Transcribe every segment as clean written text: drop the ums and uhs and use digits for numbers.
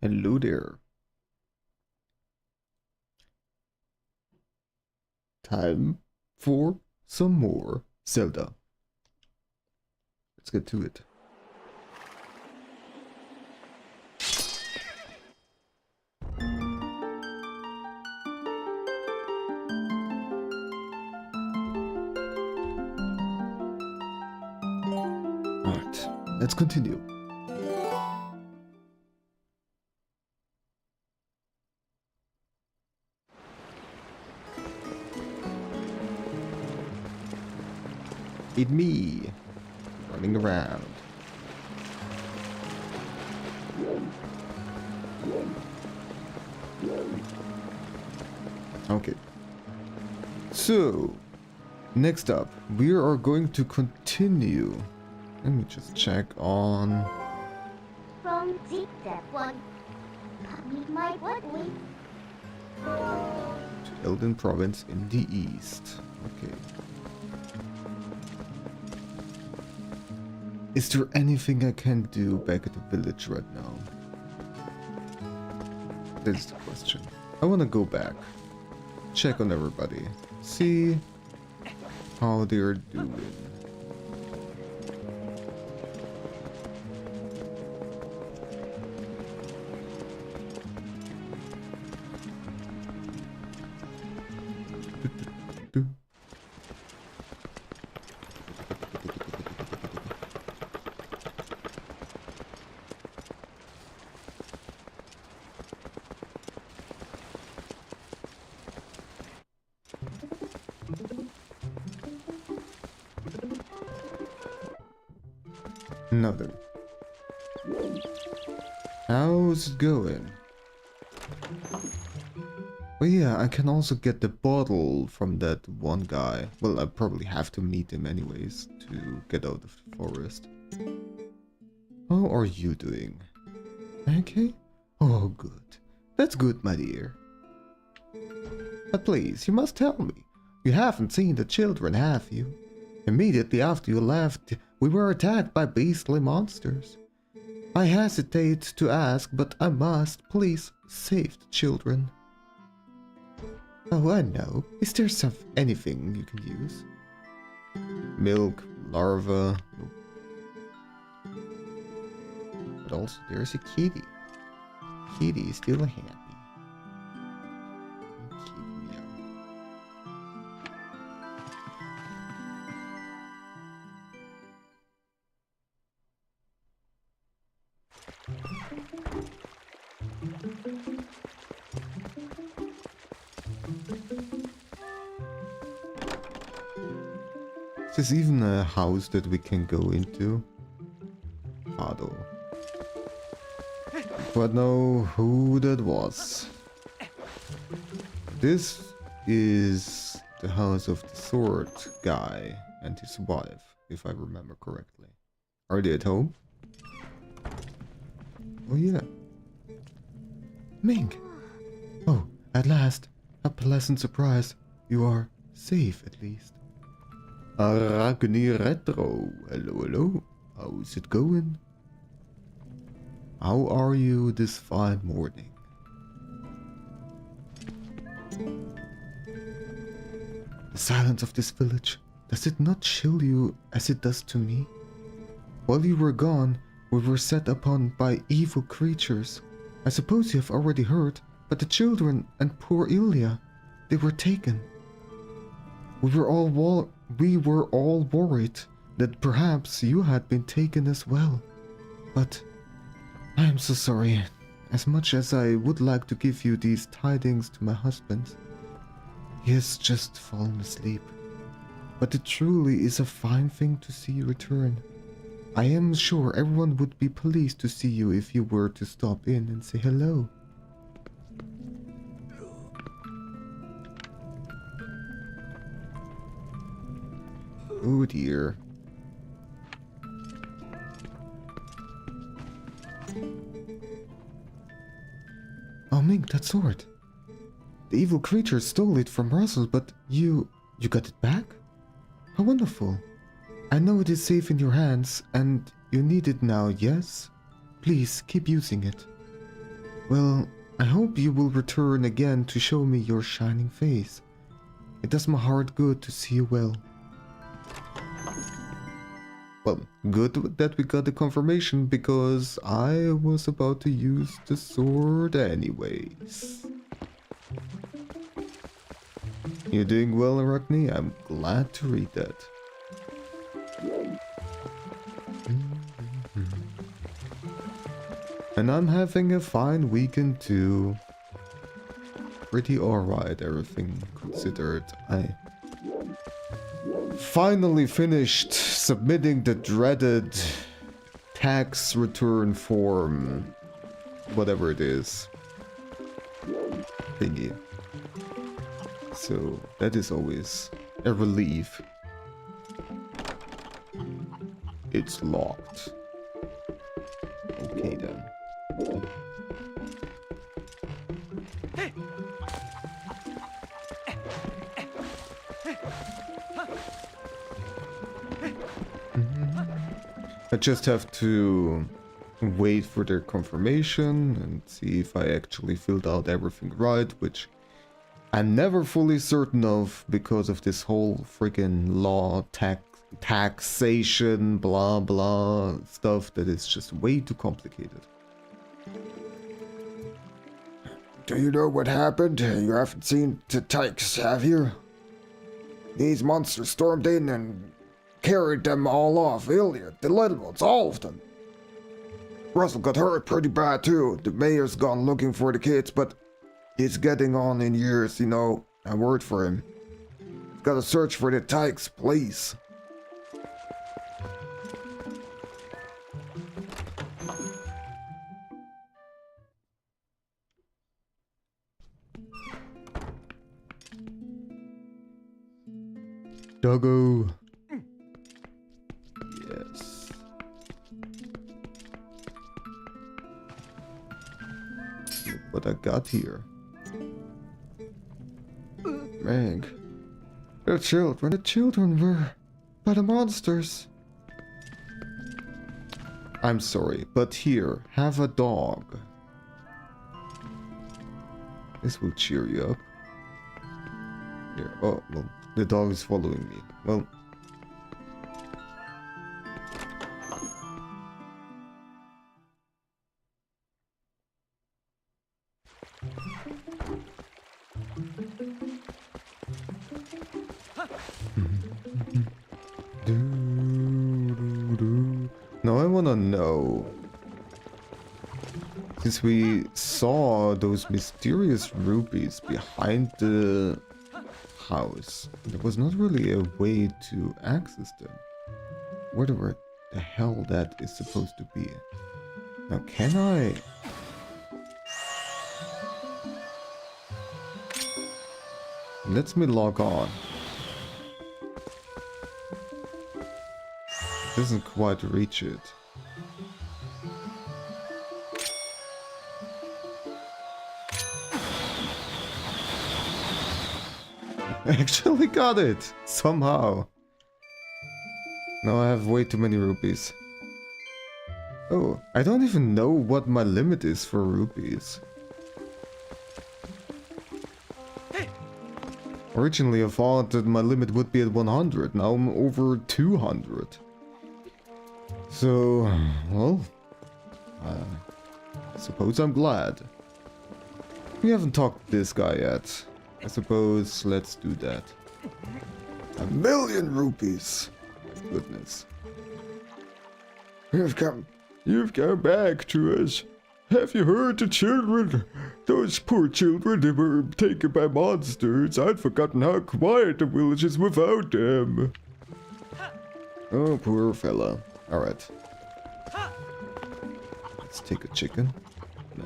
Hello there. Time for some more Zelda. Let's get to it. Alright, let's continue. It's me, running around. Okay. So, next up, we are going to continue. Let me just check on... From that one. Need my button. to Elden Province in the east. Okay. Is there anything I can do back at the village right now? That's the question. I want to go back, check on everybody, see how they're doing. Another. How's it going? Oh yeah, I can also get the bottle from that one guy. Well, I probably have to meet him anyways to get out of the forest. How are you doing? Okay? Oh, good. That's good, my dear. But please, you must tell me. You haven't seen the children, have you? Immediately after you left, we were attacked by beastly monsters. I hesitate to ask, but I must. Please save the children. Oh, I know. Is there anything you can use? Milk, larva. But also there's a kitty. Kitty is still happy. There's even a house that we can go into. Fado. But know who that was. This is the house of the sword guy and his wife, if I remember correctly. Are they at home? Oh yeah. Mink! Oh, at last. A pleasant surprise. You are safe at least. Arachne Retro. Hello, hello. How's it going? How are you this fine morning? The silence of this village, does it not chill you as it does to me? While you were gone, we were set upon by evil creatures. I suppose you have already heard, but the children and poor Ilya, they were taken. We were all worried that perhaps you had been taken as well. But I am so sorry. As much as I would like to give you these tidings to my husband, he has just fallen asleep. But it truly is a fine thing to see you return. I am sure everyone would be pleased to see you if you were to stop in and say hello. Oh dear. Oh Mink, that sword. The evil creature stole it from Russell, but you got it back? How wonderful. I know it is safe in your hands, and you need it now, yes? Please, keep using it. Well, I hope you will return again to show me your shining face. It does my heart good to see you well. Well, good that we got the confirmation because I was about to use the sword anyways. You're doing well, Arachne. I'm glad to read that. And I'm having a fine weekend too. Pretty alright, everything considered. I finally finished submitting the dreaded tax return form, whatever it is, thingy. So that is always a relief. It's locked. Okay then. I just have to wait for their confirmation and see if I actually filled out everything right, which I'm never fully certain of because of this whole freaking law, taxation, blah blah stuff that is just way too complicated. Do you know what happened? You haven't seen the Tykes, have you? These monsters stormed in and carried them all off. Ilya, the little ones, all of them. Russell got hurt pretty bad too. The mayor's gone looking for the kids, but he's getting on in years, you know. I worked for him. Gotta search for the Tykes, please. Doggo. Yes. Look what I got here. Meg. The children were by the monsters. I'm sorry, but here, have a dog. This will cheer you up. Here, oh, well, the dog is following me. Well, now I wanna know, since we saw those mysterious rupees behind the house, there was not really a way to access them. Whatever the hell that is supposed to be. Now can I... Let me log on. It doesn't quite reach it. I actually got it! Somehow. Now I have way too many rupees. Oh, I don't even know what my limit is for rupees. Originally I thought that my limit would be at 100, now I'm over 200. So, well, I suppose I'm glad. We haven't talked to this guy yet. I suppose let's do that. 1,000,000 rupees. My goodness. You've come back to us. Have you heard the children? Those poor children, they were taken by monsters. I'd forgotten how quiet the village is without them. Oh, poor fella. Alright. Let's take a chicken. No,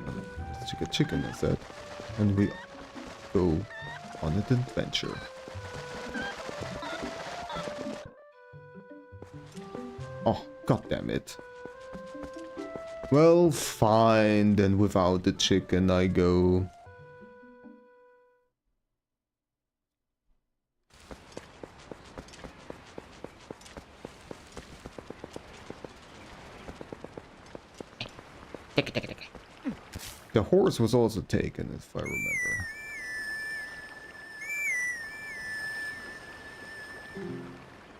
let's take a chicken instead. And we go on an adventure. Oh, god damn it. Well, fine, then without the chicken I go. The horse was also taken, if I remember.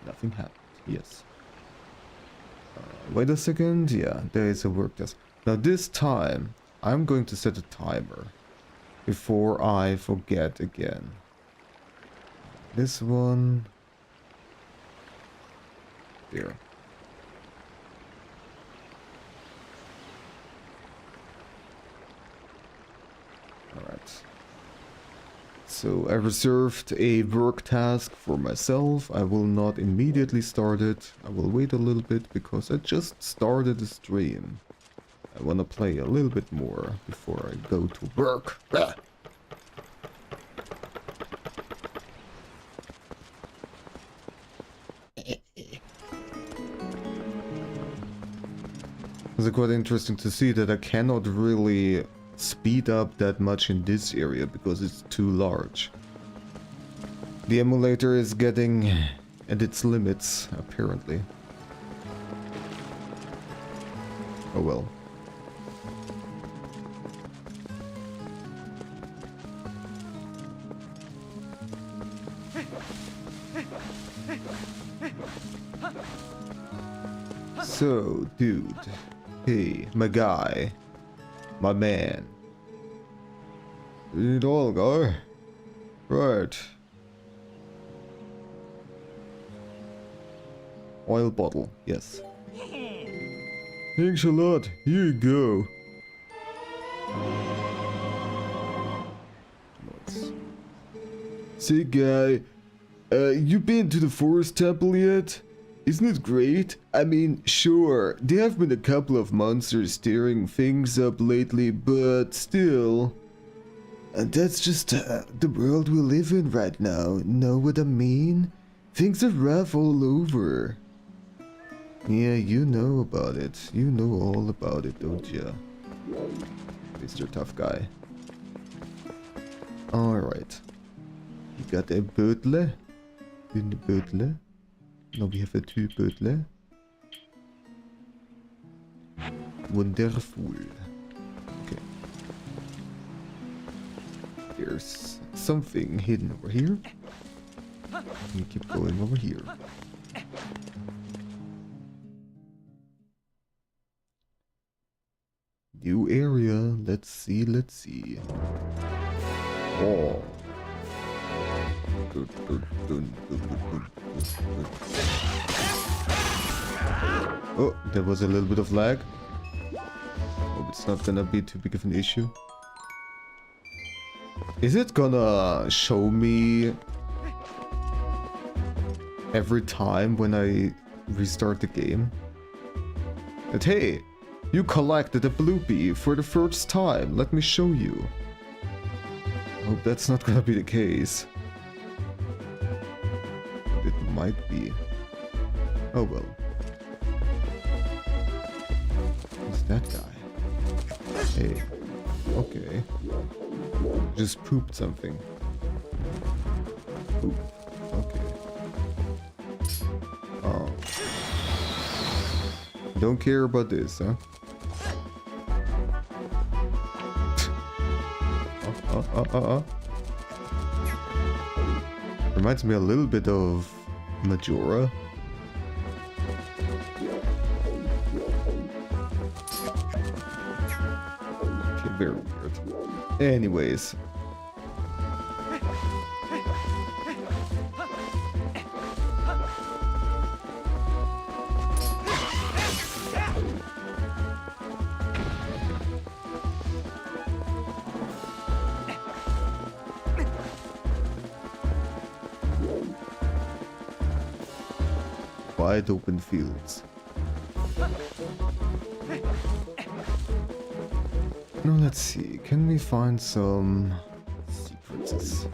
Nothing happened. Yes. Wait a second. Yeah, there is a work task. Now this time, I'm going to set a timer before I forget again. This one. There. Alright. So I reserved a work task for myself. I will not immediately start it. I will wait a little bit because I just started the stream. I want to play a little bit more before I go to work. Ah. It's quite interesting to see that I cannot really speed up that much in this area because it's too large. The emulator is getting at its limits, apparently. Oh well. So, dude. Hey, my guy. My man. You need oil, guy? Right. Oil bottle, yes. Thanks a lot. Here you go. Nice. Say, guy, you been to the forest temple yet? Isn't it great? I mean, sure, there have been a couple of monsters stirring things up lately, but still. And that's just the world we live in right now, know what I mean? Things are rough all over. Yeah, you know about it. You know all about it, don't ya? Mr. Tough Guy. Alright. You got a butler? In the butler? Now we have a two butler. Wonderful. Okay. There's something hidden over here. We keep going over here. New area. Let's see, let's see. Oh. Oh, there was a little bit of lag. Hope it's not gonna be too big of an issue. Is it gonna show me every time when I restart the game that, hey, you collected a bloopy for the first time, let me show you? I hope that's not gonna be the case. It might be. Oh well. Who's that guy? Hey. Okay. Just pooped something. Poop. Okay. Oh. Don't care about this, huh? Reminds me a little bit of Majora. Okay, very weird. Anyways. Wide open fields. Now let's see, can we find some secrets?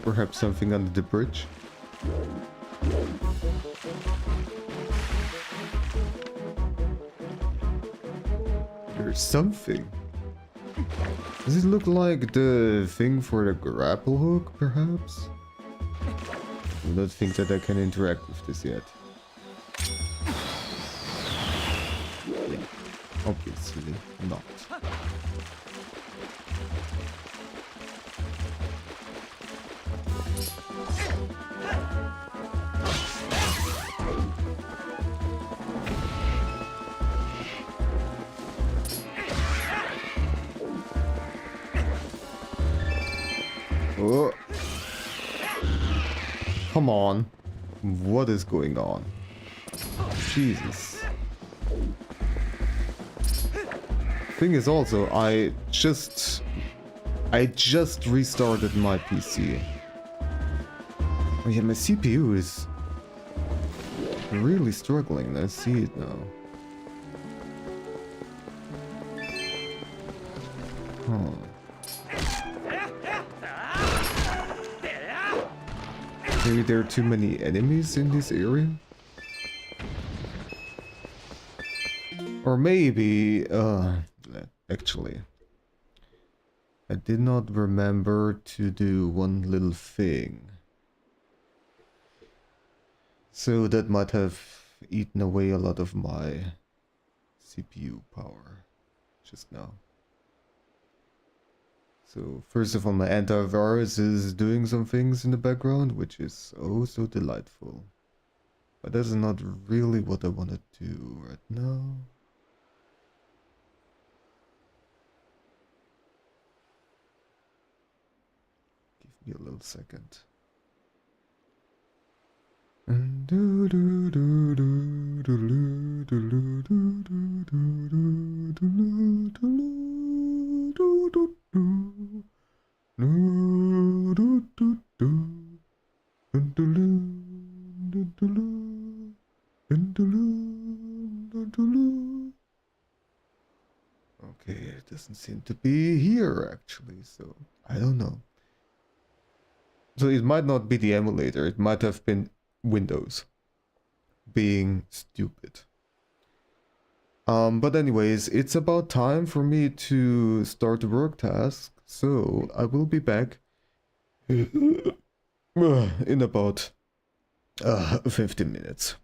Perhaps something under the bridge? There's something. Does it look like the thing for the grapple hook, perhaps? I don't think that I can interact with this yet. Yeah, obviously not. Oh. Come on. What is going on? Jesus. Thing is also, I just restarted my PC. Oh yeah, my CPU is really struggling. I see it now. Huh. Maybe there are too many enemies in this area? Or maybe, actually, I did not remember to do one little thing. So that might have eaten away a lot of my CPU power just now. So first of all, my antivirus is doing some things in the background, which is oh so delightful. But that's not really what I want to do right now. Give me a little second. Okay, it doesn't seem to be here actually, so I don't know. So it might not be the emulator, it might have been Windows being stupid. But anyways, it's about time for me to start the work task, so I will be back in about 15 minutes.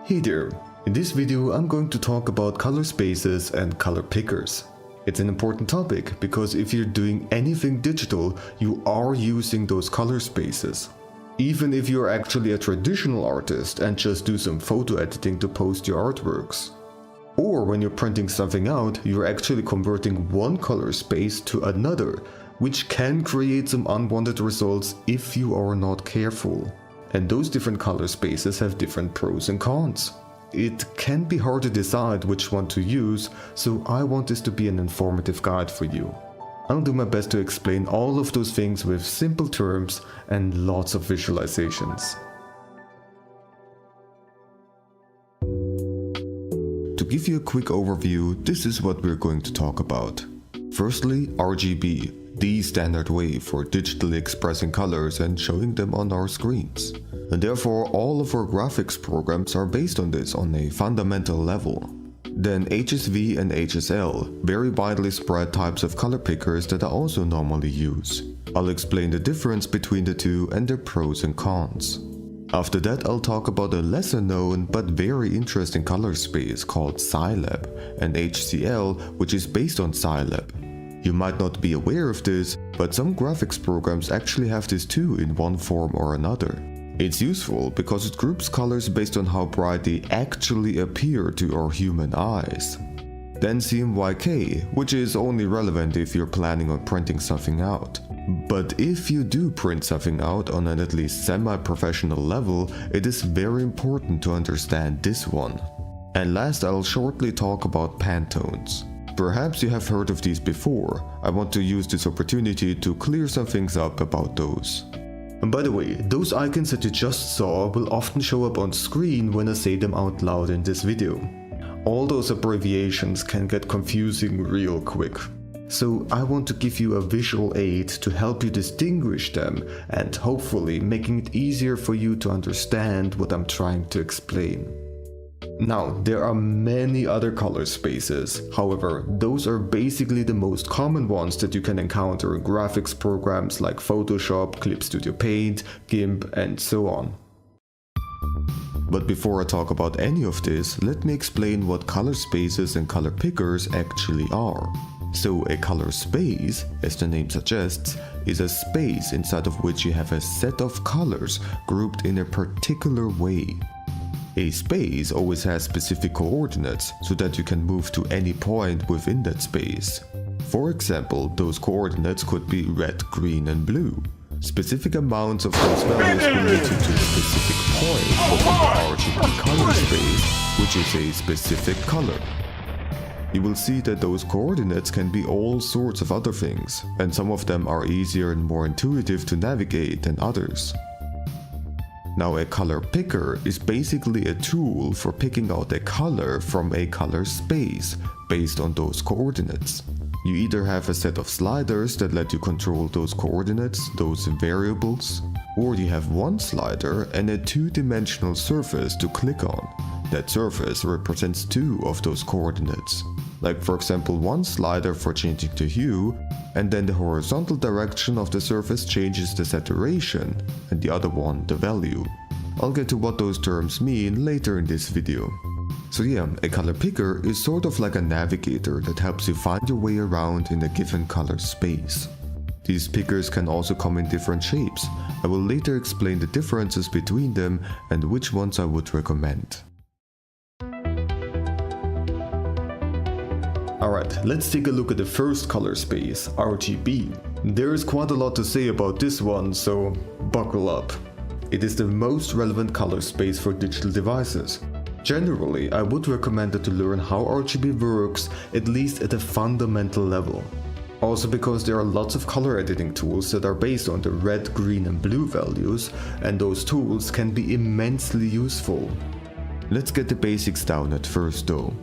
Hey there! In this video I'm going to talk about color spaces and color pickers. It's an important topic because if you're doing anything digital, you are using those color spaces. Even if you're actually a traditional artist and just do some photo editing to post your artworks. Or when you're printing something out, you're actually converting one color space to another, which can create some unwanted results if you are not careful. And those different color spaces have different pros and cons. It can be hard to decide which one to use, so I want this to be an informative guide for you. I'll do my best to explain all of those things with simple terms and lots of visualizations. To give you a quick overview, this is what we're going to talk about. Firstly, RGB. The standard way for digitally expressing colors and showing them on our screens. And therefore all of our graphics programs are based on this on a fundamental level. Then HSV and HSL, very widely spread types of color pickers that I also normally use. I'll explain the difference between the two and their pros and cons. After that I'll talk about a lesser known but very interesting color space called Scilab and HCL, which is based on Scilab. You might not be aware of this, but some graphics programs actually have this too in one form or another. It's useful because it groups colors based on how bright they actually appear to our human eyes. Then CMYK, which is only relevant if you're planning on printing something out. But if you do print something out on an at least semi-professional level, it is very important to understand this one. And last I'll shortly talk about Pantones. Perhaps you have heard of these before. I want to use this opportunity to clear some things up about those. And by the way, those icons that you just saw will often show up on screen when I say them out loud in this video. All those abbreviations can get confusing real quick. So I want to give you a visual aid to help you distinguish them and hopefully making it easier for you to understand what I'm trying to explain. Now, there are many other color spaces, however, those are basically the most common ones that you can encounter in graphics programs like Photoshop, Clip Studio Paint, GIMP, and so on. But before I talk about any of this, let me explain what color spaces and color pickers actually are. So a color space, as the name suggests, is a space inside of which you have a set of colors grouped in a particular way. A space always has specific coordinates so that you can move to any point within that space. For example, those coordinates could be red, green and blue. Specific amounts of those values will lead you to a specific point within the RGB color space, which is a specific color. You will see that those coordinates can be all sorts of other things, and some of them are easier and more intuitive to navigate than others. Now, a color picker is basically a tool for picking out a color from a color space based on those coordinates. You either have a set of sliders that let you control those coordinates, those variables, or you have one slider and a two-dimensional surface to click on. That surface represents two of those coordinates. Like for example, one slider for changing the hue, and then the horizontal direction of the surface changes the saturation, and the other one the value. I'll get to what those terms mean later in this video. So yeah, a color picker is sort of like a navigator that helps you find your way around in a given color space. These pickers can also come in different shapes. I will later explain the differences between them and which ones I would recommend. Alright, let's take a look at the first color space, RGB. There is quite a lot to say about this one, so buckle up. It is the most relevant color space for digital devices. Generally, I would recommend that you learn how RGB works, at least at a fundamental level. Also because there are lots of color editing tools that are based on the red, green and blue values, and those tools can be immensely useful. Let's get the basics down at first though.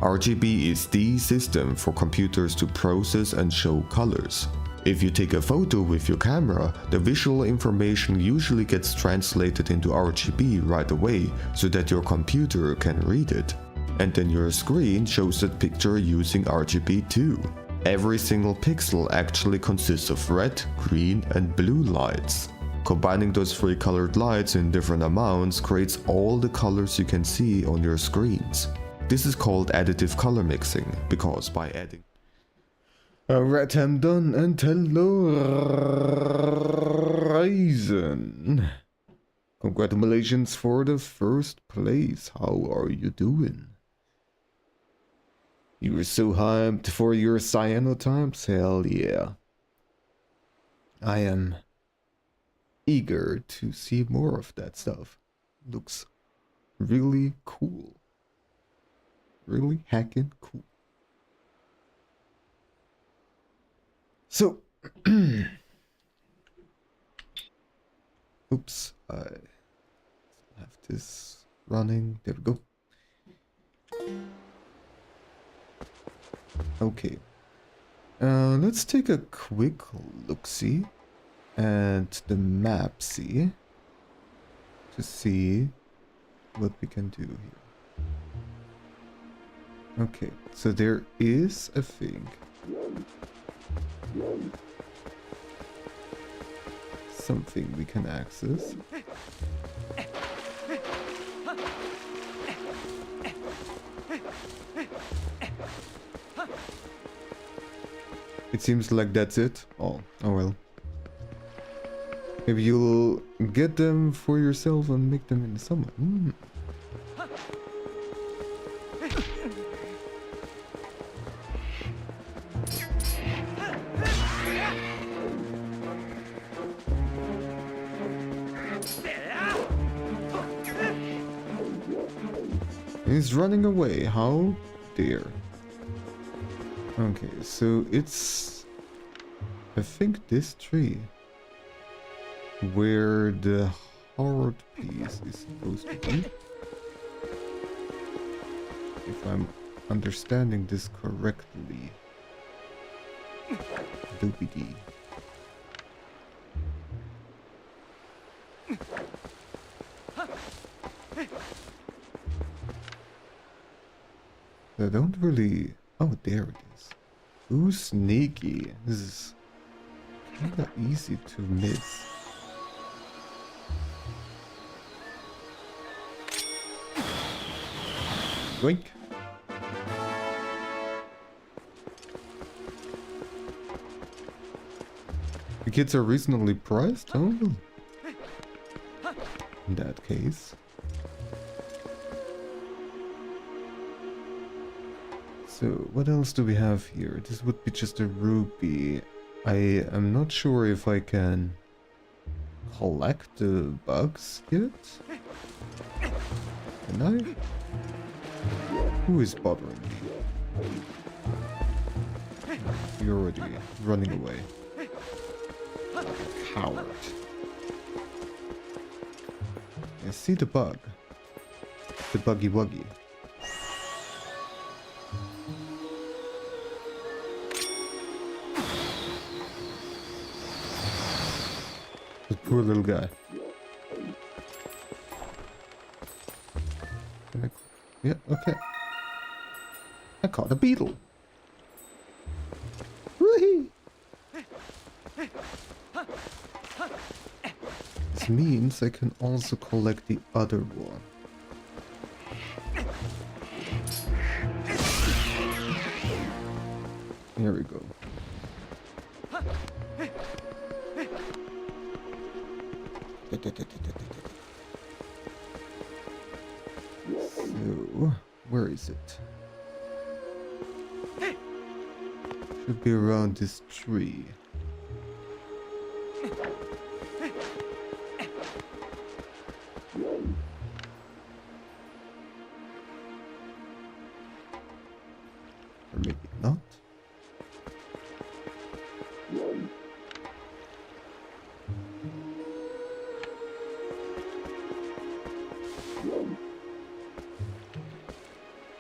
RGB is the system for computers to process and show colors. If you take a photo with your camera, the visual information usually gets translated into RGB right away so that your computer can read it. And then your screen shows that picture using RGB too. Every single pixel actually consists of red, green and blue lights. Combining those three colored lights in different amounts creates all the colors you can see on your screens. This is called additive color mixing, because by adding... Alright, I'm done, and hello, Ryzen. Congratulations for the first place. How are you doing? You were so hyped for your cyanotypes? Hell yeah. I am eager to see more of that stuff. Looks really cool. Really hacking cool. So, oops, I have this running. There we go. Okay. Let's take a quick look-see at the map-see to see what we can do here. Okay, so there is a thing. Something we can access. It seems like that's it. Oh well. Maybe you'll get them for yourself and make them into someone. He's running away. How dare. Okay, so it's... I think this tree. Where the hard piece is supposed to be. If I'm understanding this correctly. Doopy-dee. I don't really... Oh, there it is. Ooh, sneaky. This is kinda easy to miss. Yoink. The kids are reasonably priced? Oh. In that case. So, what else do we have here? This would be just a rupee. I am not sure if I can collect the bugs yet. Can I? Who is bothering me? You're already running away. Coward. I see the bug. The buggy wuggy. The poor little guy. Yeah, okay. I caught a beetle. Whee! This means I can also collect the other one. Here we go. So, where is it? Should be around this tree. Or maybe not.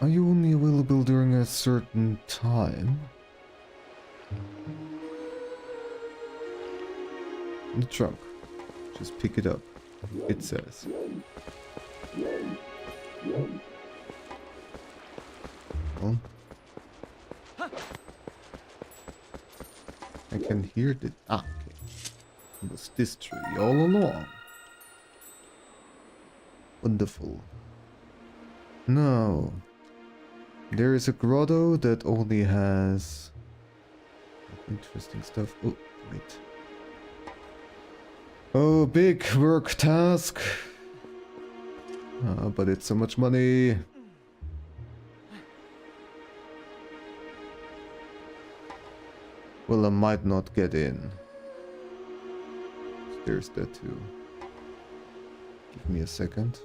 Are you only available during a certain time? In the trunk. Just pick it up. It says. Well, I can hear the... Ah, okay. It was this tree all along. Wonderful. Now, there is a grotto that only has interesting stuff. Oh, wait. Oh, big work task. But it's so much money. Well, I might not get in. There's that too. Give me a second.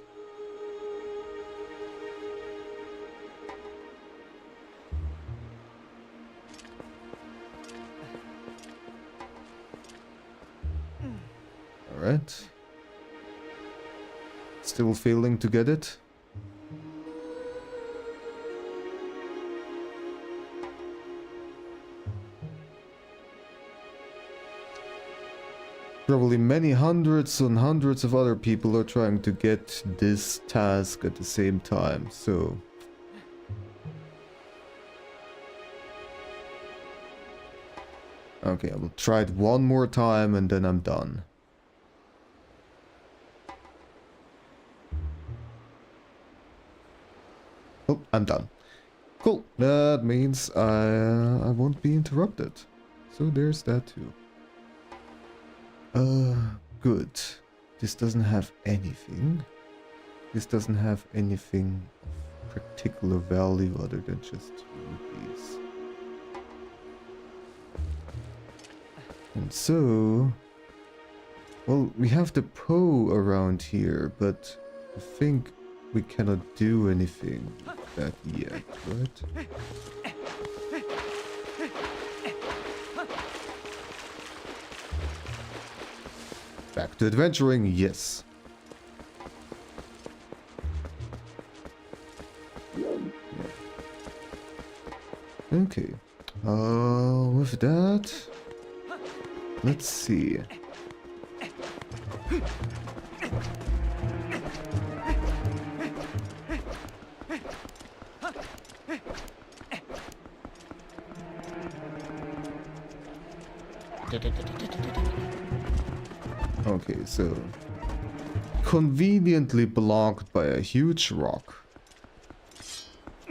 Alright. Still failing to get it? Probably many hundreds and hundreds of other people are trying to get this task at the same time, so... Okay, I will try it one more time and then I'm done. Oh, I'm done. Cool, that means I won't be interrupted. So there's that too. Good. This doesn't have anything. This doesn't have anything of particular value other than just rupees. And so... Well, we have the Poe around here, but I think we cannot do anything with that yet, right? Back to adventuring, yes. Okay. With that, let's see. Okay, so conveniently blocked by a huge rock.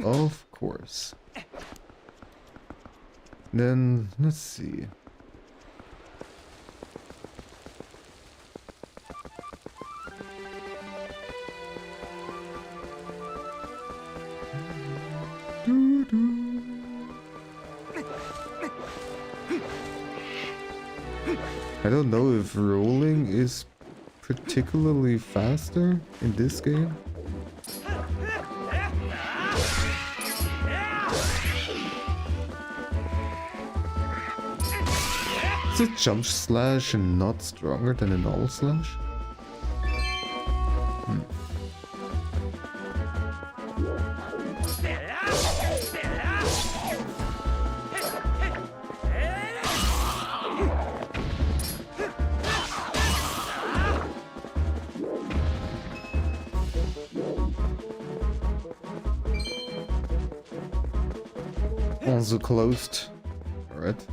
Of course. Then let's see. I don't know if rolling is particularly faster in this game. Is a jump slash not stronger than a normal slash? Also closed. Alright.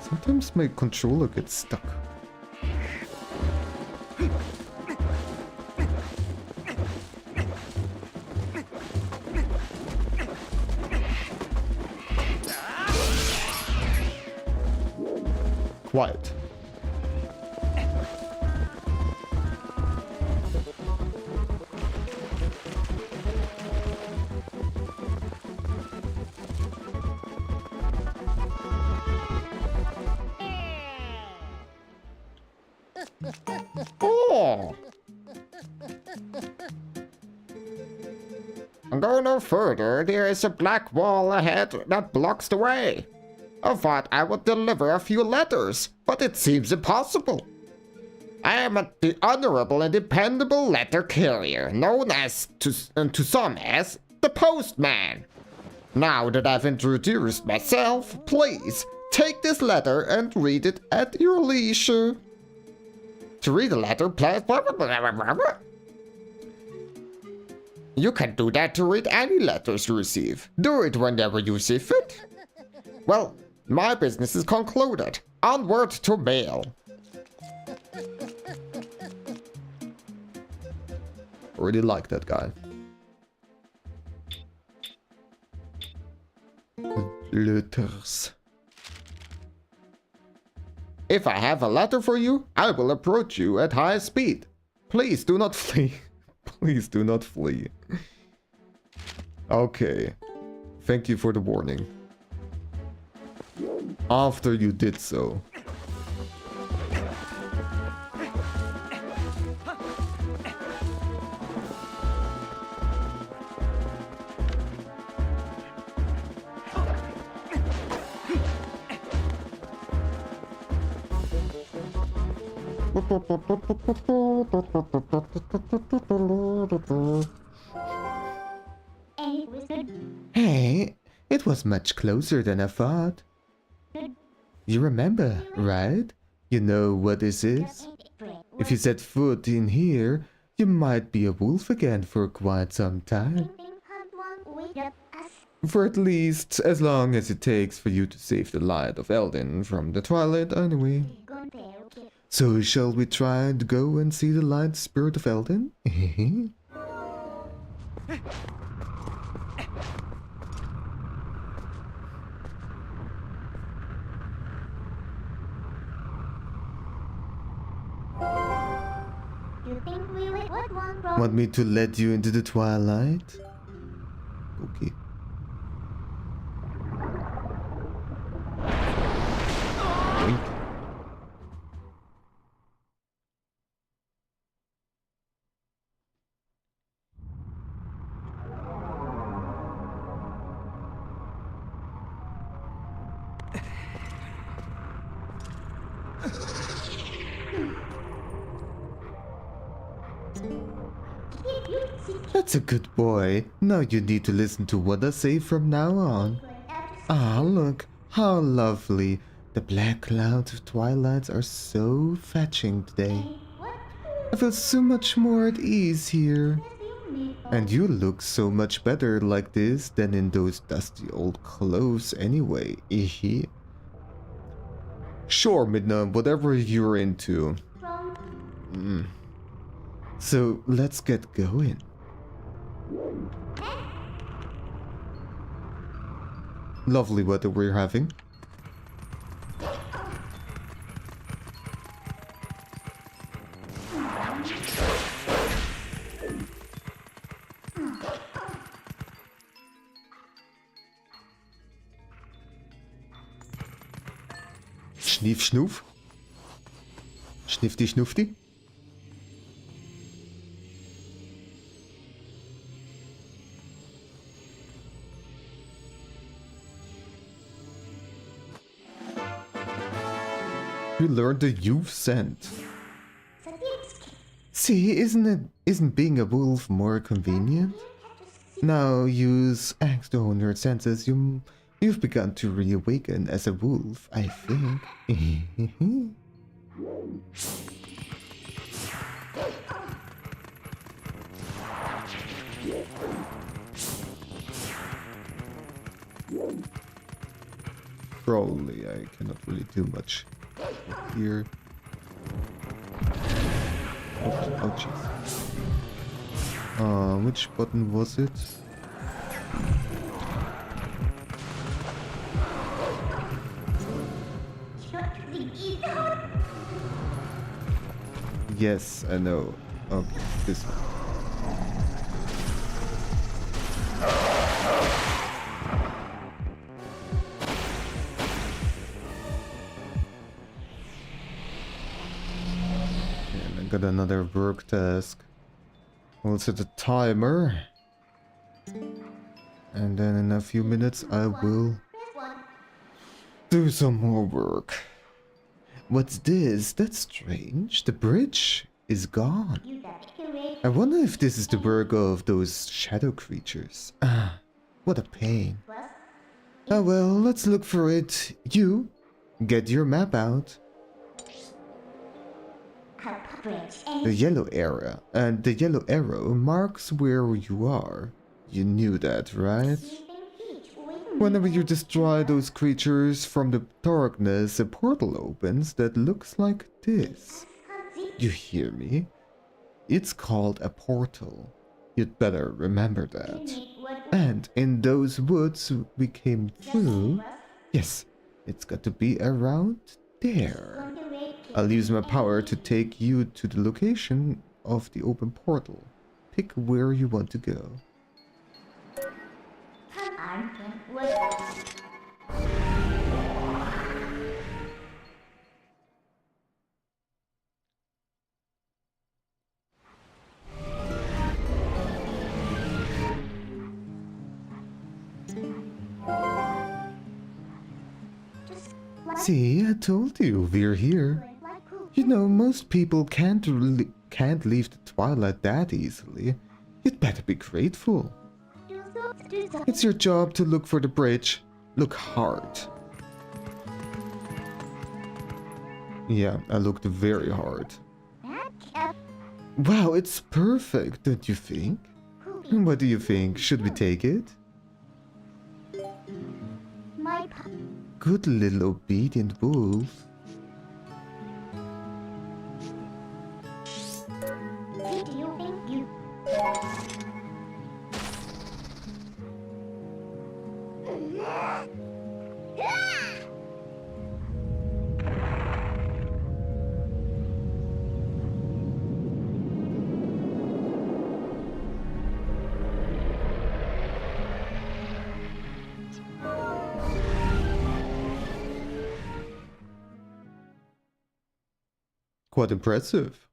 Sometimes my controller gets stuck. Quiet. Oh! Go no further, there is a black wall ahead that blocks the way. I thought I would deliver a few letters, but it seems impossible. I am the honorable and dependable letter carrier, known as to some as the postman. Now that I've introduced myself, please take this letter and read it at your leisure. To read the letter, please. You can do that to read any letters you receive. Do it whenever you see fit. Well, my business is concluded. Onward to mail. Already like that guy. Letters. If I have a letter for you, I will approach you at high speed. Please do not flee. Please do not flee. Okay. Thank you for the warning. After you did so. Hey, it was much closer than I thought. You remember, right? You know what this is? If you set foot in here, you might be a wolf again for quite some time. For at least as long as it takes for you to save the light of Eldin from the Twilight anyway. So shall we try and go and see the light spirit of Eldin? Want me to let you into the Twilight? Okay. Wink. That's a good boy. Now you need to listen to what I say from now on. Ah, look, how lovely. The black clouds of twilights are so fetching today. I feel so much more at ease here. And you look so much better like this than in those dusty old clothes anyway. Sure, Midna, whatever you're into. So let's get going. Lovely weather we're having. Schnief, schnuff. Schnifty, schnufty. We learned the youth scent. See, isn't being a wolf more convenient? Now use act on your senses. You've begun to reawaken as a wolf, I think. Probably I cannot really do much here. Oh jeez. Which button was it? Yes, I know. Okay, this one. Got another work task. We'll set a timer. And then in a few minutes I will do some more work. What's this? That's strange. The bridge is gone. I wonder if this is the work of those shadow creatures. What a pain. Was Oh well, let's look for it. You, get your map out. a bridge The and yellow arrow marks where you are. You knew that, right? sleeping heat with Whenever you destroy those creatures from the darkness, a portal opens that looks like this. You hear me? It's called a portal. You'd better remember that. And in those woods we came through, yes, it's got to be around there. I'll use my power to take you to the location of the open portal. Pick where you want to go. See, I told you, we're here. You know, most people can't leave the Twilight that easily. You'd better be grateful. It's your job to look for the bridge. Look hard. Yeah, I looked very hard. Wow, it's perfect, don't you think? What do you think? Should we take it? Good little obedient wolf. Quite impressive.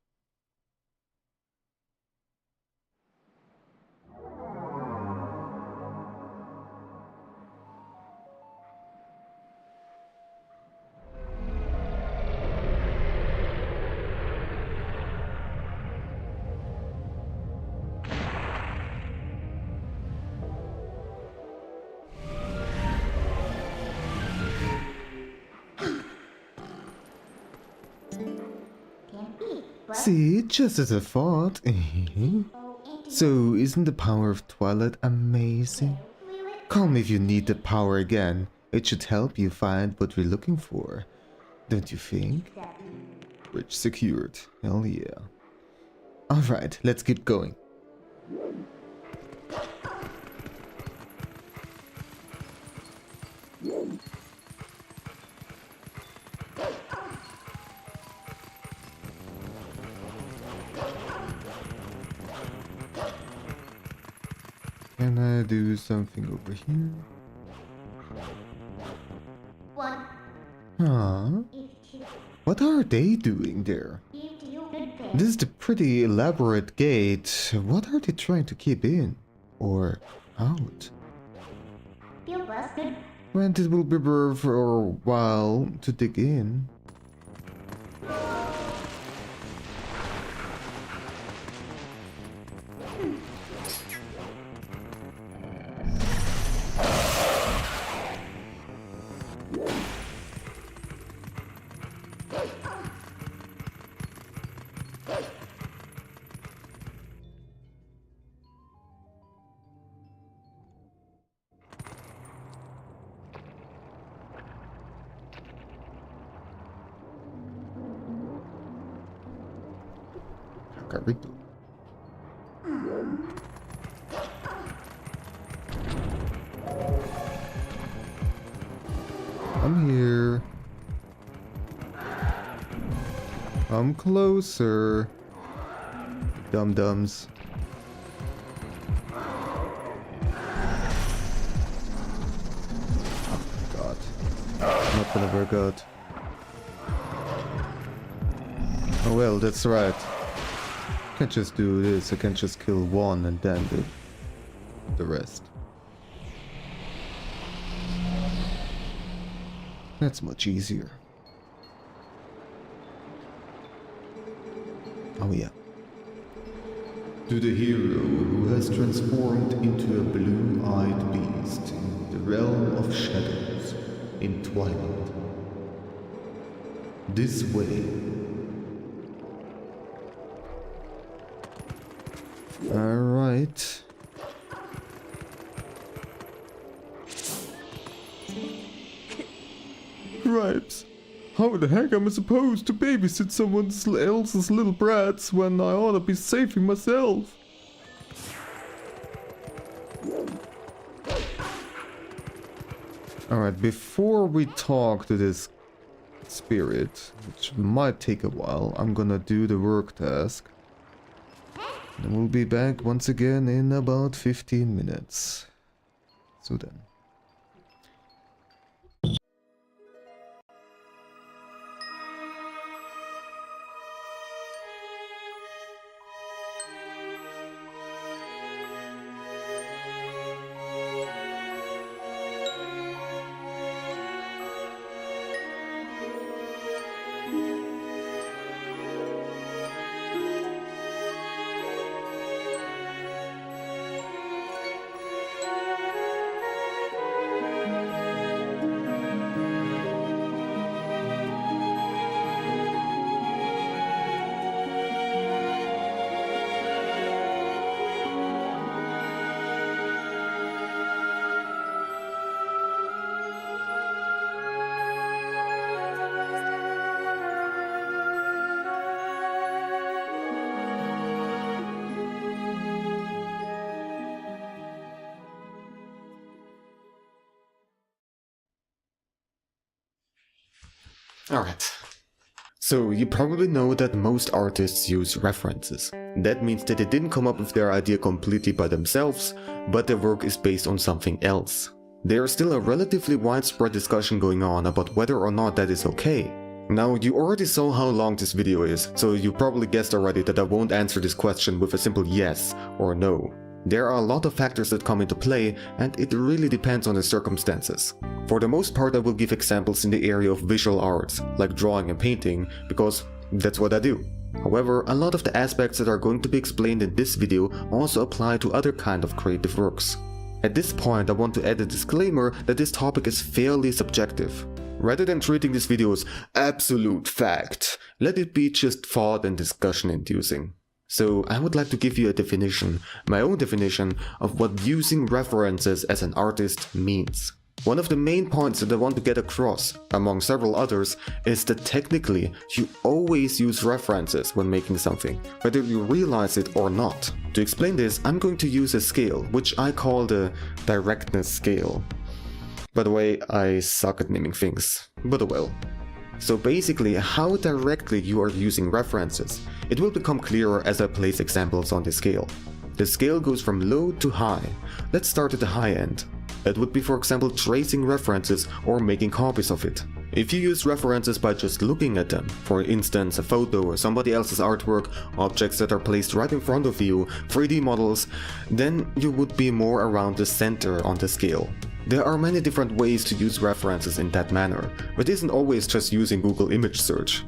See, just as I thought. So, isn't the power of Twilight amazing? Call me if you need the power again. It should help you find what we're looking for. Don't you think? Bridge secured. Hell yeah. Alright, let's keep going. Can I do something over here? Huh? What are they doing there? This is a pretty elaborate gate. What are they trying to keep in? Or out? And it will be worth for a while to dig in. Carrito. I'm here. I'm closer. Dum-dums. Oh god. Not gonna work out. Oh well, that's right. I can't just do this, I can just kill one and then do the rest. That's much easier. Oh yeah. To the hero who has transformed into a blue-eyed beast in the realm of shadows in Twilight. This way. Alright. Gripes. How the heck am I supposed to babysit someone else's little brats when I ought to be saving myself? Alright, before we talk to this spirit, which might take a while, I'm gonna do the work task. And we'll be back once again in about 15 minutes. So then. Alright. So you probably know that most artists use references. That means that they didn't come up with their idea completely by themselves, but their work is based on something else. There is still a relatively widespread discussion going on about whether or not that is okay. Now, you already saw how long this video is, so you probably guessed already that I won't answer this question with a simple yes or no. There are a lot of factors that come into play, and it really depends on the circumstances. For the most part, I will give examples in the area of visual arts, like drawing and painting, because that's what I do. However, a lot of the aspects that are going to be explained in this video also apply to other kind of creative works. At this point, I want to add a disclaimer that this topic is fairly subjective. Rather than treating this video as absolute fact, let it be just thought and discussion inducing. So I would like to give you a definition, my own definition, of what using references as an artist means. One of the main points that I want to get across, among several others, is that technically you always use references when making something, whether you realize it or not. To explain this, I'm going to use a scale, which I call the directness scale. By the way, I suck at naming things, but oh well. So basically, how directly you are using references. It will become clearer as I place examples on the scale. The scale goes from low to high. Let's start at the high end. That would be, for example, tracing references or making copies of it. If you use references by just looking at them, for instance a photo or somebody else's artwork, objects that are placed right in front of you, 3D models, then you would be more around the center on the scale. There are many different ways to use references in that manner, but it isn't always just using Google image search.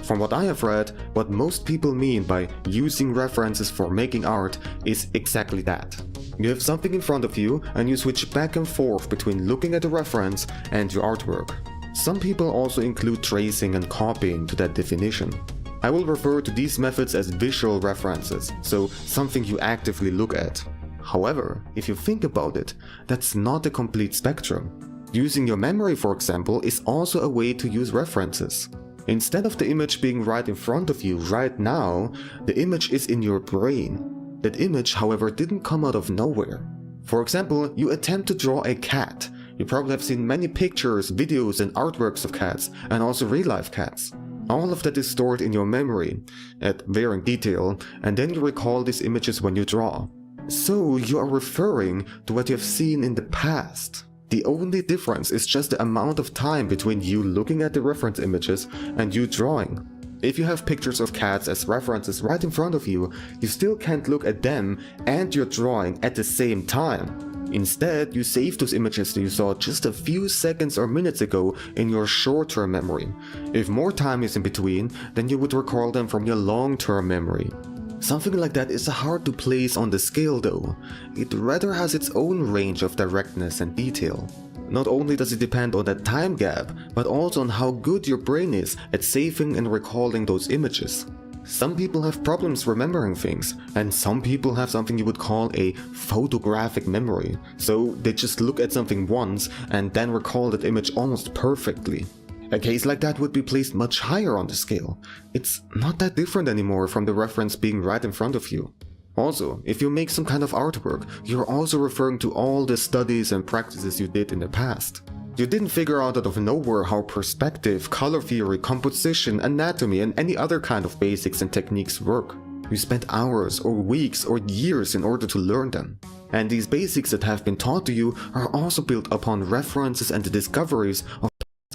From what I have read, what most people mean by using references for making art is exactly that. You have something in front of you and you switch back and forth between looking at the reference and your artwork. Some people also include tracing and copying to that definition. I will refer to these methods as visual references, so something you actively look at. However, if you think about it, that's not a complete spectrum. Using your memory, for example, is also a way to use references. Instead of the image being right in front of you right now, the image is in your brain. That image, however, didn't come out of nowhere. For example, you attempt to draw a cat. You probably have seen many pictures, videos and artworks of cats, and also real-life cats. All of that is stored in your memory, at varying detail, and then you recall these images when you draw. So you are referring to what you have seen in the past. The only difference is just the amount of time between you looking at the reference images and you drawing. If you have pictures of cats as references right in front of you, you still can't look at them and your drawing at the same time. Instead, you save those images that you saw just a few seconds or minutes ago in your short-term memory. If more time is in between, then you would recall them from your long-term memory. Something like that is hard to place on the scale though. It rather has its own range of directness and detail. Not only does it depend on that time gap, but also on how good your brain is at saving and recalling those images. Some people have problems remembering things, and some people have something you would call a photographic memory, so they just look at something once and then recall that image almost perfectly. A case like that would be placed much higher on the scale. It's not that different anymore from the reference being right in front of you. Also, if you make some kind of artwork, you're also referring to all the studies and practices you did in the past. You didn't figure out of nowhere how perspective, color theory, composition, anatomy, and any other kind of basics and techniques work. You spent hours or weeks or years in order to learn them. And these basics that have been taught to you are also built upon references and the discoveries of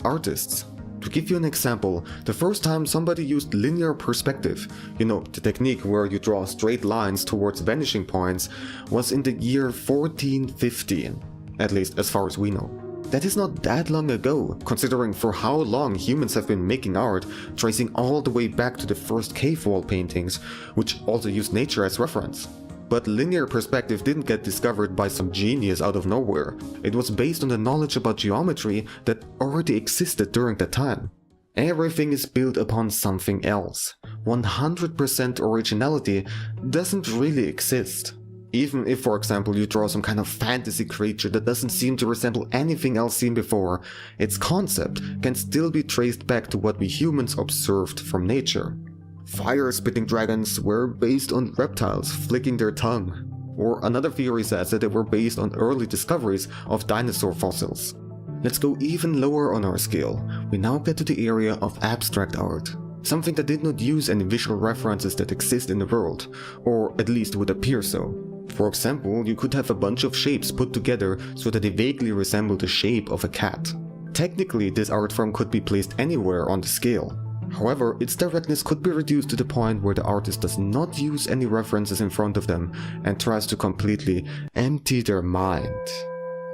artists. To give you an example, the first time somebody used linear perspective, the technique where you draw straight lines towards vanishing points, was in the year 1415, at least as far as we know. That is not that long ago, considering for how long humans have been making art, tracing all the way back to the first cave wall paintings, which also used nature as reference. But linear perspective didn't get discovered by some genius out of nowhere. It was based on the knowledge about geometry that already existed during that time. Everything is built upon something else. 100% originality doesn't really exist. Even if, for example, you draw some kind of fantasy creature that doesn't seem to resemble anything else seen before, its concept can still be traced back to what we humans observed from nature. Fire-spitting dragons were based on reptiles flicking their tongue. Or another theory says that they were based on early discoveries of dinosaur fossils. Let's go even lower on our scale. We now get to the area of abstract art. Something that did not use any visual references that exist in the world, or at least would appear so. For example, you could have a bunch of shapes put together so that they vaguely resemble the shape of a cat. Technically, this art form could be placed anywhere on the scale. However, its directness could be reduced to the point where the artist does not use any references in front of them and tries to completely empty their mind.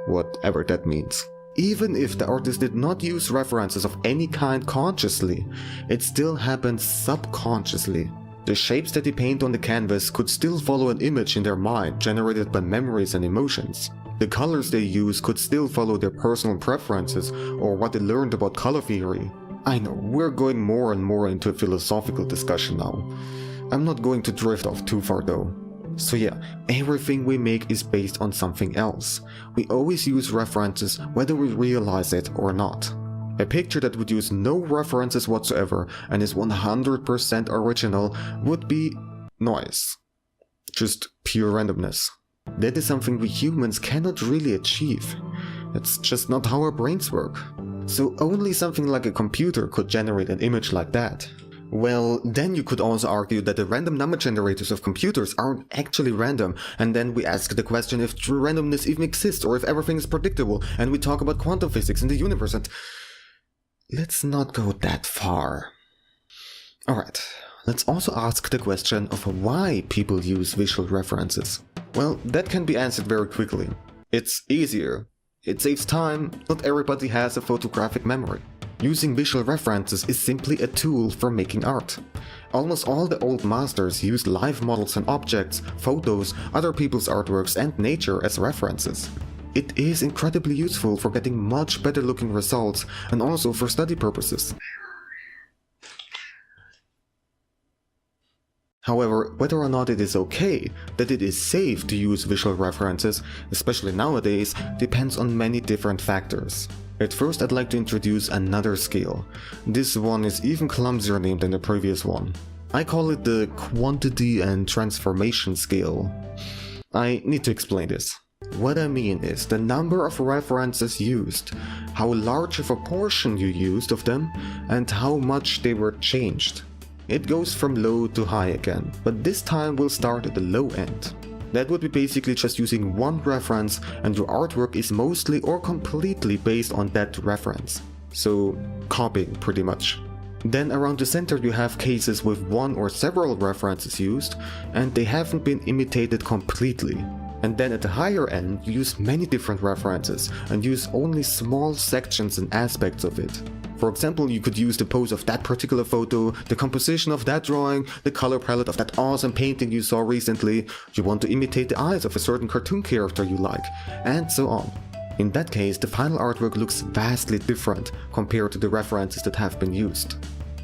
Whatever that means. Even if the artist did not use references of any kind consciously, it still happens subconsciously. The shapes that they paint on the canvas could still follow an image in their mind generated by memories and emotions. The colors they use could still follow their personal preferences or what they learned about color theory. I know, we're going more and more into a philosophical discussion now. I'm not going to drift off too far though. So yeah, everything we make is based on something else. We always use references whether we realize it or not. A picture that would use no references whatsoever and is 100% original would be noise. Just pure randomness. That is something we humans cannot really achieve. It's just not how our brains work. So only something like a computer could generate an image like that. Well, then you could also argue that the random number generators of computers aren't actually random, and then we ask the question if true randomness even exists or if everything is predictable, and we talk about quantum physics in the universe, and let's not go that far. Alright, let's also ask the question of why people use visual references. Well, that can be answered very quickly. It's easier. It saves time. Not everybody has a photographic memory. Using visual references is simply a tool for making art. Almost all the old masters used live models and objects, photos, other people's artworks and nature as references. It is incredibly useful for getting much better looking results and also for study purposes. However, whether or not it is okay, that it is safe to use visual references, especially nowadays, depends on many different factors. At first, I'd like to introduce another scale. This one is even clumsier named than the previous one. I call it the quantity and transformation scale. I need to explain this. What I mean is the number of references used, how large of a portion you used of them, and how much they were changed. It goes from low to high again, but this time we'll start at the low end. That would be basically just using one reference and your artwork is mostly or completely based on that reference. So, copying pretty much. Then around the center you have cases with one or several references used and they haven't been imitated completely. And then at the higher end you use many different references and use only small sections and aspects of it. For example, you could use the pose of that particular photo, the composition of that drawing, the color palette of that awesome painting you saw recently, you want to imitate the eyes of a certain cartoon character you like, and so on. In that case, the final artwork looks vastly different compared to the references that have been used.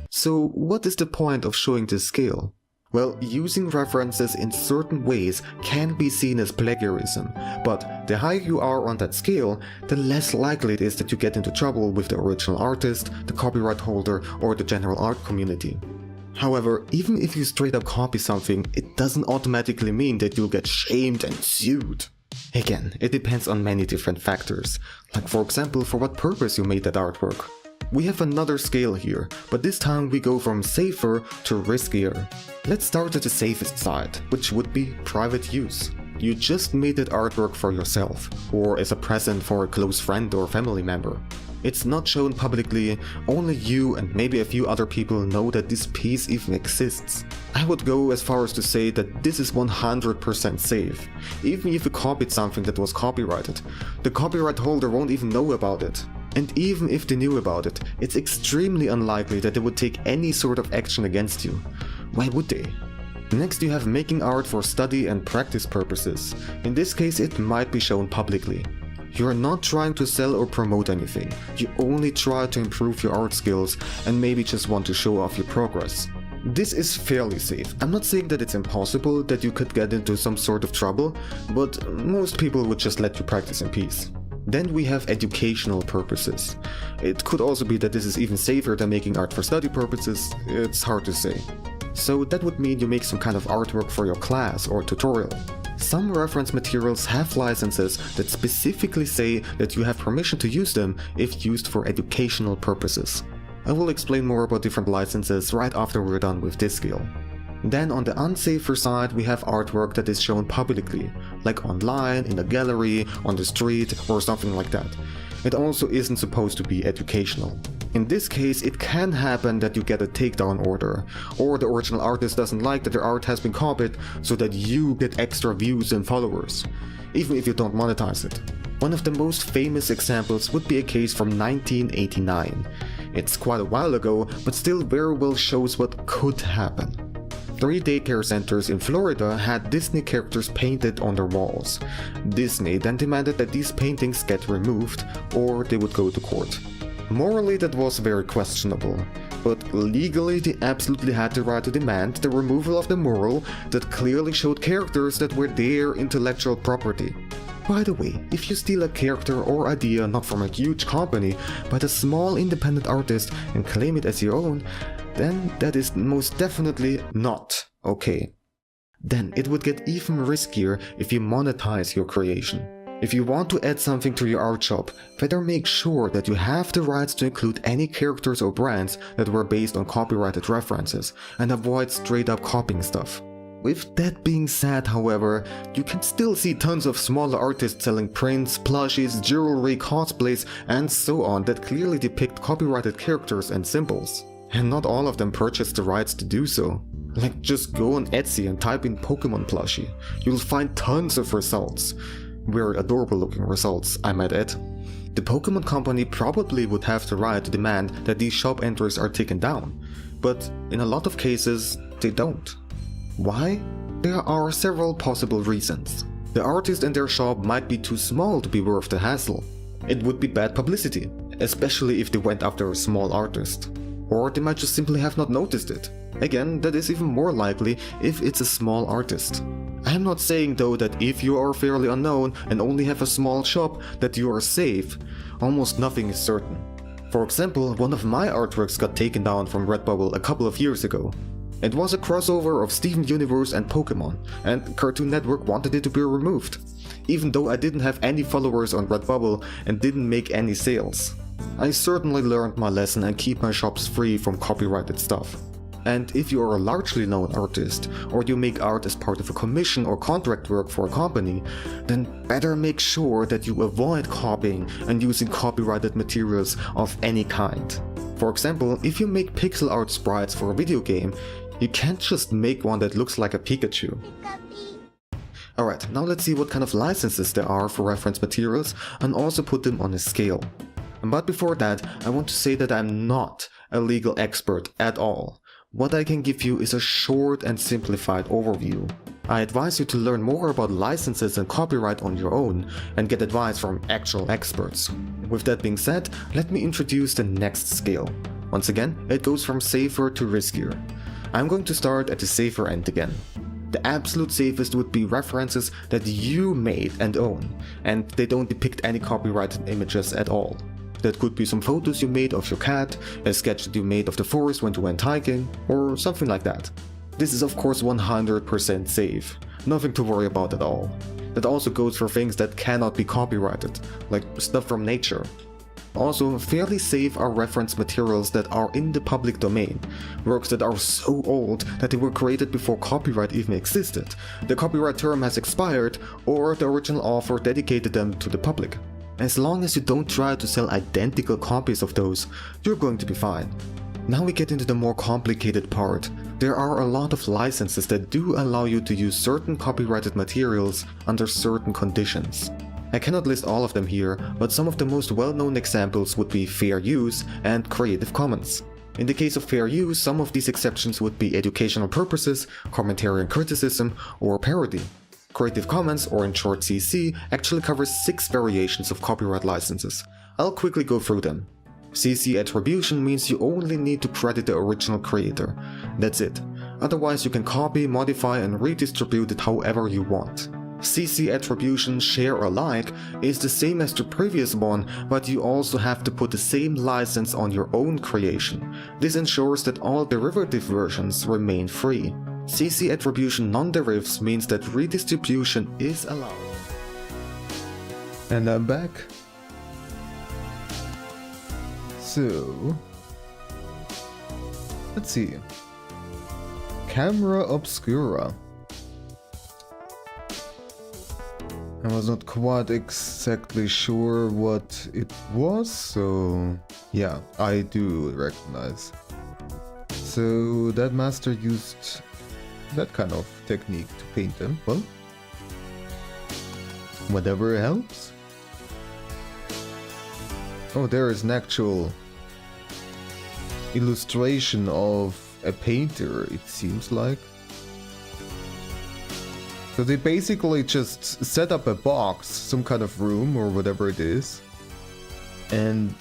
So what is the point of showing this scale? Well, using references in certain ways can be seen as plagiarism, but the higher you are on that scale, the less likely it is that you get into trouble with the original artist, the copyright holder, or the general art community. However, even if you straight up copy something, it doesn't automatically mean that you'll get shamed and sued. Again, it depends on many different factors, like for example for what purpose you made that artwork. We have another scale here, but this time we go from safer to riskier. Let's start at the safest side, which would be private use. You just made that artwork for yourself, or as a present for a close friend or family member. It's not shown publicly, only you and maybe a few other people know that this piece even exists. I would go as far as to say that this is 100% safe. Even if you copied something that was copyrighted, the copyright holder won't even know about it. And even if they knew about it, it's extremely unlikely that they would take any sort of action against you. Why would they? Next, you have making art for study and practice purposes. In this case, it might be shown publicly. You are not trying to sell or promote anything. You only try to improve your art skills and maybe just want to show off your progress. This is fairly safe. I'm not saying that it's impossible that you could get into some sort of trouble, but most people would just let you practice in peace. Then we have educational purposes. It could also be that this is even safer than making art for study purposes, it's hard to say. So that would mean you make some kind of artwork for your class or tutorial. Some reference materials have licenses that specifically say that you have permission to use them if used for educational purposes. I will explain more about different licenses right after we're done with this skill. Then on the unsafer side, we have artwork that is shown publicly, like online, in a gallery, on the street, or something like that. It also isn't supposed to be educational. In this case, it can happen that you get a takedown order, or the original artist doesn't like that their art has been copied so that you get extra views and followers, even if you don't monetize it. One of the most famous examples would be a case from 1989. It's quite a while ago, but still very well shows what could happen. 3 daycare centers in Florida had Disney characters painted on their walls. Disney then demanded that these paintings get removed, or they would go to court. Morally, that was very questionable, but legally they absolutely had the right to demand the removal of the mural that clearly showed characters that were their intellectual property. By the way, if you steal a character or idea not from a huge company, but a small independent artist and claim it as your own, then that is most definitely not okay. Then it would get even riskier if you monetize your creation. If you want to add something to your art shop, better make sure that you have the rights to include any characters or brands that were based on copyrighted references, and avoid straight up copying stuff. With that being said, however, you can still see tons of smaller artists selling prints, plushies, jewelry, cosplays, and so on that clearly depict copyrighted characters and symbols. And not all of them purchase the rights to do so. Like, just go on Etsy and type in Pokemon plushie. You'll find tons of results. Very adorable looking results, I might add. The Pokemon company probably would have the right to demand that these shop entries are taken down, but in a lot of cases, they don't. Why? There are several possible reasons. The artist and their shop might be too small to be worth the hassle. It would be bad publicity, especially if they went after a small artist. Or they might just simply have not noticed it. Again, that is even more likely if it's a small artist. I am not saying though that if you are fairly unknown and only have a small shop that you are safe. Almost nothing is certain. For example, one of my artworks got taken down from Redbubble a couple of years ago. It was a crossover of Steven Universe and Pokemon, and Cartoon Network wanted it to be removed, even though I didn't have any followers on Redbubble and didn't make any sales. I certainly learned my lesson and keep my shops free from copyrighted stuff. And if you are a largely known artist, or you make art as part of a commission or contract work for a company, then better make sure that you avoid copying and using copyrighted materials of any kind. For example, if you make pixel art sprites for a video game, you can't just make one that looks like a Pikachu. Alright, now let's see what kind of licenses there are for reference materials and also put them on a scale. But before that, I want to say that I'm not a legal expert at all. What I can give you is a short and simplified overview. I advise you to learn more about licenses and copyright on your own and get advice from actual experts. With that being said, let me introduce the next scale. Once again, it goes from safer to riskier. I'm going to start at the safer end again. The absolute safest would be references that you made and own, and they don't depict any copyrighted images at all. That could be some photos you made of your cat, a sketch that you made of the forest when you went hiking, or something like that. This is of course 100% safe, nothing to worry about at all. That also goes for things that cannot be copyrighted, like stuff from nature. Also, fairly safe are reference materials that are in the public domain, works that are so old that they were created before copyright even existed, the copyright term has expired, or the original author dedicated them to the public. As long as you don't try to sell identical copies of those, you're going to be fine. Now we get into the more complicated part. There are a lot of licenses that do allow you to use certain copyrighted materials under certain conditions. I cannot list all of them here, but some of the most well-known examples would be fair use and Creative Commons. In the case of fair use, some of these exceptions would be educational purposes, commentary and criticism, or parody. Creative Commons, or in short CC, actually covers 6 variations of copyright licenses. I'll quickly go through them. CC attribution means you only need to credit the original creator. That's it. Otherwise you can copy, modify and redistribute it however you want. CC attribution share alike is the same as the previous one, but you also have to put the same license on your own creation. This ensures that all derivative versions remain free. CC attribution non-derivs means that redistribution is allowed. And I'm back. So, let's see. Camera obscura. I was not quite exactly sure what it was, so yeah, I do recognize. So that master used that kind of technique to paint them. Well, whatever helps. Oh, there is an actual illustration of a painter, it seems like. So they basically just set up a box, some kind of room or whatever it is, and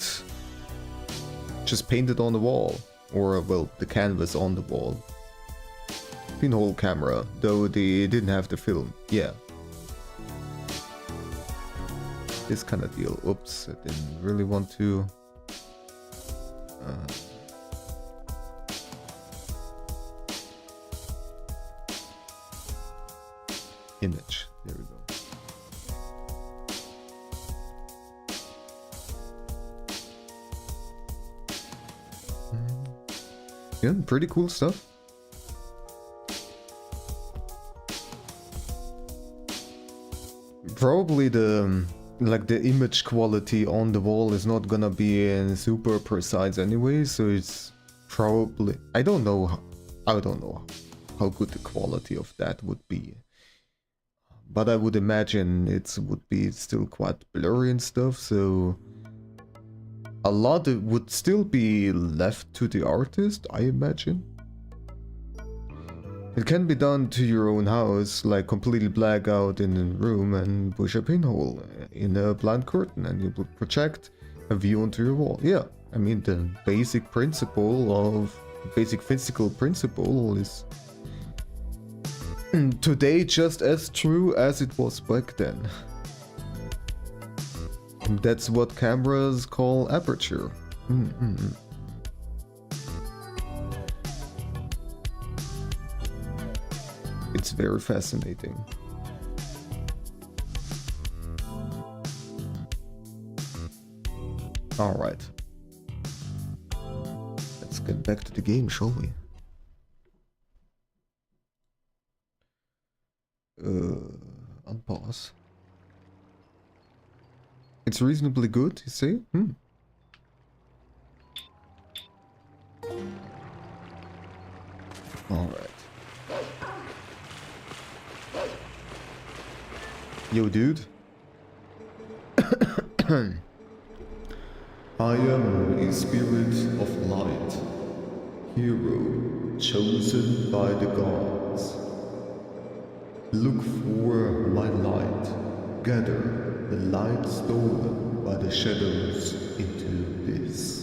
just paint it on the wall, or well, the canvas on the wall. Pinhole camera, though they didn't have the film. Yeah. This kind of deal. Oops, I didn't really want to. Image. There we go. Yeah, pretty cool stuff. Probably the image quality on the wall is not gonna be super precise anyway, so it's probably I don't know how good the quality of that would be. But I would imagine it would be still quite blurry and stuff, so a lot would still be left to the artist, I imagine. It can be done to your own house, like completely black out in a room and push a pinhole in a blind curtain and you would project a view onto your wall. Yeah, I mean the basic physical principle is today just as true as it was back then. That's what cameras call aperture. It's very fascinating. Alright. Let's get back to the game, shall we? Unpause. It's reasonably good, you say? Alright. Yo, dude. I am a spirit of light, hero chosen by the gods. Look for my light, gather the light stolen by the shadows into this.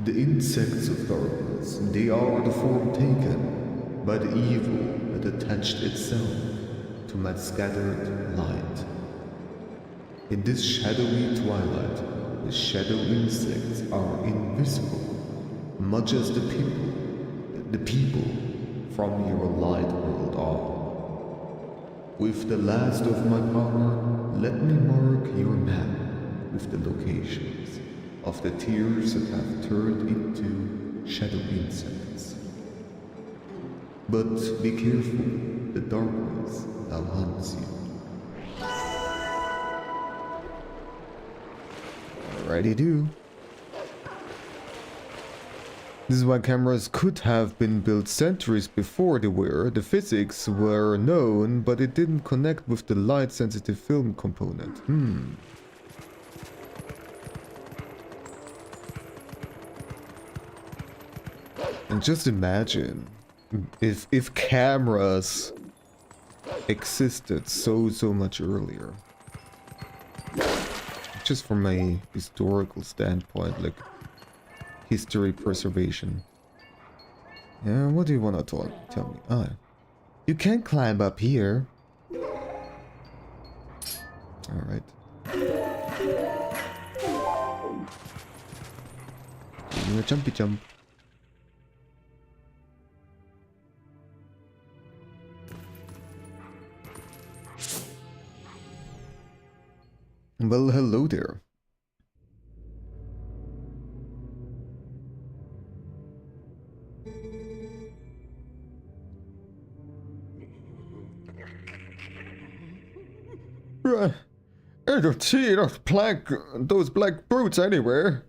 The insects of darkness, they are the form taken by the evil that attached itself to my scattered light. In this shadowy twilight, the shadow insects are invisible, much as the people from your light world are. With the last of my power, let me mark your map with the locations of the tears that have turned into shadow insects. But be careful, the darkness now hunts you. Alrighty do. This is why cameras could have been built centuries before they were. The physics were known, but it didn't connect with the light-sensitive film component. And just imagine if cameras existed so much earlier. Just from a historical standpoint, like history preservation. Yeah, what do you want to tell me? Ah, you can't climb up here. Alright. Give me a jumpy jump. Well, hello there. I don't see those black brutes anywhere.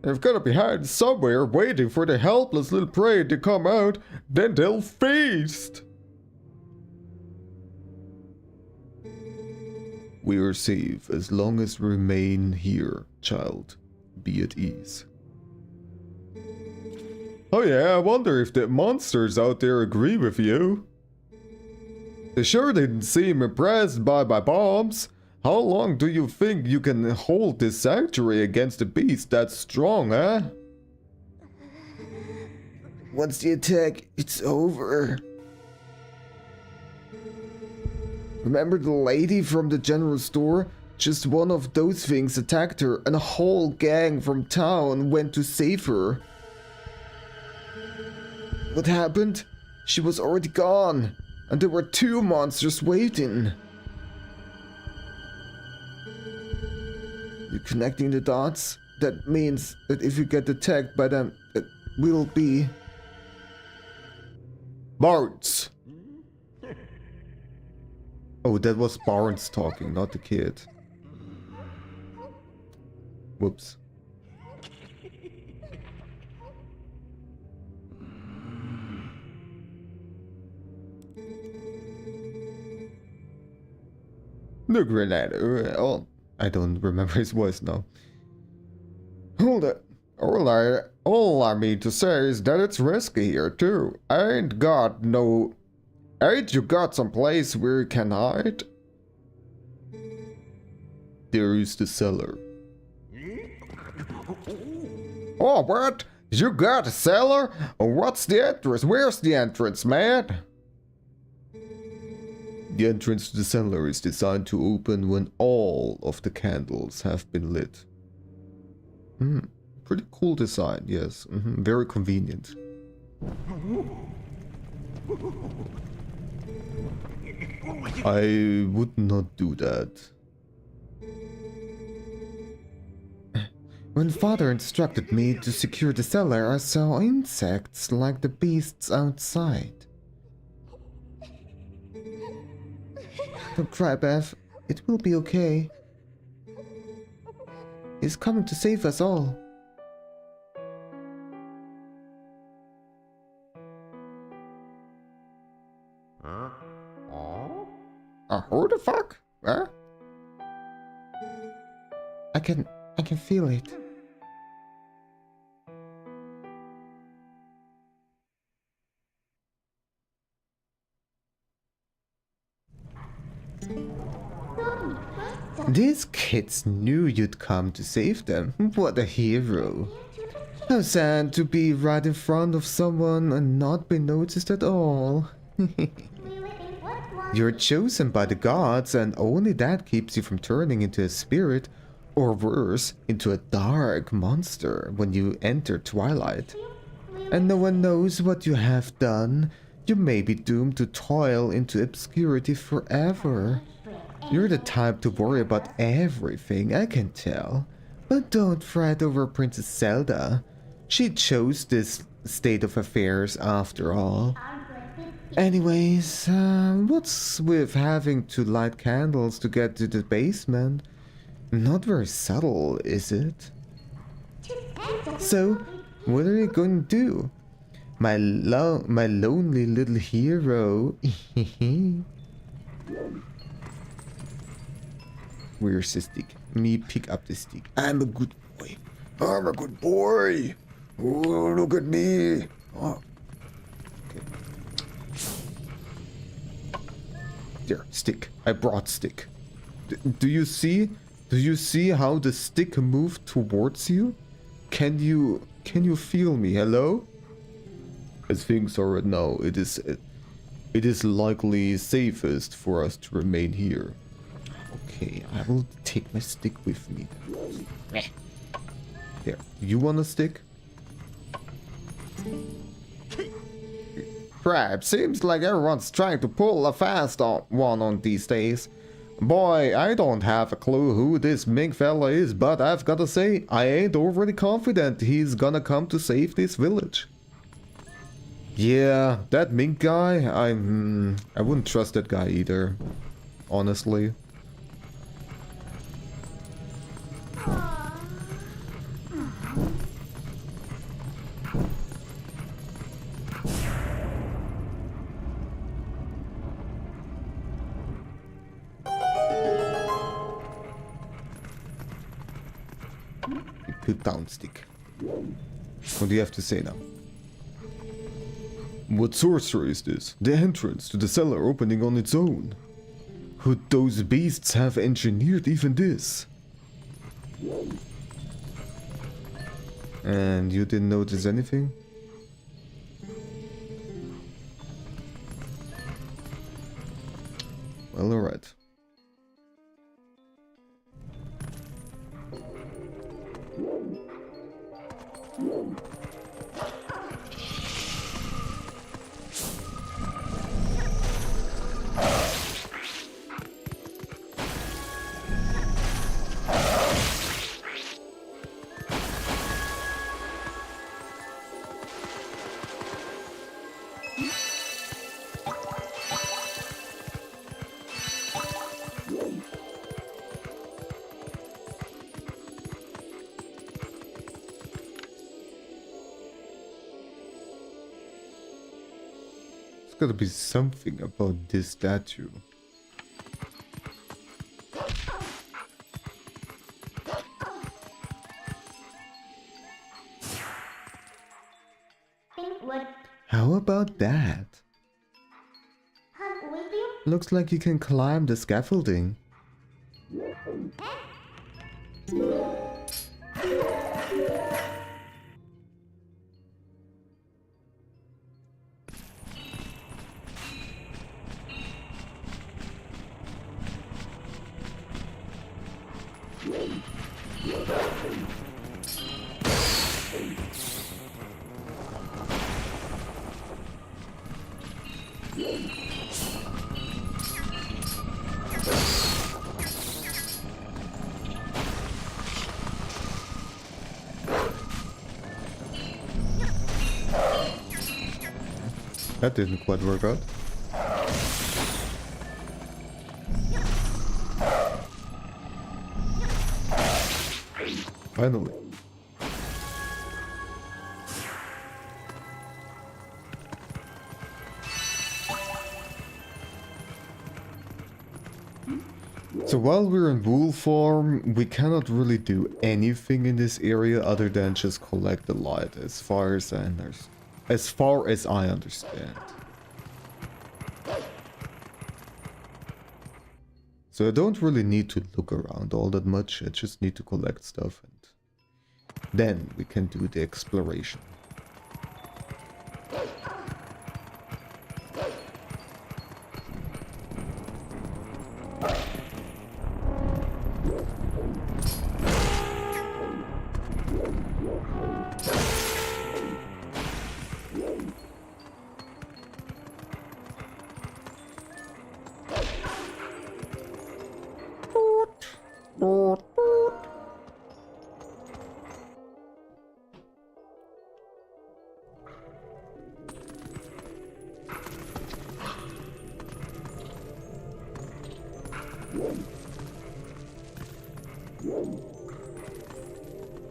They've got to be hiding somewhere, waiting for the helpless little prey to come out, then they'll feast. We are safe as long as we remain here, child. Be at ease. Oh yeah, I wonder if the monsters out there agree with you. They sure didn't seem impressed by my bombs. How long do you think you can hold this sanctuary against a beast that's strong, eh? Once the attack, it's over. Remember the lady from the general store? Just one of those things attacked her and a whole gang from town went to save her. What happened? She was already gone, and there were 2 monsters waiting. You're connecting the dots? That means that if you get attacked by them, it will be... Barnes! Oh, that was Barnes talking, not the kid. Whoops. The grenade. Oh, I don't remember his voice now. Hold it. All I mean to say is that it's risky here too. Ain't you got some place where you can hide? There is the cellar. Oh, what? You got a cellar? What's the entrance? Where's the entrance, man? The entrance to the cellar is designed to open when all of the candles have been lit. Pretty cool design, yes. Very convenient. I would not do that. When father instructed me to secure the cellar, I saw insects like the beasts outside. Don't cry, Beth. It will be okay. He's coming to save us all. Who the fuck? Huh? I can feel it. These kids knew you'd come to save them. What a hero. How sad to be right in front of someone and not be noticed at all. You're chosen by the gods, and only that keeps you from turning into a spirit, or worse, into a dark monster when you enter Twilight. And no one knows what you have done. You may be doomed to toil into obscurity forever. You're the type to worry about everything, I can tell. But don't fret over Princess Zelda. She chose this state of affairs after all. Anyways, what's with having to light candles to get to the basement? Not very subtle, is it? So, what are you going to do? My lonely little hero. Where's the stick? Me pick up the stick. I'm a good boy. I'm a good boy. Oh, look at me. Oh. Okay. There, stick. I brought stick. Do you see? Do you see how the stick moved towards you? Can you feel me? Hello? As things are right now, it is likely safest for us to remain here. Okay, I will take my stick with me. There. You want a stick? Crap, seems like everyone's trying to pull a fast one on these days. Boy, I don't have a clue who this mink fella is, but I've gotta say, I ain't overly confident he's gonna come to save this village. Yeah, that mink guy, I wouldn't trust that guy either, honestly. Put down stick. What do you have to say now? What sorcery is this? The entrance to the cellar opening on its own. Could those beasts have engineered even this? And you didn't notice anything? Well, alright. There's gotta be something about this statue. How about that? Looks like you can climb the scaffolding. That didn't quite work out. Finally. So while we're in wool farm, we cannot really do anything in this area other than just collect the light, as far as I understand. So I don't really need to look around all that much, I just need to collect stuff and then we can do the exploration.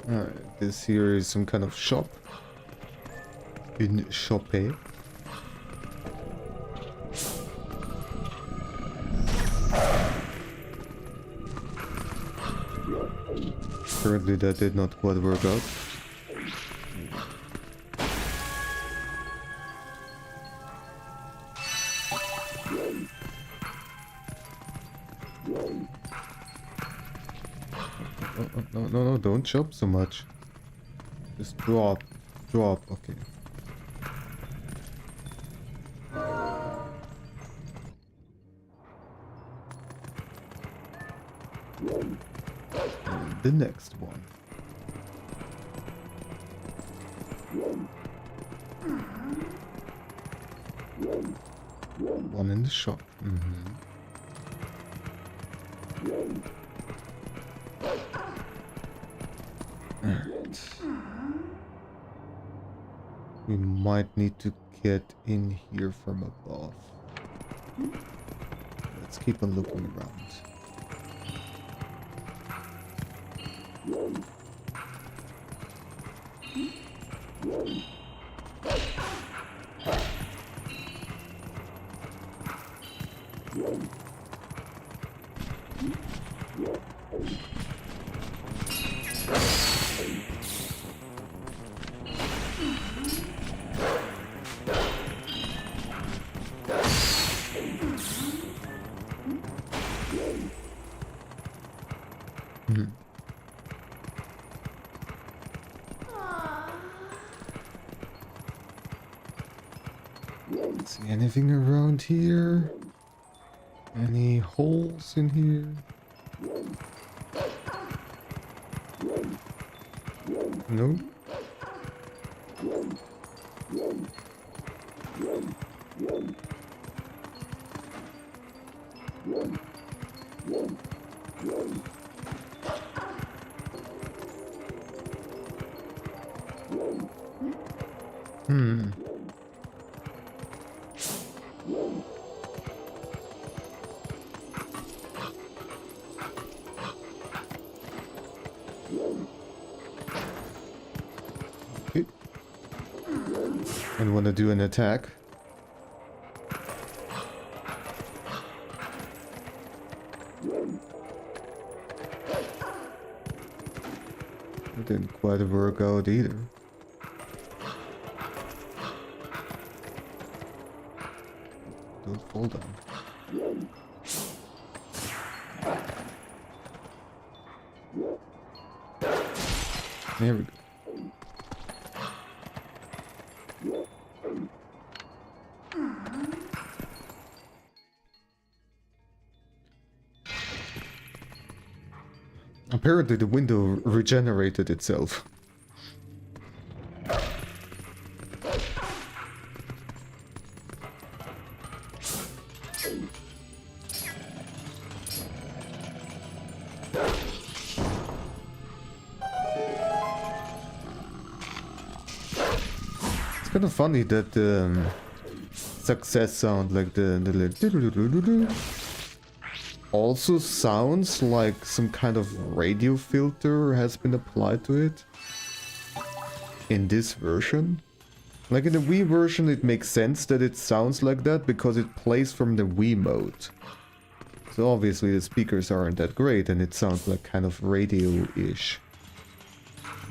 Alright, this here is some kind of shop. Une shoppe. Apparently that did not quite work out. No, don't jump so much. Just drop, okay. And the next one. One in the shop. Alright. We might need to get in here from above. Let's keep on looking around. See anything around here? Any holes in here? No? Okay. And want to do an attack? It didn't quite work out either. Don't fall down. There we go. Apparently the window regenerated itself. It's kind of funny that the success sound, like the also sounds like some kind of radio filter has been applied to it in this version. Like in the Wii version it makes sense that it sounds like that because it plays from the Wii mode. So obviously the speakers aren't that great and it sounds like kind of radio-ish.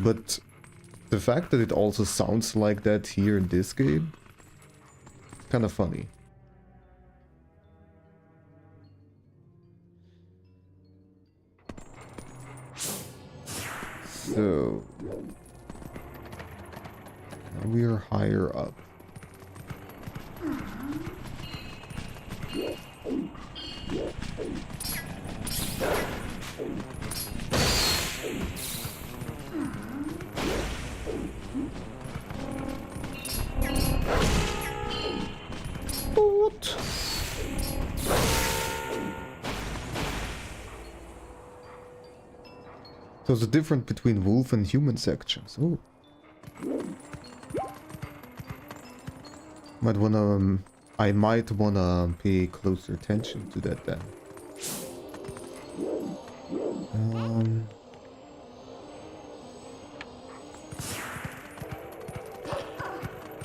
But the fact that it also sounds like that here in this game, kind of funny. So now we are higher up. What? There's a difference between wolf and human sections. Oh. I might wanna pay closer attention to that then.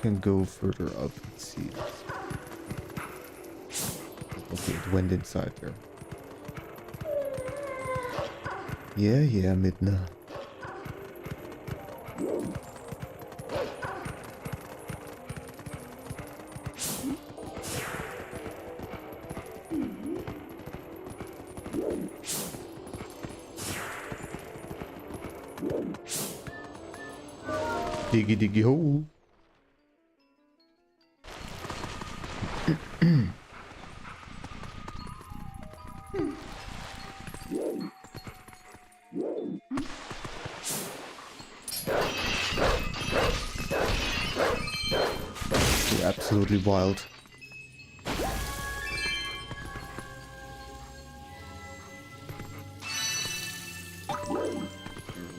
Can go further up and see this. Okay, it went inside there. Yeah, Midna. Diggy diggy hole. You're absolutely wild.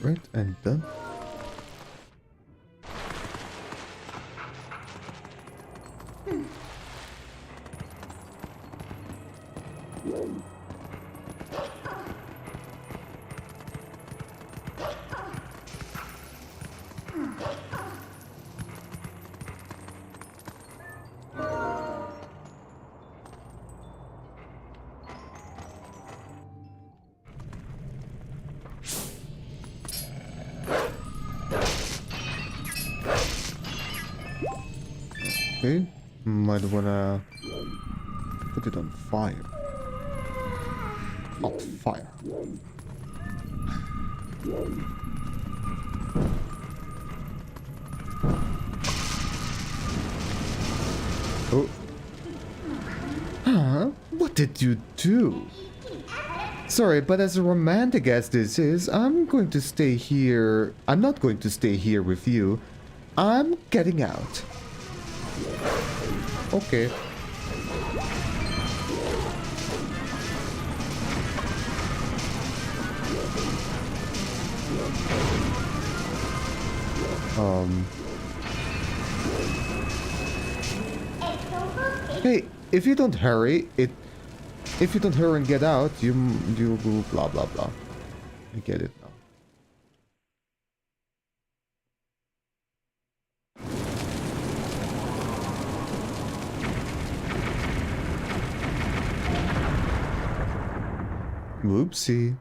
Right, and done. Okay, might wanna put it on fire. Hot fire. Oh. Huh? What did you do? Sorry, but as romantic as this is, I'm going to stay here. I'm not going to stay here with you. I'm getting out. Okay. Hey, if you don't hurry, if you don't hurry and get out, you will blah blah blah. I get it now. Whoopsie.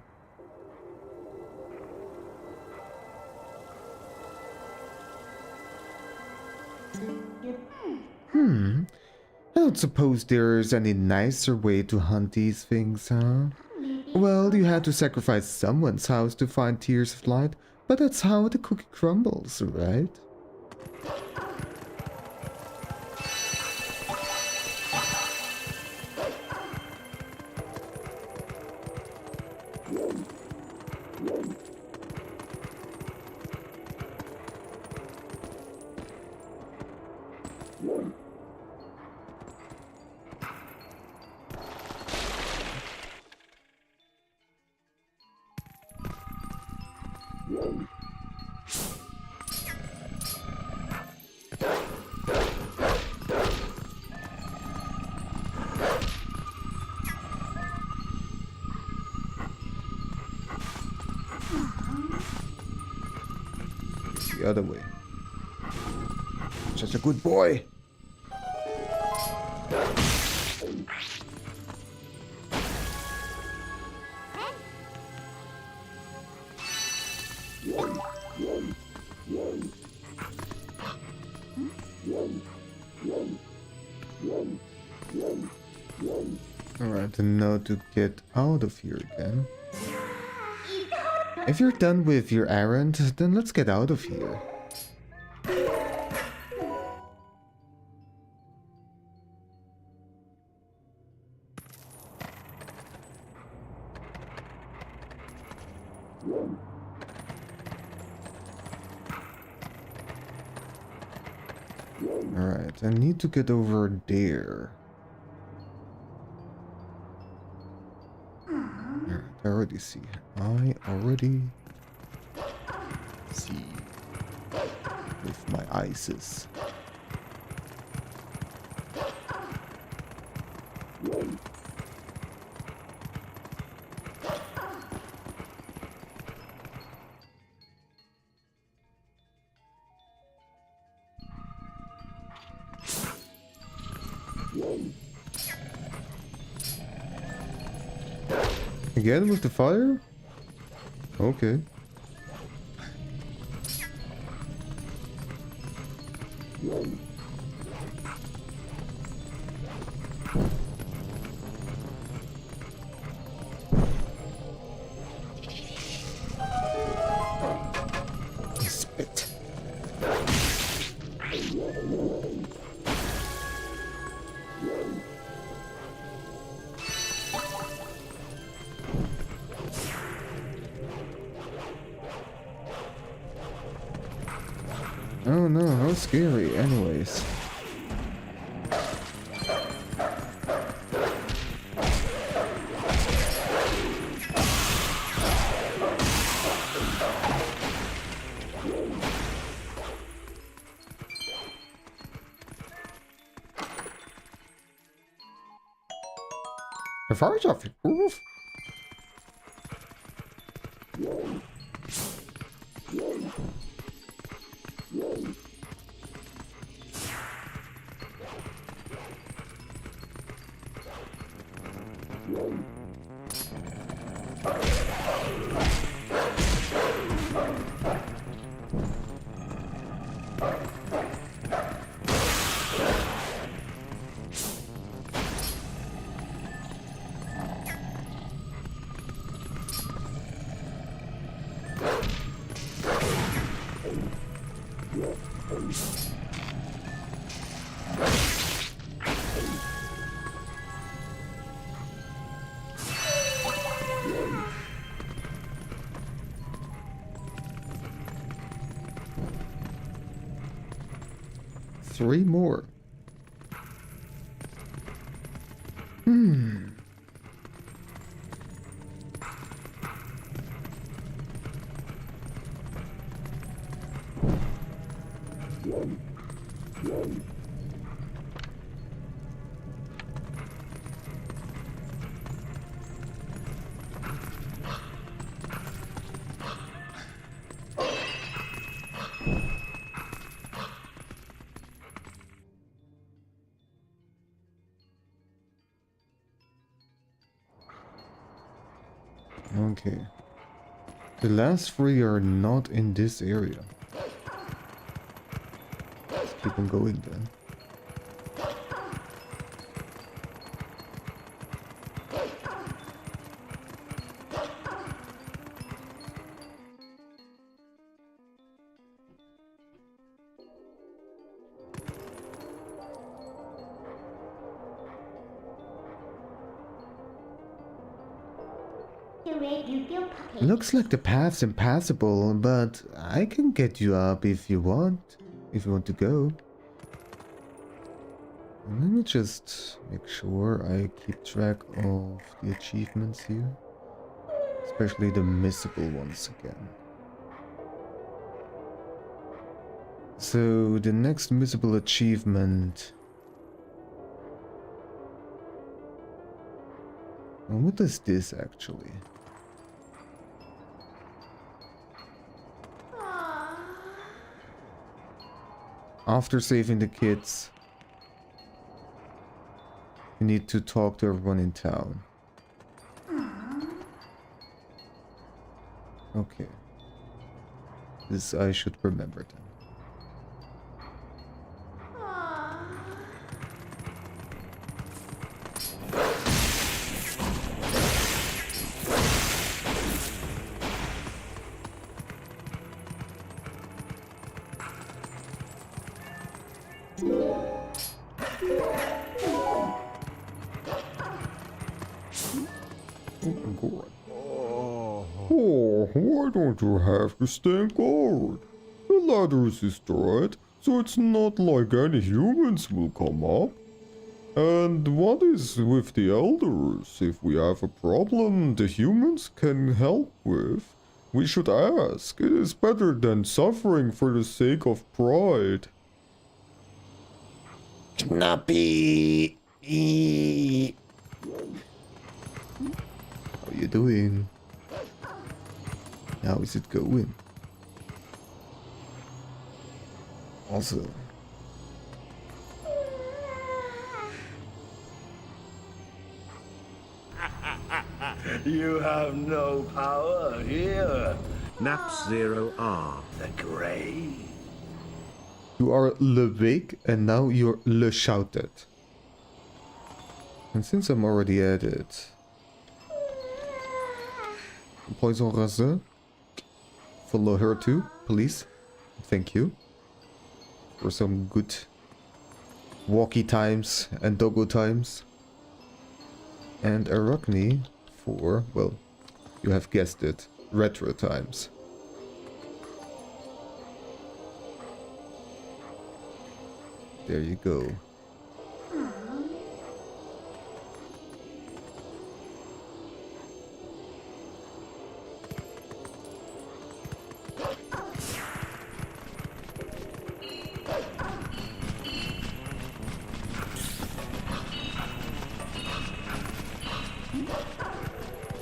I don't suppose there's any nicer way to hunt these things, huh? Well, you had to sacrifice someone's house to find Tears of Light, but that's how the cookie crumbles, right? The other way. Such a good boy. Alright, and now to get out of here again. If you're done with your errand, then let's get out of here. Alright, I need to get over there. Alright, I already see. See with my eyes. Again with the fire? Okay. Spit. Oh no, how scary, anyways. The fire's off the roof. Three more. Okay. The last three are not in this area. Let's keep on going then. Looks like the path's impassable, but I can get you up if you want. If you want to go. Let me just make sure I keep track of the achievements here. Especially the missable ones again. So the next missable achievement. And what is this actually? After saving the kids, you need to talk to everyone in town. Okay. This I should remember then. Oh, why don't you have to stand guard? The ladder is destroyed, so it's not like any humans will come up. And what is with the elders? If we have a problem the humans can help with, we should ask. It is better than suffering for the sake of pride. Knappy! How you doing? How is it going? Also, You have no power here. Naps 0R. The grave. you are le big and now you're le shouted. And since I'm already at it, Poison Rase, follow her too, please. Thank you for some good walkie times and doggo times. And Arachne for, well, you have guessed it, retro times. There you go.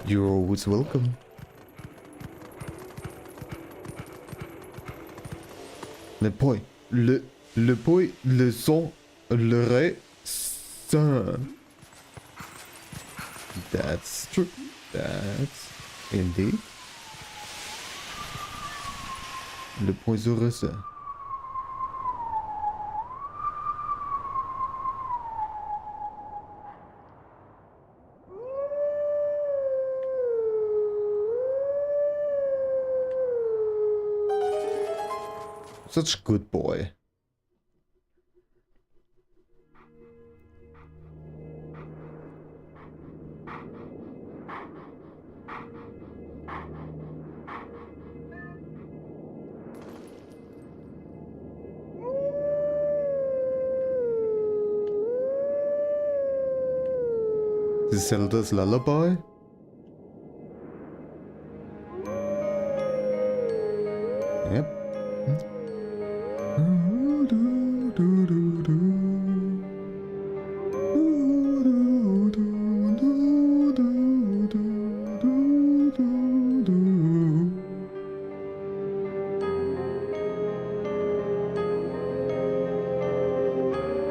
You're always welcome. Le poi, le poi, le son, le ré, ça. That's true. That's indeed. Le poison rase. Such a good boy. This is Zelda's lullaby? Yep.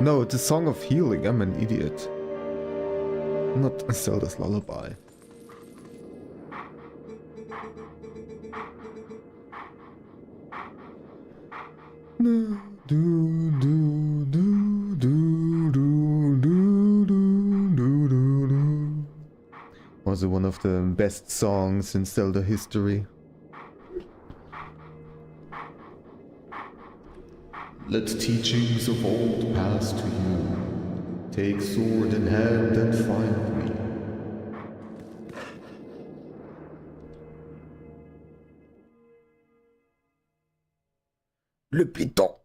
No, it's a song of healing. I'm an idiot. Not Zelda's lullaby. Also one of the best songs in Zelda history. Let teachings of old pass to you. Take sword in hand and find me. Le piton.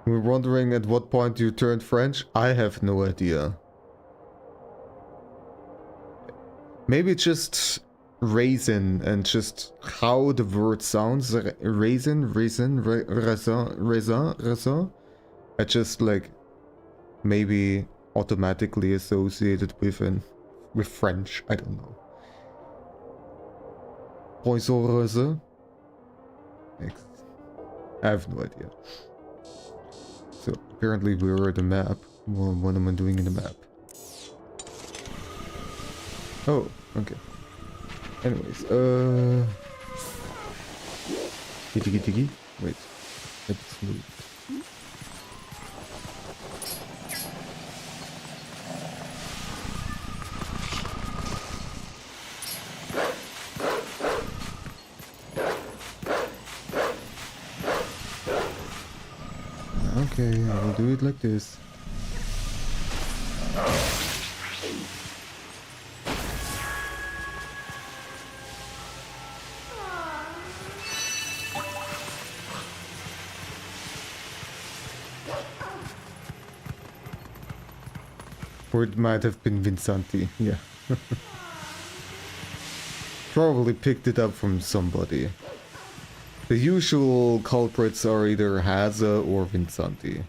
We're wondering at what point you turned French? I have no idea. Maybe just raisin and just how the word sounds. Raisin, raisin, raisin, raisin, raisin. I just like maybe automatically associated with French. I don't know. Poison rose. I have no idea. So apparently we're at the map. Well, what am I doing in the map? Oh, okay. Anyways, Tiki. Wait. Let's move. Okay, I will do it like this. Or it might have been Vinsanti, yeah. Probably picked it up from somebody. The usual culprits are either Haza or Vinsanti.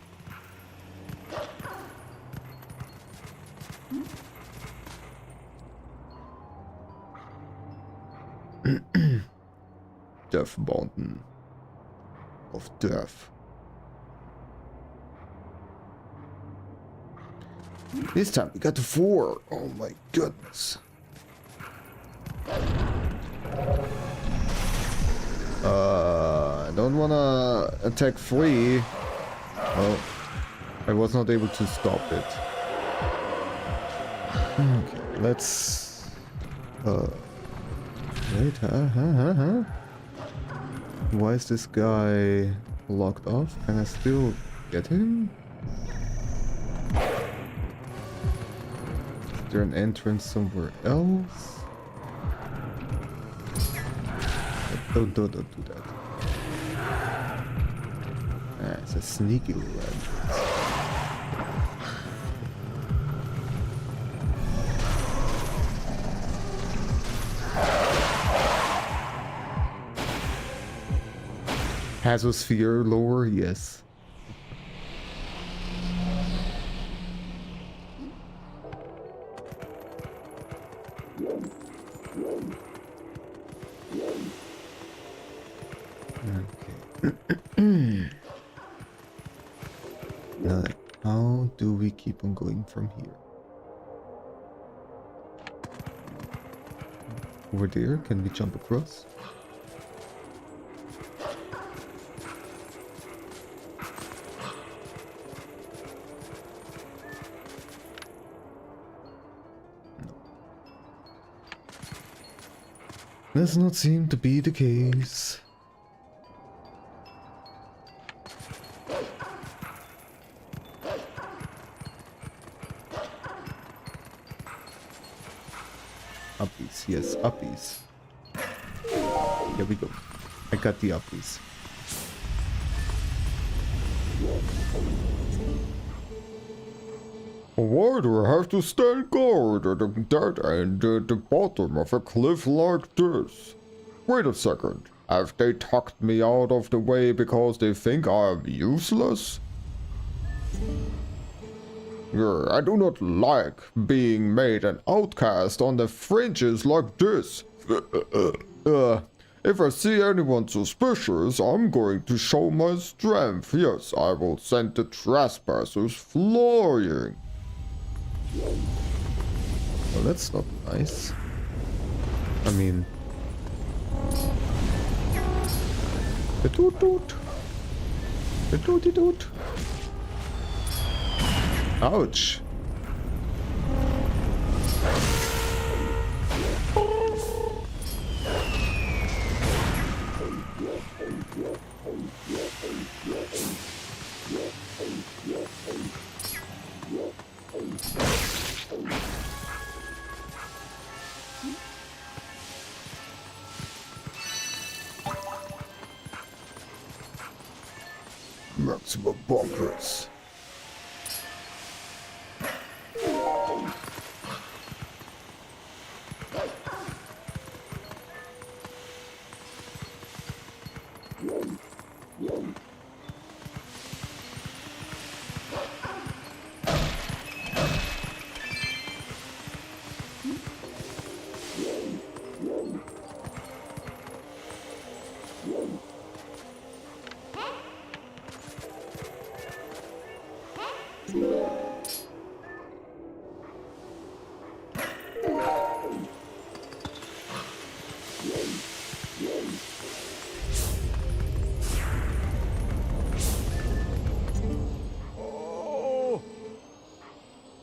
Death Mountain of Death. This time we got to 4. Oh my goodness. I don't wanna attack 3. Oh, I was not able to stop it. Okay, let's... Wait, huh? Why is this guy locked off? Can I still get him? Is there an entrance somewhere else? Don't do that. Ah, it's a sneaky little entrance. Hazosphere lower, yes. Okay. Now, how do we keep on going from here? Over there, can we jump across? Does not seem to be the case. Uppies, yes, uppies. Here we go. I got the uppies. Why do I have to stand guard at a dead end at the bottom of a cliff like this? Wait a second. Have they tucked me out of the way because they think I am useless? Yeah, I do not like being made an outcast on the fringes like this. If I see anyone suspicious, I'm going to show my strength. Yes, I will send the trespassers flying. Well, that's not nice. I mean... The toot toot! The tooty toot! Ouch! Maximum bunkers.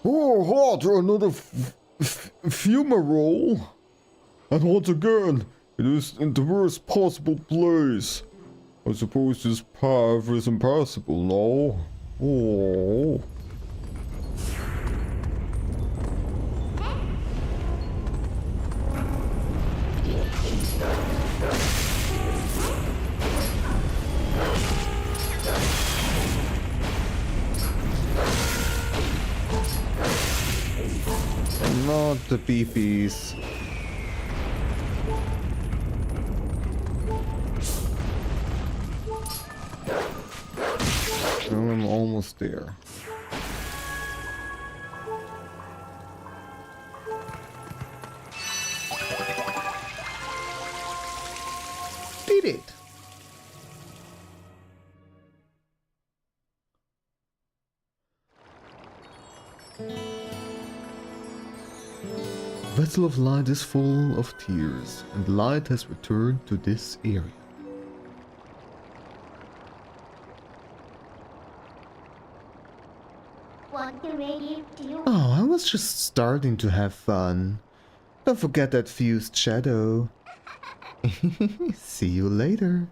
Oh, hot! Another fumarole! And once again, it is in the worst possible place. I suppose this path is impassable now. Oh. Not the beefies. Well, I'm almost there. Did it! Vessel of Light is full of tears, and light has returned to this area. Want the radio too? Oh, I was just starting to have fun. Don't forget that fused shadow. See you later.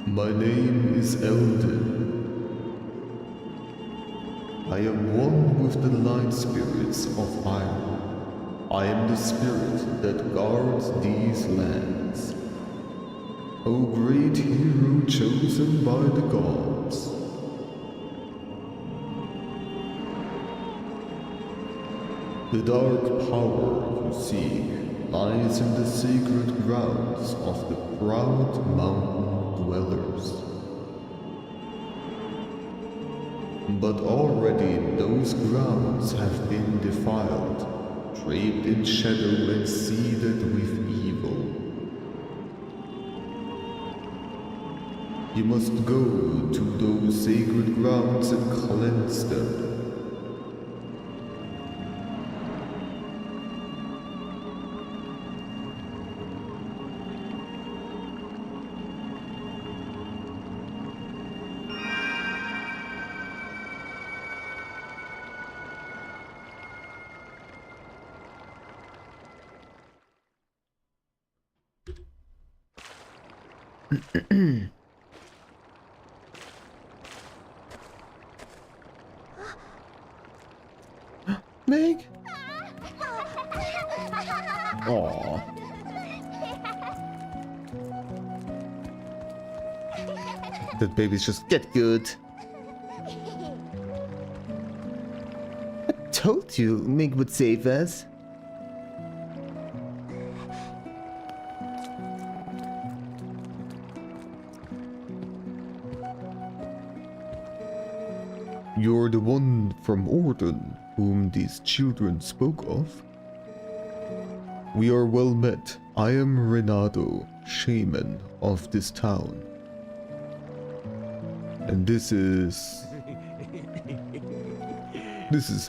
My name is Eldon. I am one with the light spirits of Iron. I am the spirit that guards these lands. O great hero chosen by the gods. The dark power you seek lies in the sacred grounds of the proud mountain dwellers. But already those grounds have been defiled, draped in shadow and seeded with evil. You must go to those sacred grounds and cleanse them. Meg? Aww. That baby's just get good. I told you Meg would save us. You're the one from Orden whom these children spoke of? We are well met. I am Renato, shaman of this town. And this is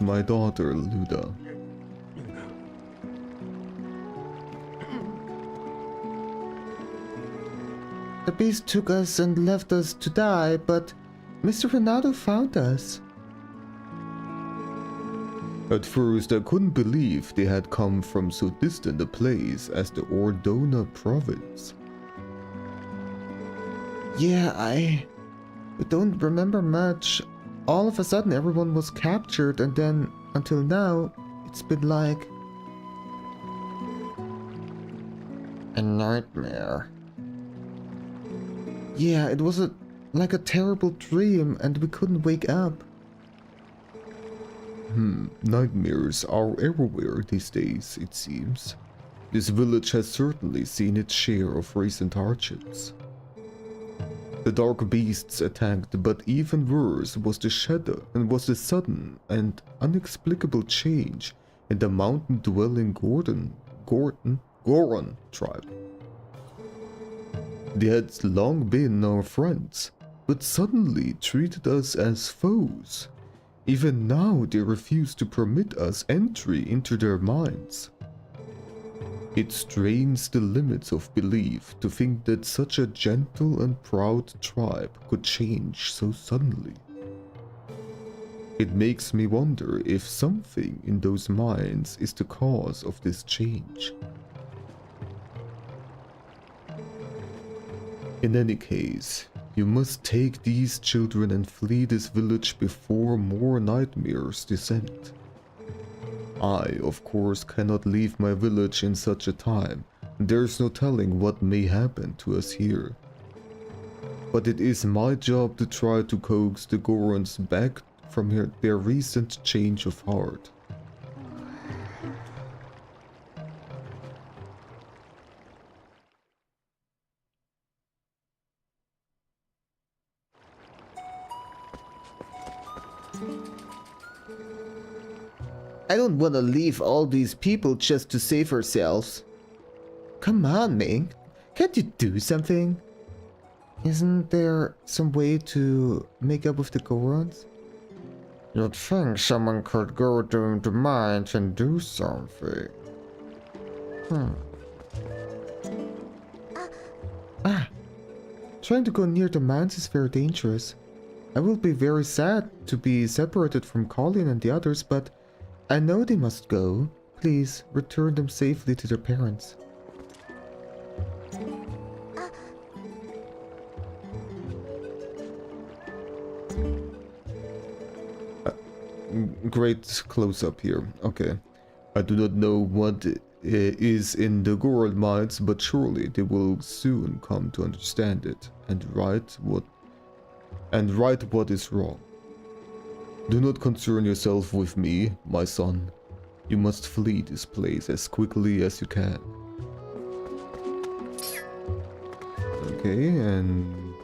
my daughter, Luda. The beast took us and left us to die, but Mr. Renato found us. At first, I couldn't believe they had come from so distant a place as the Ordona province. Yeah, I don't remember much. All of a sudden, everyone was captured, and then, until now, it's been like a nightmare. Yeah, it was like a terrible dream, and we couldn't wake up. Nightmares are everywhere these days, it seems. This village has certainly seen its share of recent hardships. The dark beasts attacked, but even worse was the sudden and inexplicable change in the mountain-dwelling Goron tribe. They had long been our friends, but suddenly treated us as foes. Even now they refuse to permit us entry into their minds. It strains the limits of belief to think that such a gentle and proud tribe could change so suddenly. It makes me wonder if something in those minds is the cause of this change. In any case, you must take these children and flee this village before more nightmares descend. I, of course, cannot leave my village in such a time. There's no telling what may happen to us here. But it is my job to try to coax the Gorons back from their recent change of heart. I don't want to leave all these people just to save ourselves. Come on, Ming. Can't you do something? Isn't there some way to make up with the Gorons? You'd think someone could go to the mines and do something. Trying to go near the mines is very dangerous. I will be very sad to be separated from Colin and the others, but I know they must go. Please, return them safely to their parents. Great close-up here. Okay. I do not know what is in the Goron minds, but surely they will soon come to understand it and right what is wrong. Do not concern yourself with me, my son. You must flee this place as quickly as you can. Okay, and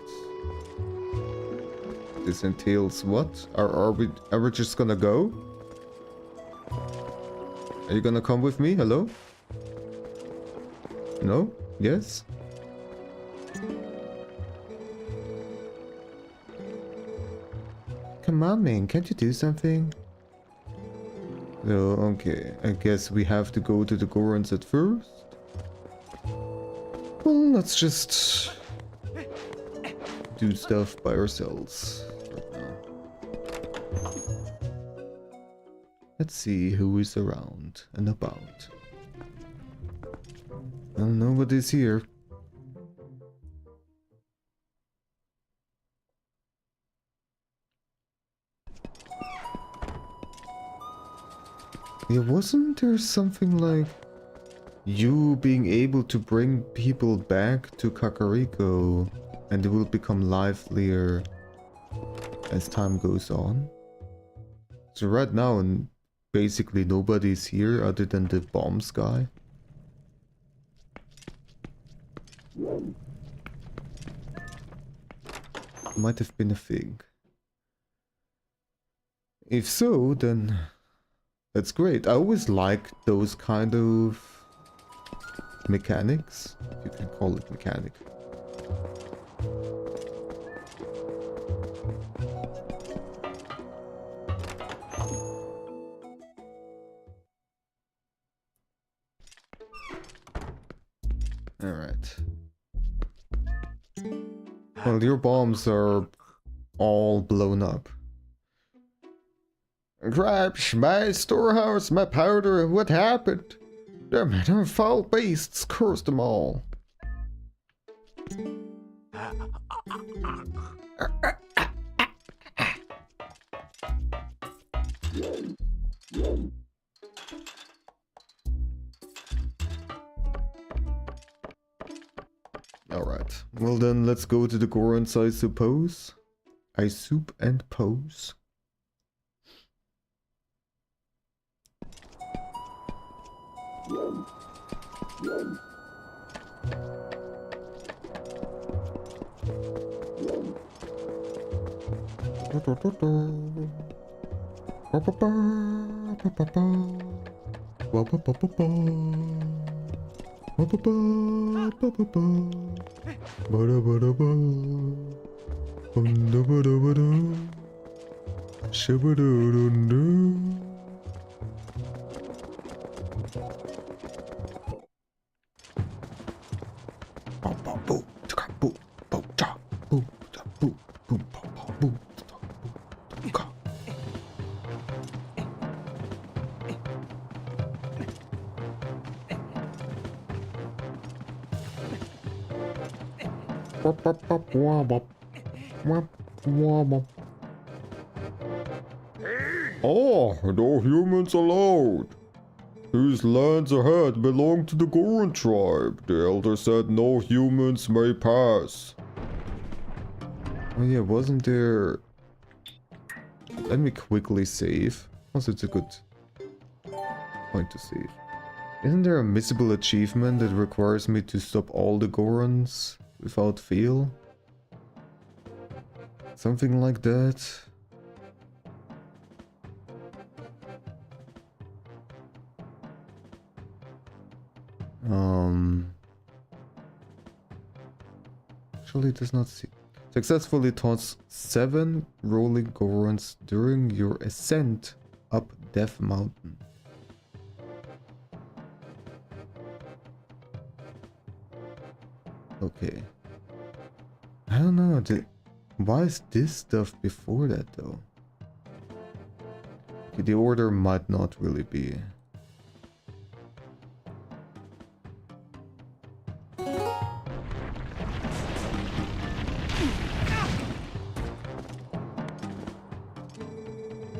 this entails what? Are we just gonna go? Are you gonna come with me? Hello? No? Yes? Come on, Ming, can't you do something? No, okay. I guess we have to go to the Gorons at first. Well, let's just do stuff by ourselves right now. Let's see who is around and about. Well, nobody's here. Yeah, wasn't there something like you being able to bring people back to Kakariko and they will become livelier as time goes on? So right now, and basically nobody's here other than the bombs guy. Might have been a thing. If so, then that's great. I always liked those kind of mechanics, if you can call it mechanic. Alright. Well, your bombs are all blown up. Grabs, my storehouse, my powder, what happened? Them foul beasts, curse them all. Alright. Well then, let's go to the Gorons, I suppose. I soup and pose. Oh, no humans allowed. These lands ahead belong to the Goron tribe. The elder said no humans may pass. Oh yeah, wasn't there... Let me quickly save. Also, it's a good point to save. Isn't there a missable achievement that requires me to stop all the Gorons without fail? Something like that. Actually, it does not see. Successfully toss 7 rolling Gorons during your ascent up Death Mountain. Okay. I don't know. Why is this stuff before that though? Okay, the order might not really be.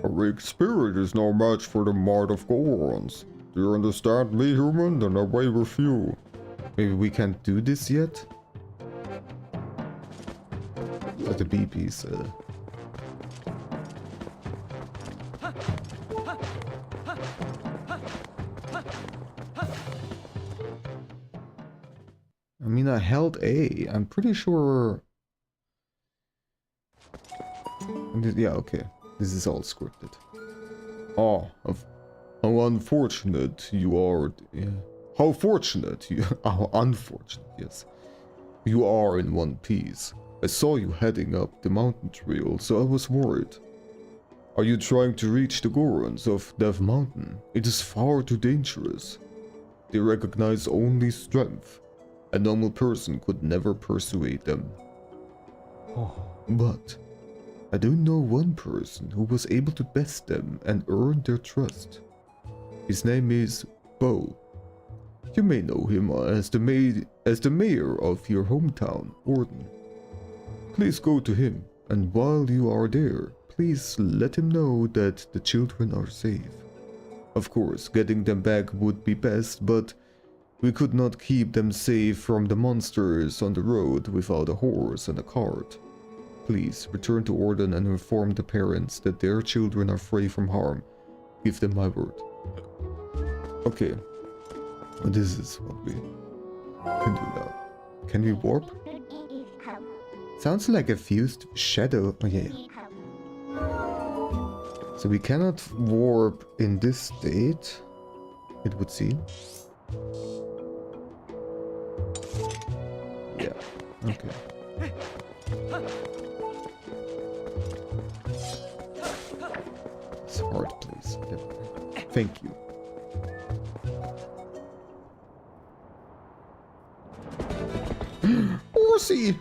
A weak spirit is no match for the might of Gorons. Do you understand me, human? Then away with you. Maybe we can't do this yet? What the BP said. I mean, I held A. I'm pretty sure... Yeah, okay. This is all scripted. Oh, how unfortunate you are. Yeah. How fortunate you... How unfortunate, yes. You are in one piece. I saw you heading up the mountain trail, so I was worried. Are you trying to reach the Gorons of Death Mountain? It is far too dangerous. They recognize only strength. A normal person could never persuade them. But I do know one person who was able to best them and earn their trust. His name is Bo. You may know him as the mayor of your hometown, Orden. Please go to him, and while you are there, please let him know that the children are safe. Of course, getting them back would be best, but we could not keep them safe from the monsters on the road without a horse and a cart. Please return to Orden and inform the parents that their children are free from harm. Give them my word. Okay. This is what we can do now. Can we warp? Sounds like a fused shadow. Oh yeah. So we cannot warp in this state, it would seem. Yeah. Okay. It's hard, please. Thank you. Horsey!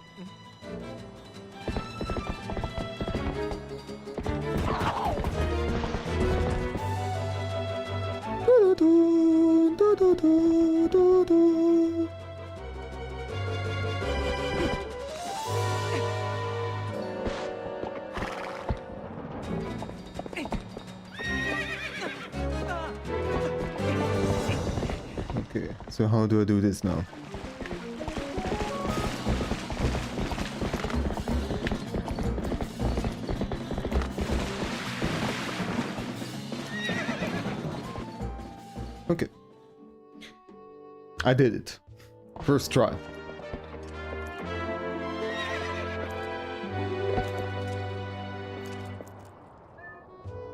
Okay, so how do I do this now? Okay. I did it. First try.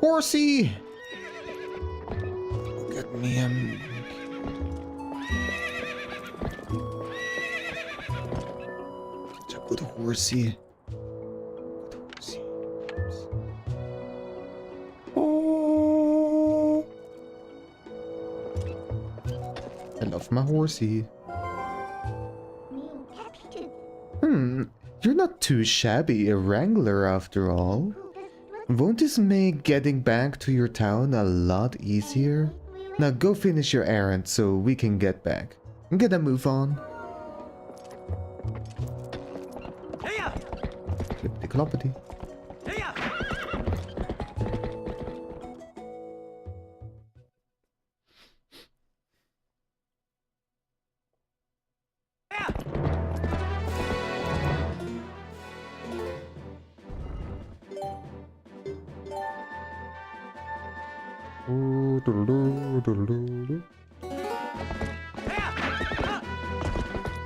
Horsey! Look at me, I'm... Such a good horsey. love my horsey. Mean captain. You're not too shabby a wrangler after all. Won't this make getting back to your town a lot easier? Now go finish your errand so we can get back. Get a move on. Clippity cloppity.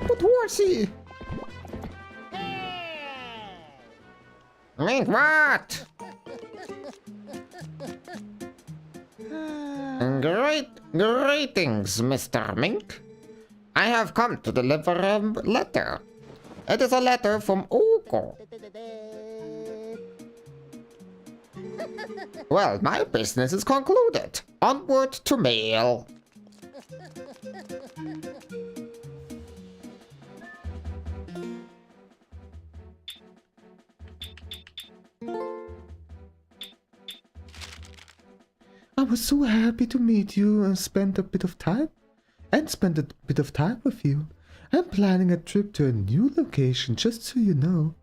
But horsey! Mean what? Greetings, Mr. Mink. I have come to deliver a letter. It is a letter from Oko. Well, my business is concluded. Onward to mail. I was so happy to meet you and spend a bit of time with you. I'm planning a trip to a new location, just so you know.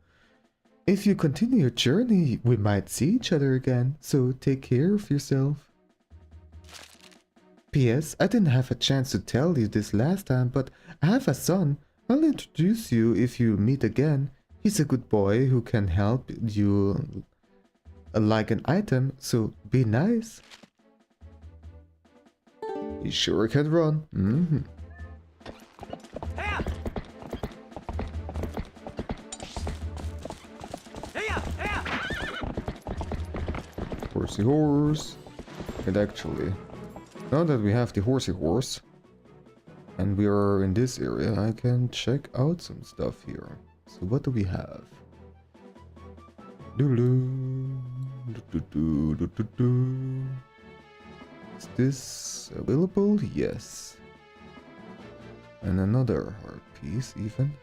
If you continue your journey, we might see each other again, so take care of yourself. P.S. I didn't have a chance to tell you this last time, but I have a son. I'll introduce you if you meet again. He's a good boy who can help you like an item, so be nice. He sure can run. Horsey horse. And actually, now that we have the horsey horse and we are in this area, I can check out some stuff here. So what do we have? Is this available? Yes. And another heart piece even.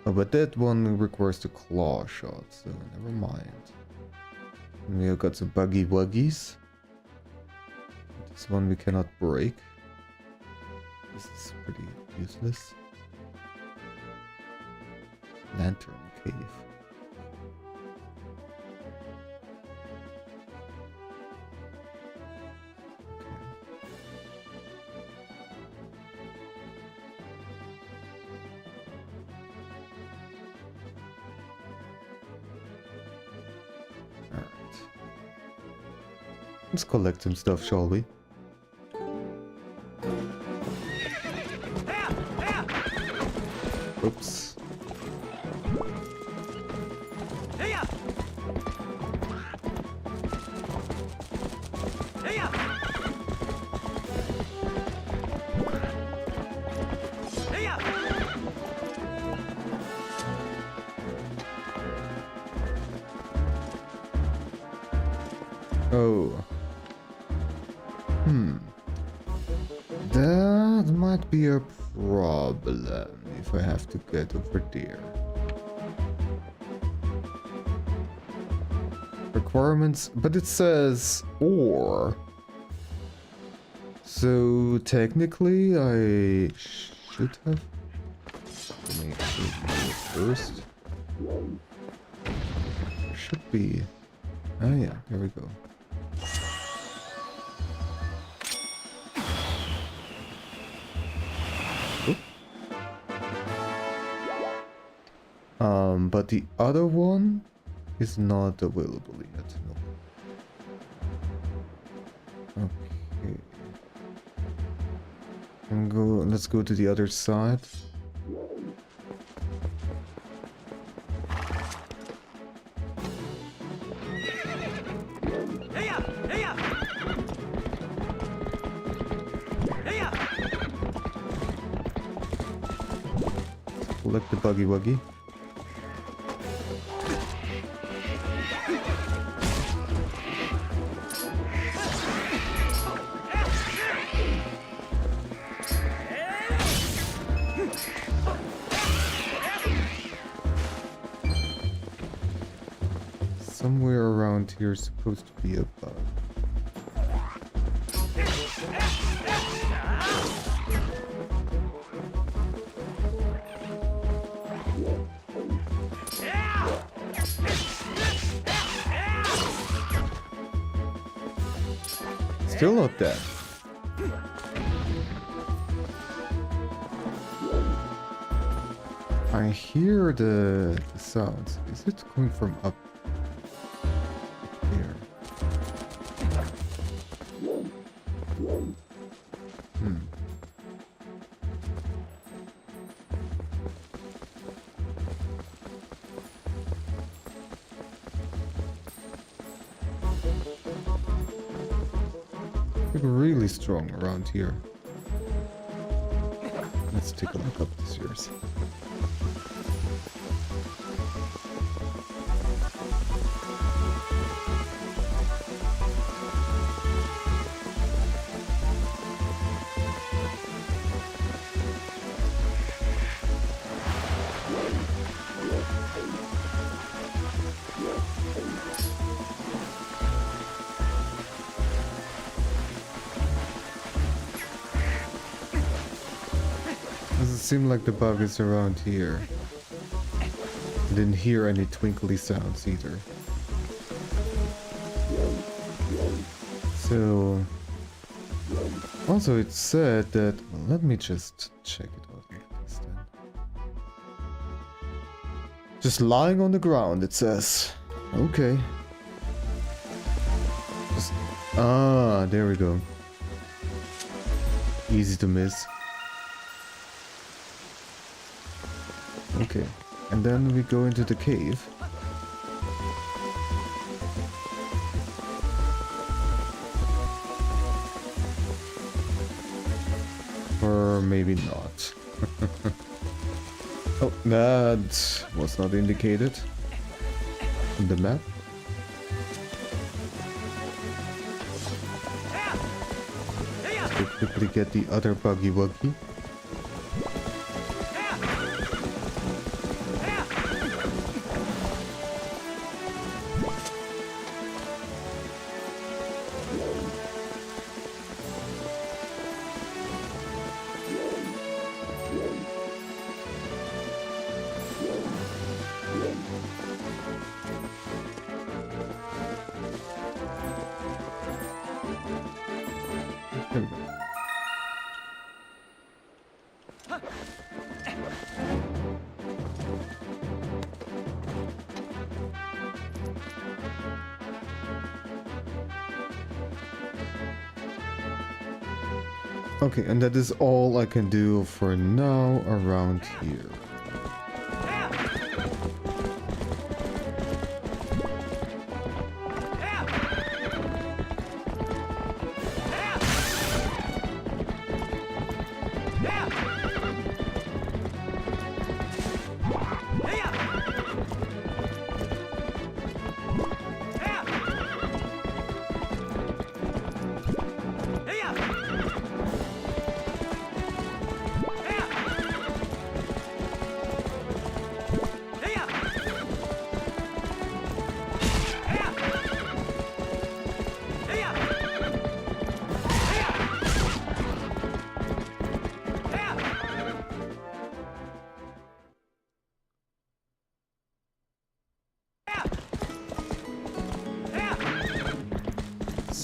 Oh, but that one requires the claw shot, so never mind. And we have got some buggy wuggies. This one we cannot break. This is pretty useless. Lantern cave. Let's collect some stuff, shall we? Oops. Oh. That might be a problem if I have to get over there. Requirements, but it says or. So technically I should have. Let me actually do it first. There should be. Oh yeah, here we go. But the other one is not available yet. No. Okay. Let's go to the other side. Collect the buggy wuggy. somewhere around here is supposed to be a bug. Still not dead. I hear the sounds. Is it coming from up here? Hmm. Like really strong around here. Let's take a look up the stairs. Doesn't seem like the bug is around here. I didn't hear any twinkly sounds either. So... Also it said that... Well, let me just check it out like this then. Just lying on the ground, it says. Okay. Just... Ah, there we go. Easy to miss. Okay, and then we go into the cave. Or maybe not. Oh, that was not indicated on the map. Let's quickly get the other buggy wuggy. There we go. Okay, and that is all I can do for now around here.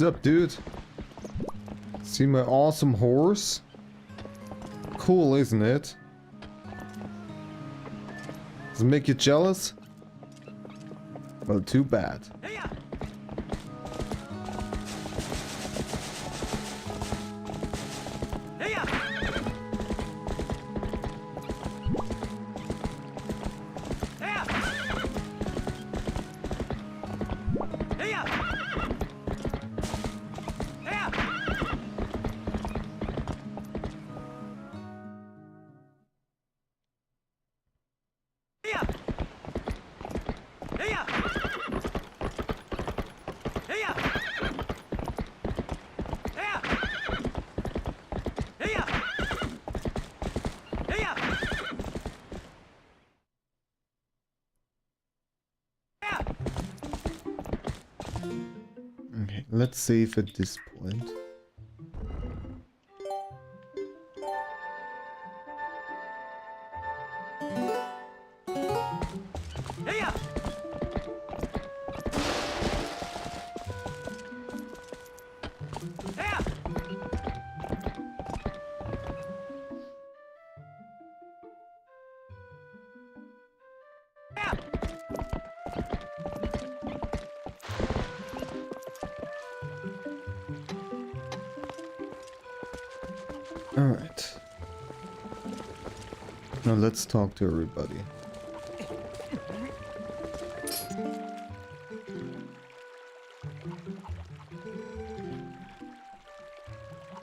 What's up, dude? See my awesome horse? Cool, isn't it? Does it make you jealous? Well, too bad. Okay, let's save at this point. Alright. Now let's talk to everybody.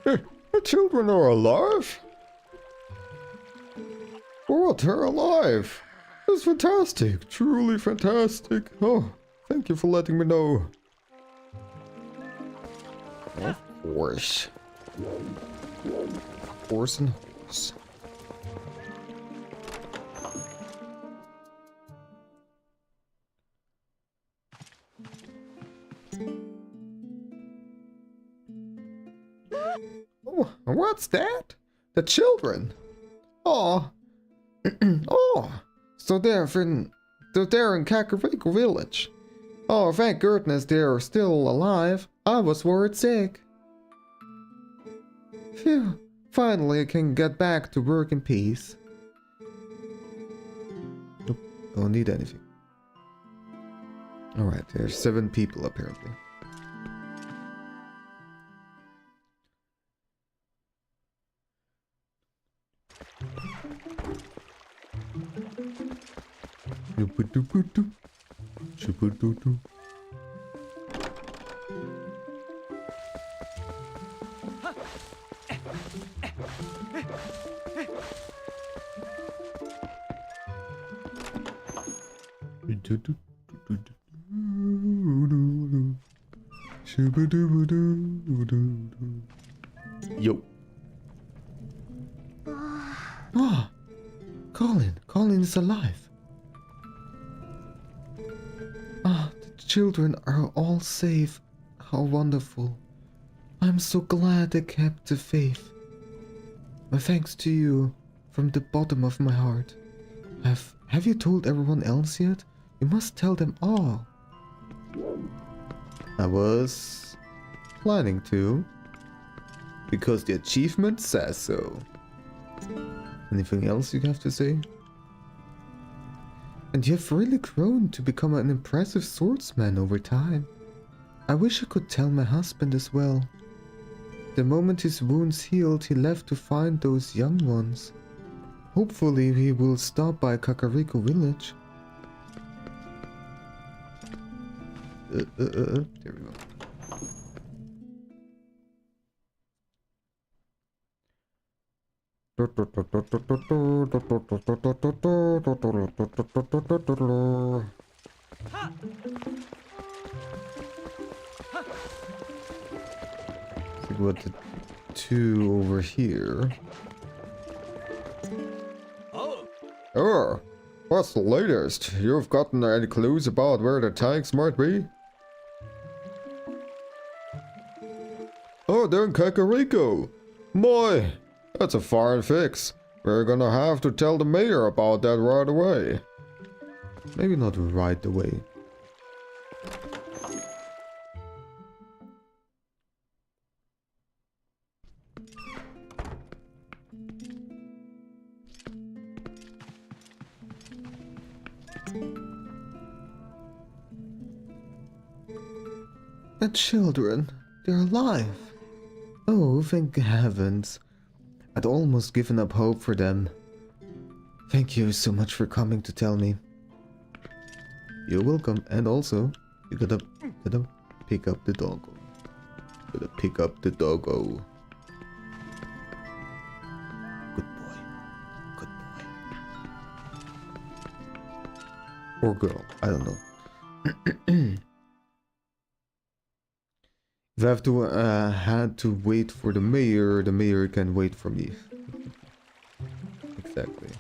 Hey, the children are alive? What, they're alive? That's fantastic, truly fantastic. Oh, thank you for letting me know. Of course. Horse and horse. Oh, what's that? The children. Oh, oh. So they're in Kakariko Village. Oh, thank goodness they're still alive. I was worried sick. Phew. Finally, I can get back to work in peace. Nope, don't need anything. Alright, there's 7 people apparently. Yo. Ah, Colin is alive. Ah, the children are all safe. How wonderful. I'm so glad I kept the faith. My thanks to you from the bottom of my heart. Have you told everyone else yet? You must tell them all. I was planning to, because the achievement says so. Anything else you have to say? And you have really grown to become an impressive swordsman over time. I wish I could tell my husband as well. The moment his wounds healed, he left to find those young ones. Hopefully he will stop by Kakariko Village. There we go. See what the 2 over here. Oh, what's the latest? You've gotten any clues about where the tanks might be? Oh, they're in Kakariko. My, that's a fine fix. We're gonna have to tell the mayor about that right away. Maybe not right away. The children, they're alive. Oh, thank heavens. I'd almost given up hope for them. Thank you so much for coming to tell me. You're welcome, and also, you gotta pick up the doggo. Gotta pick up the doggo. Good boy. Good boy. Or girl, I don't know. If I have to had to wait for the mayor can wait for me. Exactly.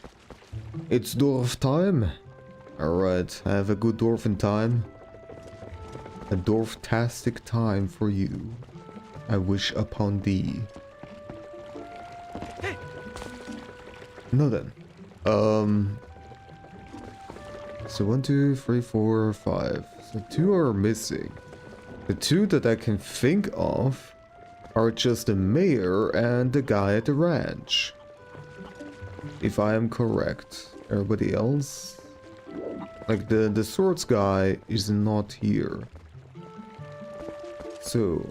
It's dwarf time. Alright, I have a good dwarf in time. I A dwarf-tastic time for you. I wish upon thee. Now then. So 1, 2, 3, 4, 5. So 2 are missing. The 2 that I can think of are just the mayor and the guy at the ranch. If I am correct. Everybody else? Like the swords guy is not here. So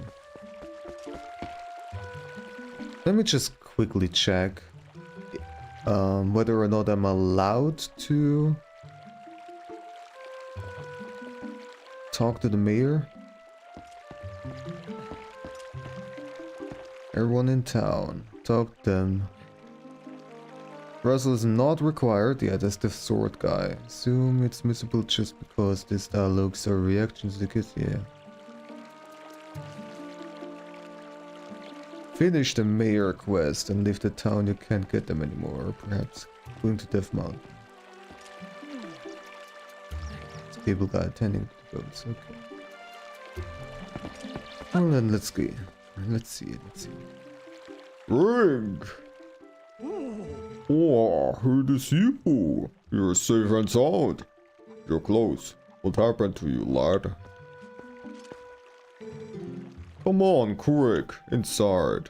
let me just quickly check whether or not I'm allowed to talk to the mayor. Everyone in town, talk to them. Wrestle is not required. Yeah, that's the sword guy. Assume it's missable just because this dialogues are reactions to the kids. Yeah. Finish the mayor quest and leave the town. You can't get them anymore. Or perhaps going to Death Mountain. Stable guy attending to the goats. Okay. Well then, let's see. Let's see. Ring! Oh, who is you? You're safe and sound. You're close. What happened to you, lad? Come on, quick, inside.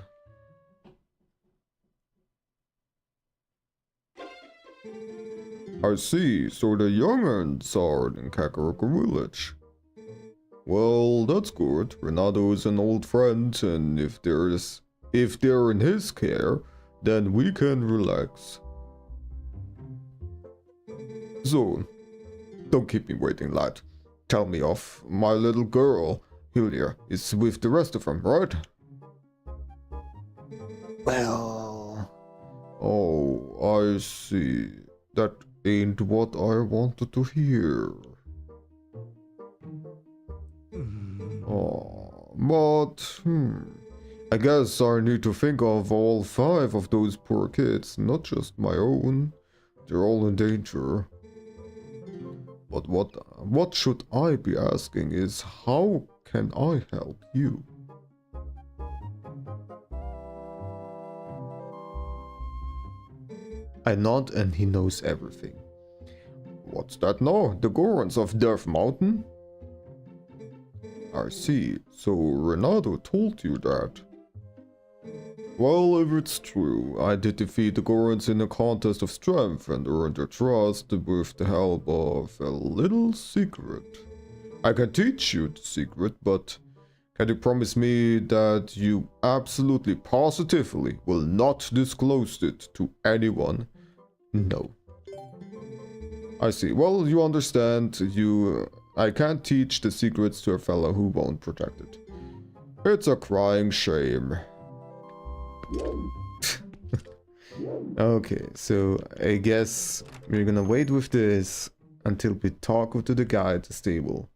I see, so the young'uns are in Kakariko village. Well, that's good. Renato's an old friend, and if they're in his care, then we can relax. So, don't keep me waiting, lad. Tell me off. My little girl, Hilda, is with the rest of them, right? Well... Oh, I see. That ain't what I wanted to hear. Oh, but, I guess I need to think of all 5 of those poor kids, not just my own. They're all in danger. But what should I be asking is, how can I help you? I nod and he knows everything. What's that now? The Gorons of Death Mountain? I see. So Renato told you that. Well, if it's true, I did defeat the Gorons in a contest of strength and earned their trust with the help of a little secret. I can teach you the secret, but can you promise me that you absolutely positively will not disclose it to anyone? No. I see. Well, you understand, I can't teach the secrets to a fellow who won't protect it. It's a crying shame. Okay, so I guess we're gonna wait with this until we talk to the guy at the stable.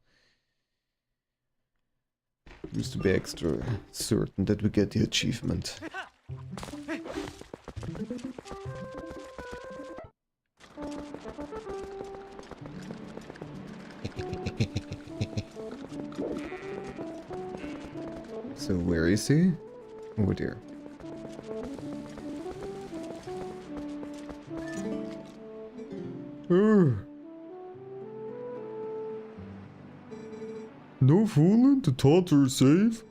Just to be extra certain that we get the achievement. So where is he? Over there. No fooling, the tots are safe.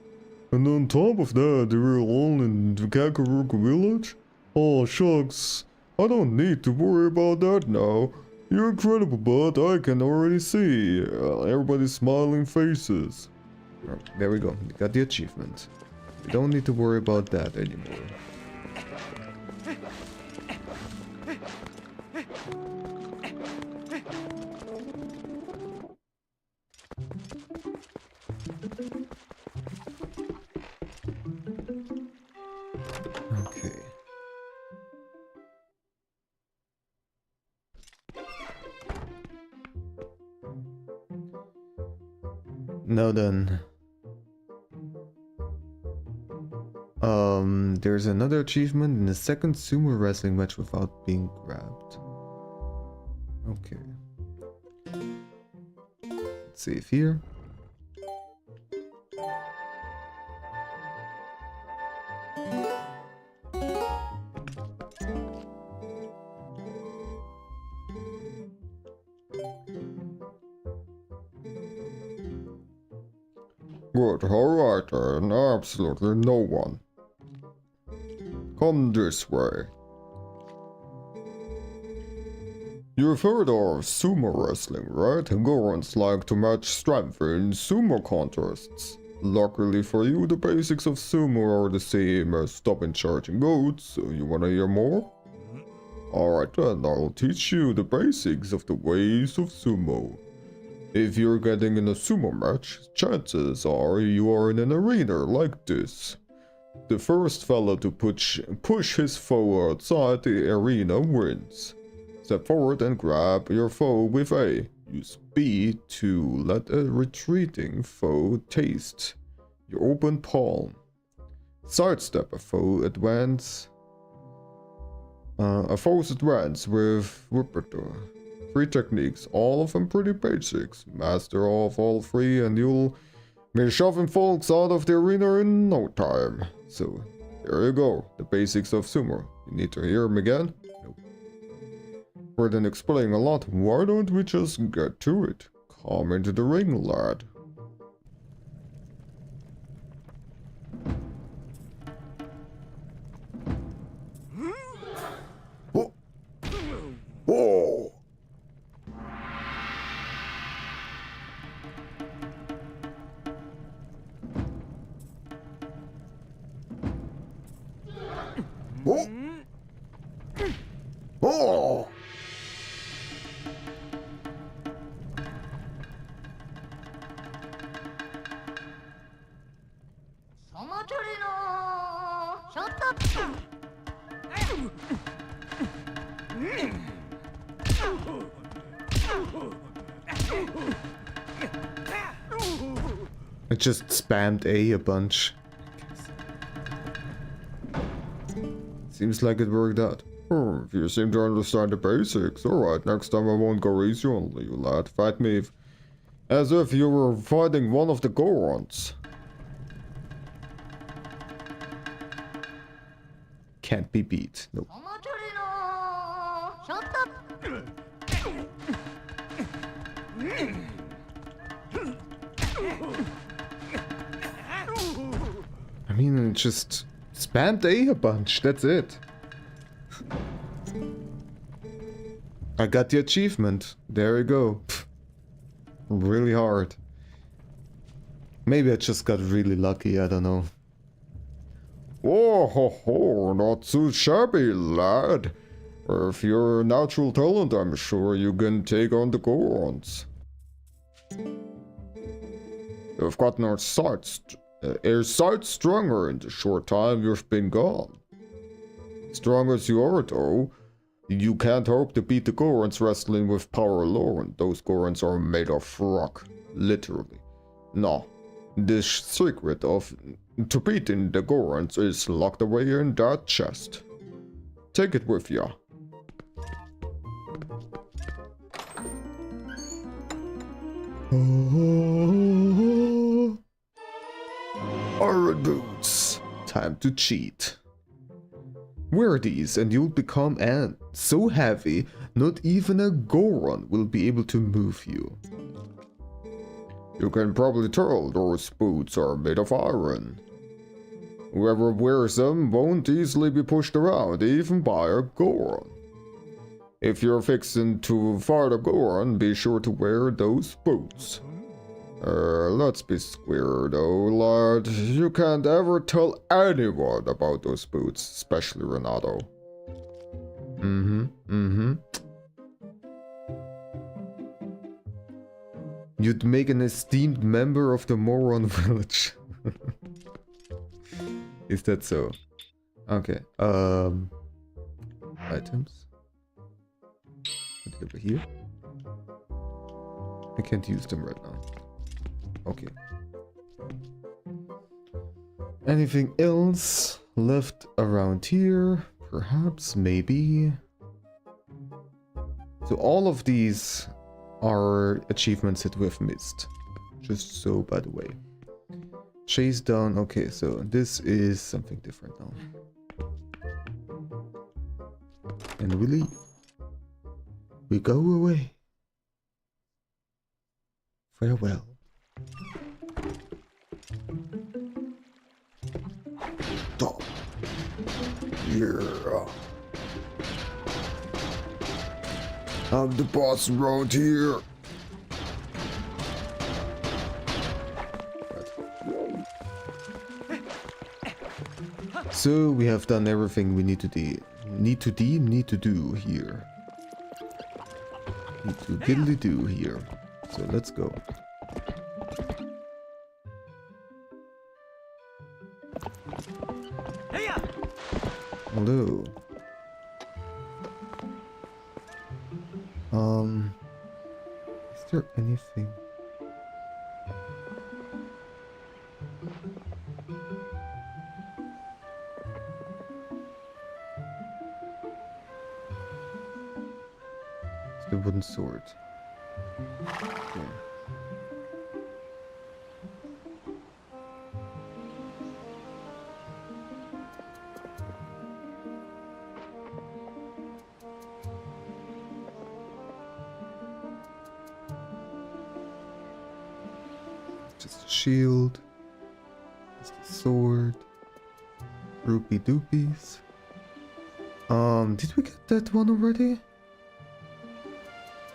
And on top of that, they're all in the Kakariko village. Oh shucks, I don't need to worry about that now. You're incredible, bud. I can already see everybody's smiling faces. Oh, there we go, we got the achievement. We don't need to worry about that anymore. Okay. Now then. There's another achievement in the second sumo wrestling match without being grabbed. Okay. Let's save here. Good, alright then, absolutely no one. Come this way. You've heard of sumo wrestling, right? Gorons like to match strength in sumo contests. Luckily for you, the basics of sumo are the same as stopping charging goats, so you wanna hear more? Alright then, I'll teach you the basics of the ways of sumo. If you're getting in a sumo match, chances are you are in an arena like this. The first fella to push his foe outside the arena wins. Step forward and grab your foe with A. Use B to let a retreating foe taste your open palm. Sidestep a foe's advance with Whipperto. 3 techniques, all of them pretty basics. Master of all 3 and you'll be shoving folks out of the arena in no time. So, there you go, the basics of sumo. You need to hear them again? Nope. Rather than explaining a lot, why don't we just get to it? Come into the ring, lad. Whoa! Whoa! Oh! I just spammed A bunch. Seems like it worked out. You seem to understand the basics. Alright, next time I won't go easy on you, lad. Fight me as if you were fighting one of the Gorons. Can't be beat. Nope. I mean, just spammed A bunch, that's it. I got the achievement. There you go. Pfft. Really hard. Maybe I just got really lucky, I don't know. Oh ho ho, not too shabby, lad. With your natural talent, I'm sure you can take on the Gorons. You've gotten our sights stronger in the short time you've been gone. Strong as you are, though, you can't hope to beat the Gorons wrestling with power alone. Those Gorons are made of rock, literally. No, the secret to beating the Gorons is locked away in that chest. Take it with ya. Iron boots. Time to cheat. Wear these and you'll become so heavy, not even a Goron will be able to move you. You can probably tell those boots are made of iron. Whoever wears them won't easily be pushed around, even by a Goron. If you're fixing to fight a Goron, be sure to wear those boots. Let's be square though, lad. You can't ever tell anyone about those boots, especially Renato. You'd make an esteemed member of the Moron village. Is that so? Okay, items. Over here. I can't use them right now. Okay. Anything else left around here? Perhaps, maybe. So all of these are achievements that we've missed. Just so, by the way. Chase down. Okay, so this is something different now. And we leave. We go away. Yeah. I'm the boss around here. So we have done everything we need to do here. Need to do here. So let's go. Hello. Is there anything? It's the wooden sword. Okay. Just a shield. Just a sword. Rupee doopies. Did we get that one already?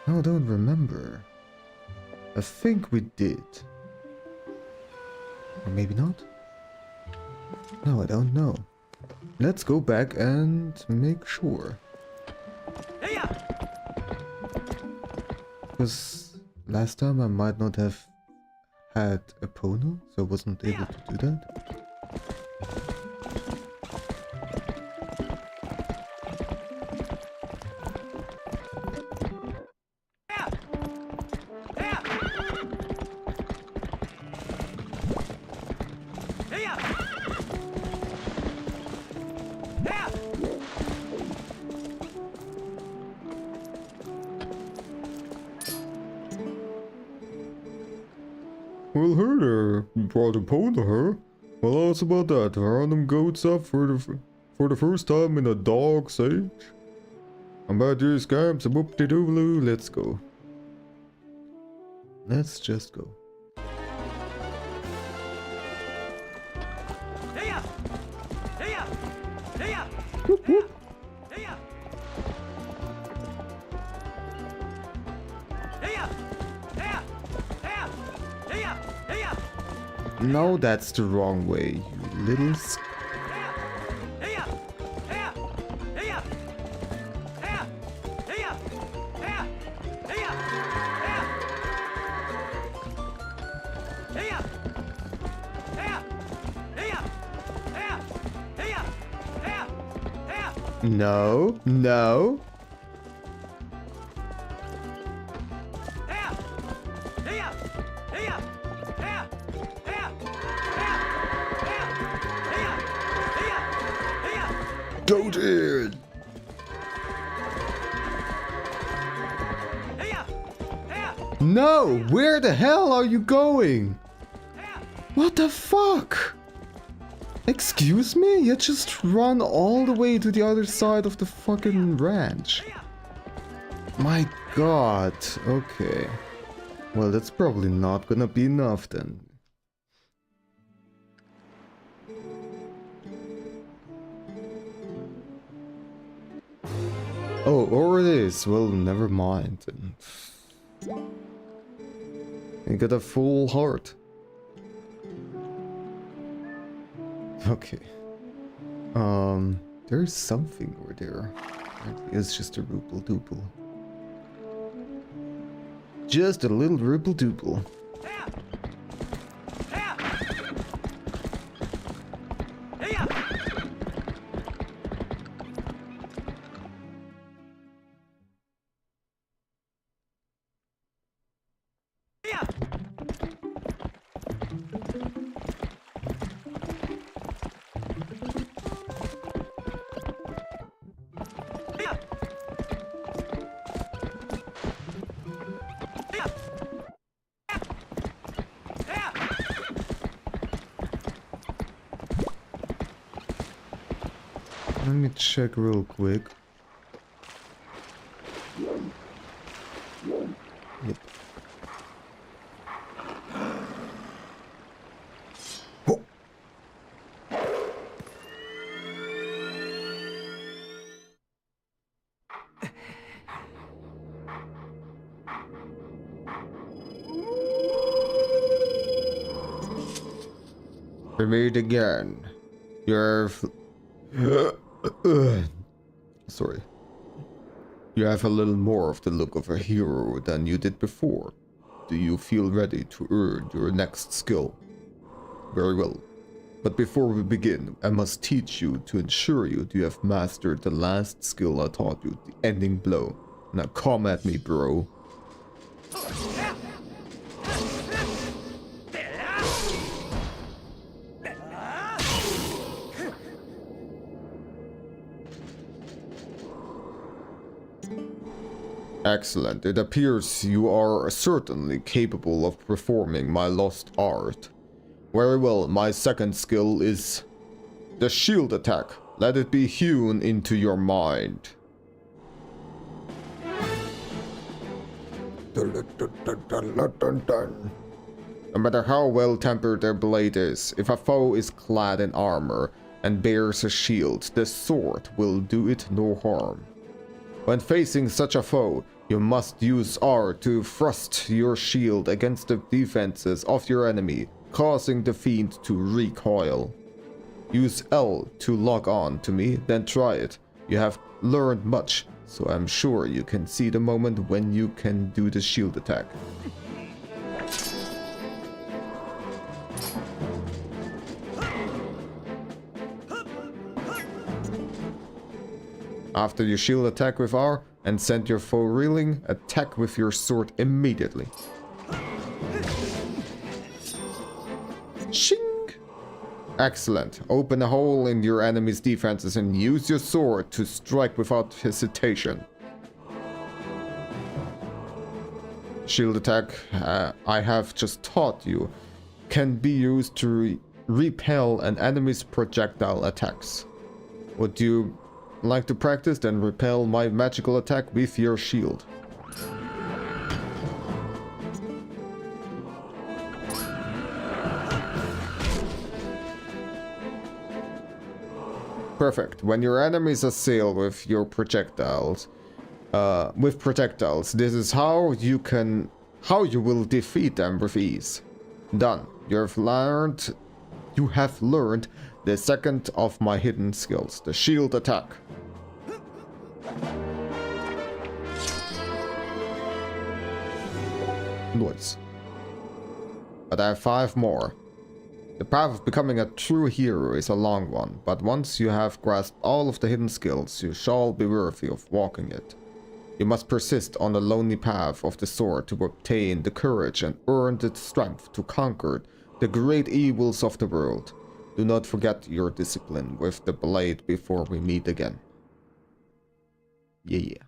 No, I don't remember. I think we did. Or maybe not? No, I don't know. Let's go back and make sure. Because last time I might not have had a Pono, so I wasn't able to do that. Well, her there. You brought a pony to her. Well, how's about that? Random goats up for the first time in a dog's age? I'm about to scamps, whoop-de-doo-loo. Let's go. Let's just go. Whoop, whoop. No, that's the wrong way, you little No, no. Goated! No, where the hell are you going? What the fuck? Excuse me? You just run all the way to the other side of the fucking ranch. My god, okay. Well, that's probably not gonna be enough then. Oh, or it is. Well, never mind. You got a full heart. Okay. There's something over there. It's just a roople doople. Just a little roople doople. Let me check real quick. Yep. We meet again. You're... Sorry. You have a little more of the look of a hero than you did before. Do you feel ready to earn your next skill? Very well. But before we begin, I must teach you to ensure you have mastered the last skill I taught you, the ending blow. Now come at me, bro. Excellent. It appears you are certainly capable of performing my lost art. Very well, my second skill is the shield attack. Let it be hewn into your mind. No matter how well-tempered their blade is, if a foe is clad in armor and bears a shield, the sword will do it no harm. When facing such a foe, you must use R to thrust your shield against the defenses of your enemy, causing the fiend to recoil. Use L to lock on to me, then try it. You have learned much, so I'm sure you can see the moment when you can do the shield attack. After you shield attack with R and send your foe reeling, attack with your sword immediately. Shing! Excellent. Open a hole in your enemy's defenses and use your sword to strike without hesitation. Shield attack, I have just taught you, can be used to repel an enemy's projectile attacks. Would you like to practice, then repel my magical attack with your shield. Perfect. When your enemies assail with your projectiles, this is how you will defeat them with ease. Done. You have learned the second of my hidden skills, the shield attack. Nice. But I have 5 more. The path of becoming a true hero is a long one, but once you have grasped all of the hidden skills, you shall be worthy of walking it. You must persist on the lonely path of the sword to obtain the courage and earn the strength to conquer the great evils of the world. Do not forget your discipline with the blade before we meet again. Yeah.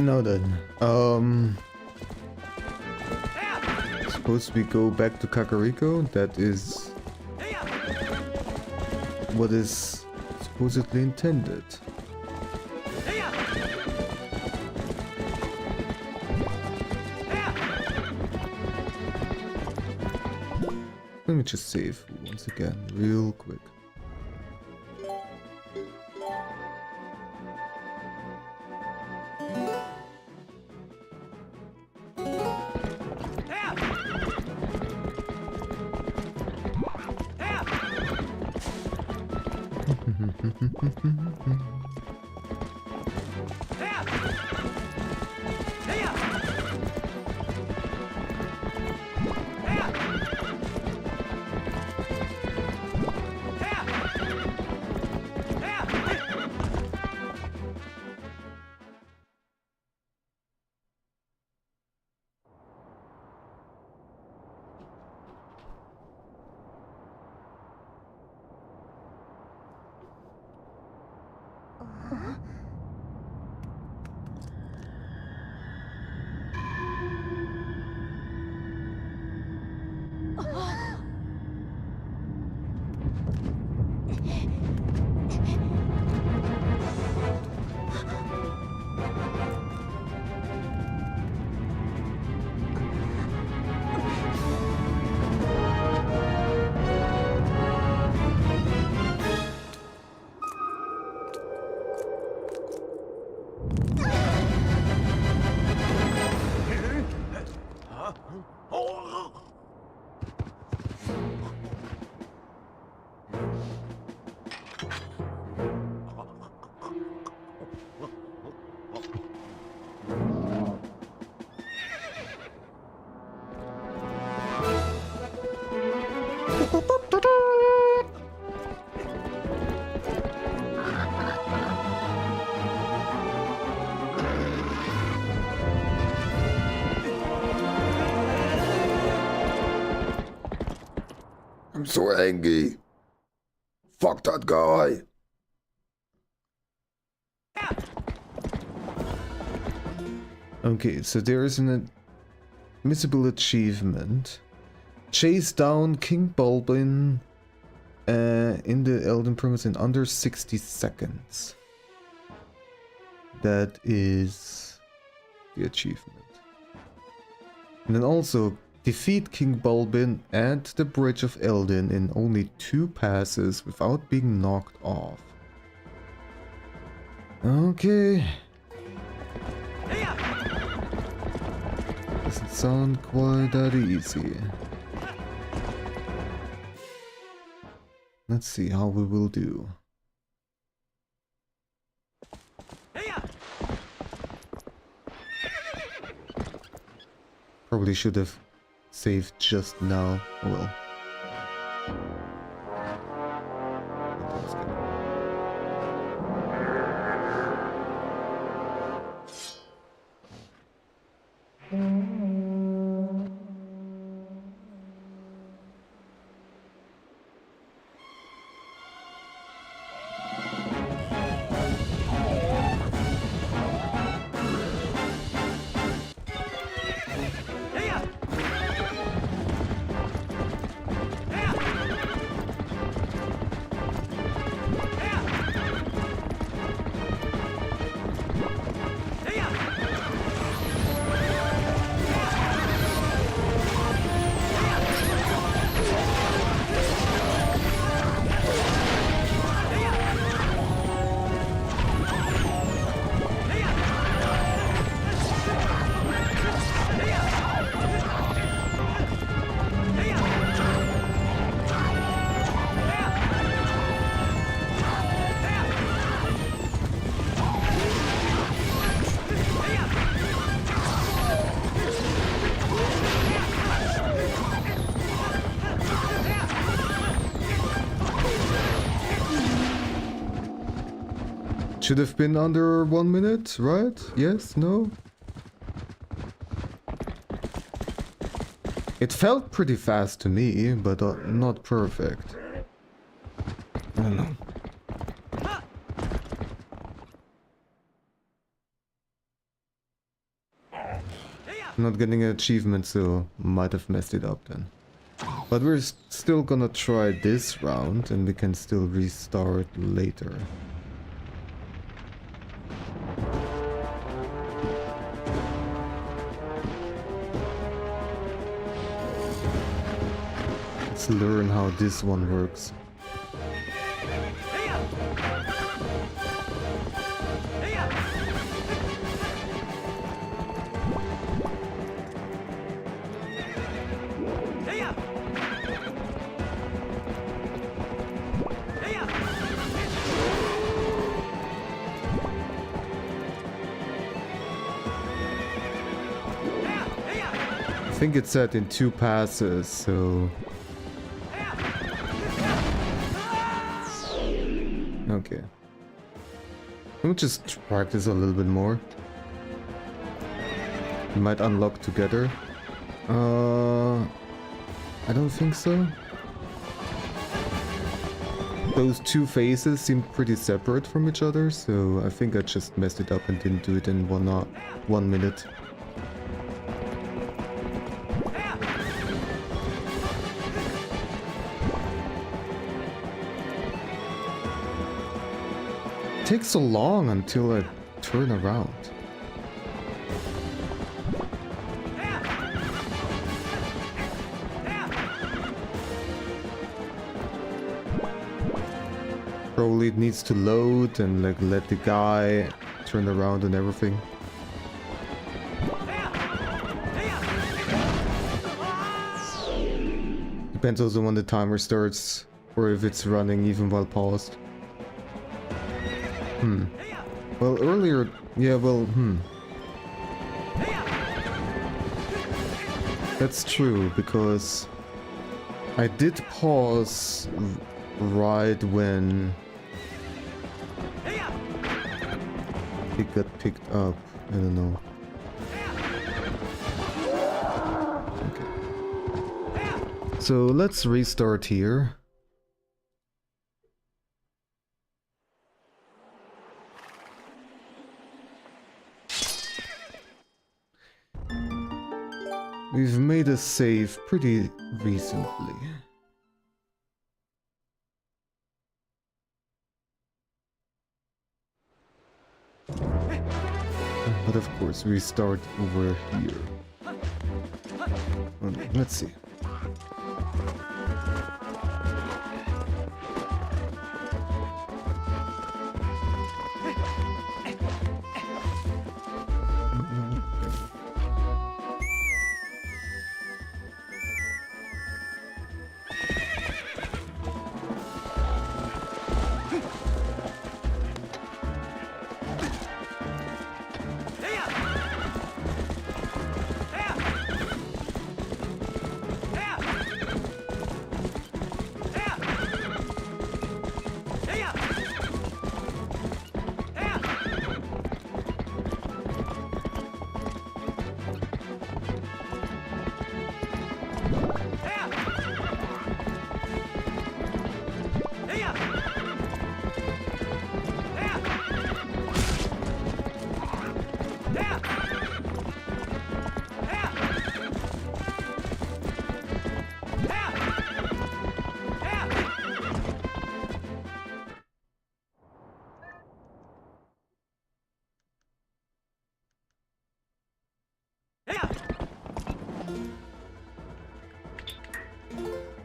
Now then, suppose we go back to Kakariko. That is what is supposedly intended. Let me just save once again, real quick. I'm so angry. Fuck that guy. Okay, so there is an admissible achievement. Chase down King Bulbin in the Elden Promise in under 60 seconds. That is the achievement. And then also defeat King Bulbin at the Bridge of Elden in only 2 passes without being knocked off. Okay. Doesn't sound quite that easy. Let's see how we will do. Probably should have saved just now. Oh well. That's good. Should have been under 1 minute, right? Yes? No? It felt pretty fast to me, but not perfect. I don't know. Not getting an achievement, so might have messed it up then. But we're still gonna try this round, and we can still restart later. Let's learn how this one works. think it said in 2 passes, so... Okay. We'll just practice a little bit more. We might unlock together. I don't think so. Those 2 phases seem pretty separate from each other, so I think I just messed it up and didn't do it in 1 minute. It takes so long until I turn around. Probably it needs to load and like let the guy turn around and everything. Depends also when the timer starts or if it's running even while paused. Well, earlier, yeah, well, That's true, because I did pause right when it got picked up. I don't know. Okay. So let's restart here. We've made a save pretty recently. But of course, we start over here. Let's see.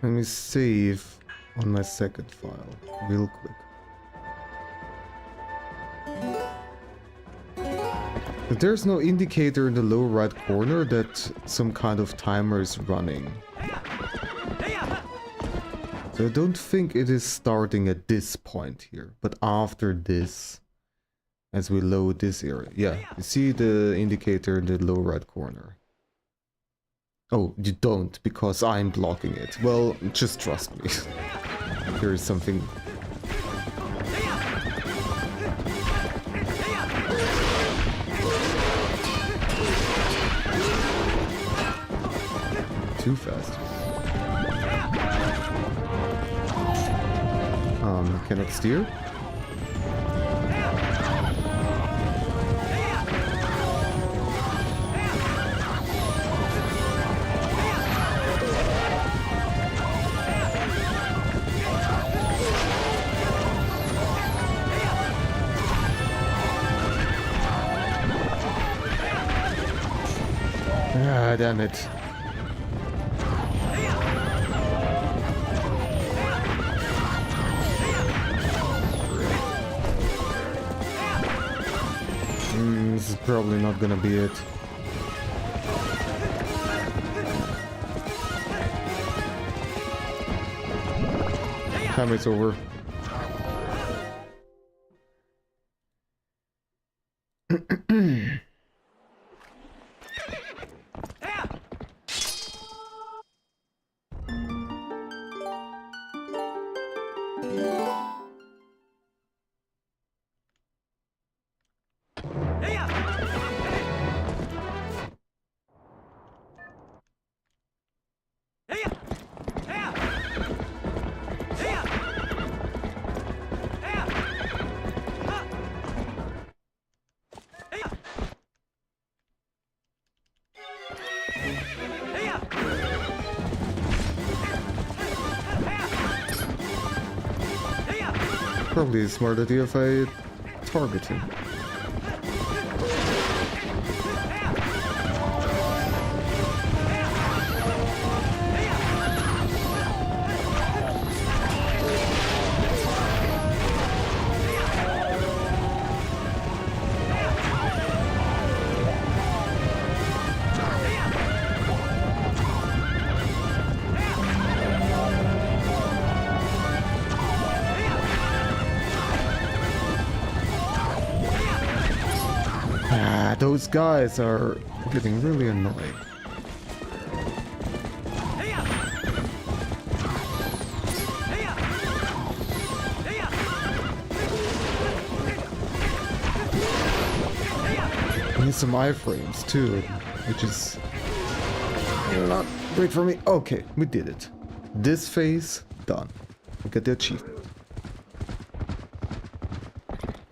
Let me save on my second file real quick. But there's no indicator in the lower right corner that some kind of timer is running. So I don't think it is starting at this point here, but after this, as we load this area. Yeah, you see the indicator in the lower right corner. Oh, you don't, because I'm blocking it. Well, just trust me. There is something... Too fast. Can it steer? Ah, damn it. This is probably not gonna be it. Time is over. Probably a smart idea if I target him. Those guys are getting really annoying. I need some iframes too, which is not great for me. Okay, we did it. This phase, done. We got the achievement.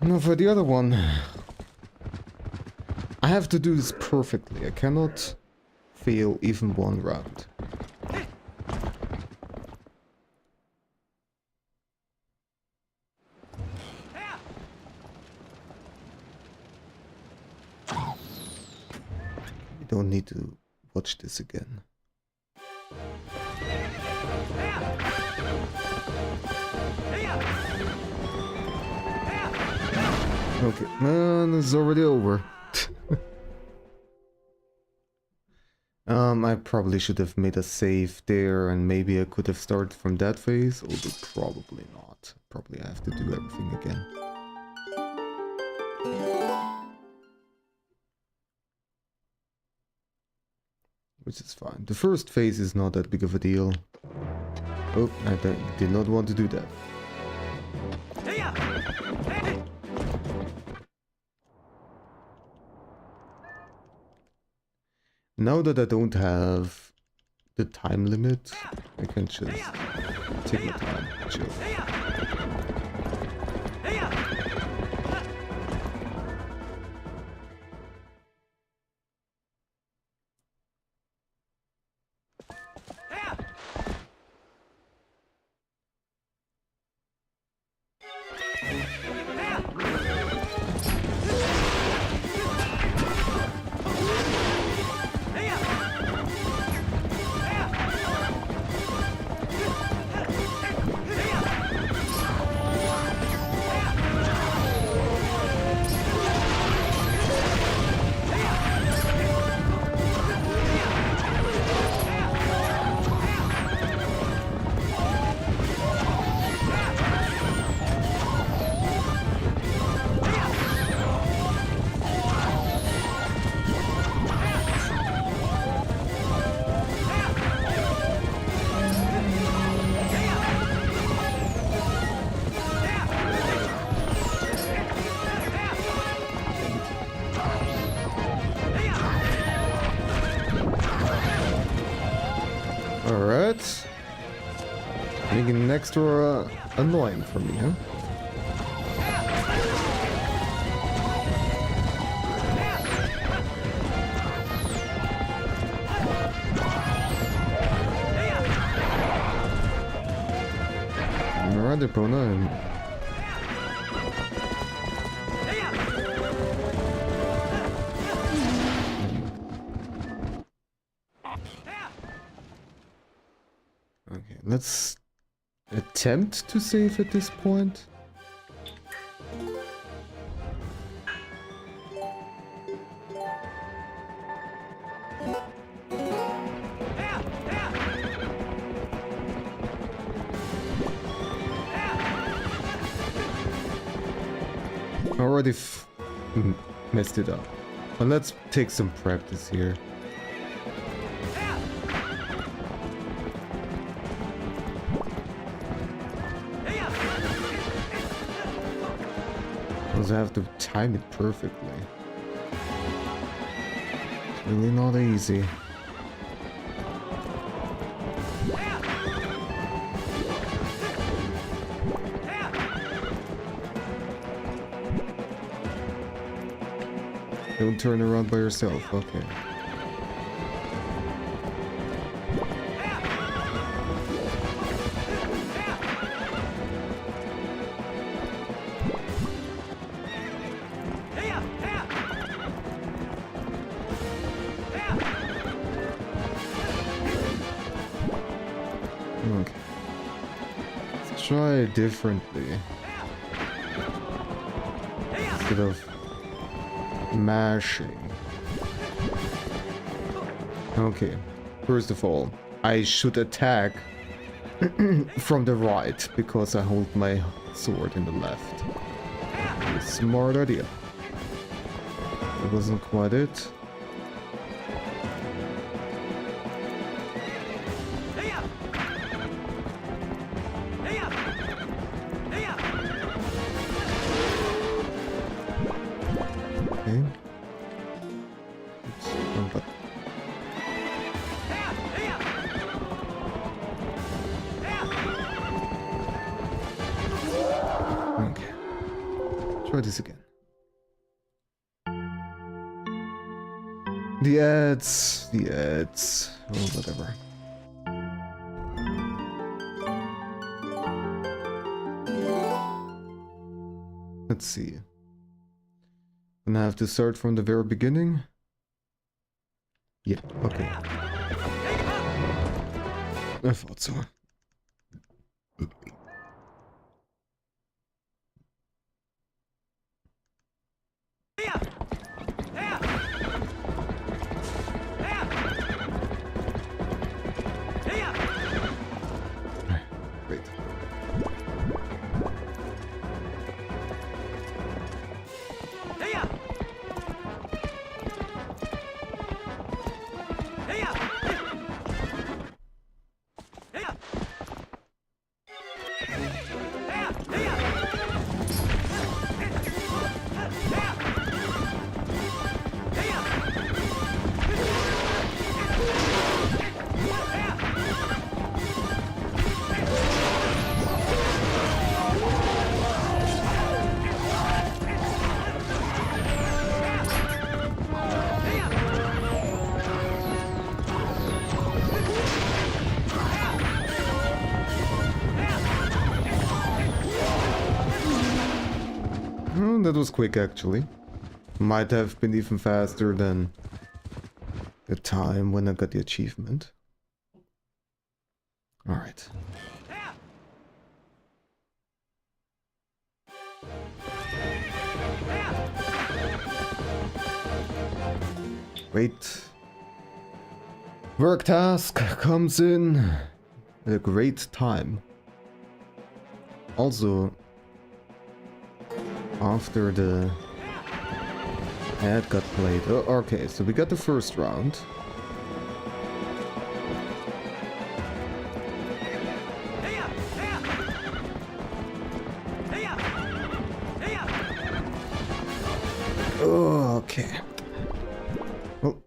Now for the other one, I have to do this perfectly. I cannot fail even one round. You don't need to watch this again. Okay, man, it's already over. I probably should have made a save there, and maybe I could have started from that phase, although probably not. Probably I have to do everything again. Which is fine. The first phase is not that big of a deal. Oh, I did not want to do that. Now that I don't have the time limit, I can just take my time, chill. Alright. Making it extra annoying for me, huh? Alright, opponent. Okay, let's attempt to save at this point. Already messed it up. But let's take some practice here. I have to time it perfectly. It's really not easy. Don't turn around by yourself, okay. Okay. Let's try it differently. Instead of mashing. Okay. First of all, I should attack from the right because I hold my sword in the left. Smart idea. It wasn't quite it. Okay. Oops, wrong button. Okay. Try this again. The ads, oh, whatever. Let's see. And I have to start from the very beginning? Yeah, okay. I thought so. Great. Oh, that was quick actually. Might have been even faster than the time when I got the achievement. Alright. Wait. Work task comes in at a great time. Also, after the ad got played. Oh, okay, so we got the first round. Oh, okay. Well,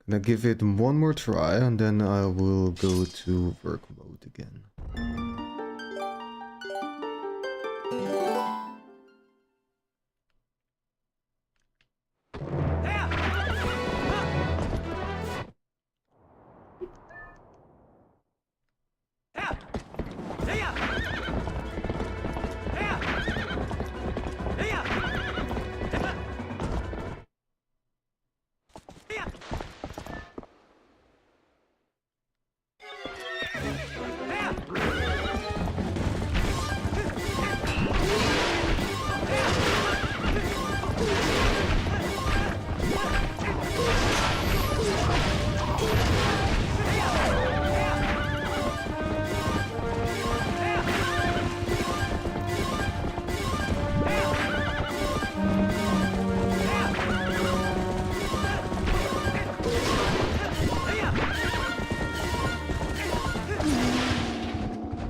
gonna give it one more try and then I will go to work mode again.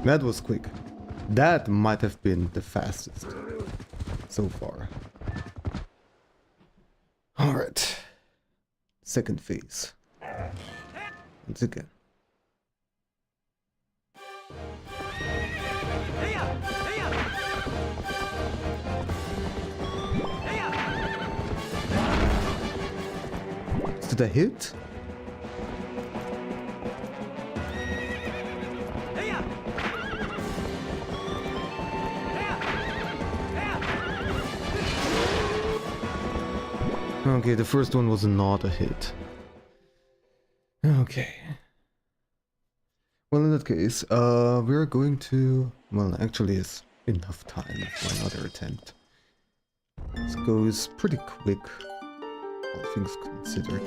That was quick. That might have been the fastest so far. Alright. Second phase. Once again. it a hit? Okay, the first one was not a hit. Okay. Well, in that case, we're going to... Well, actually, it's enough time for another attempt. This goes pretty quick, all things considered.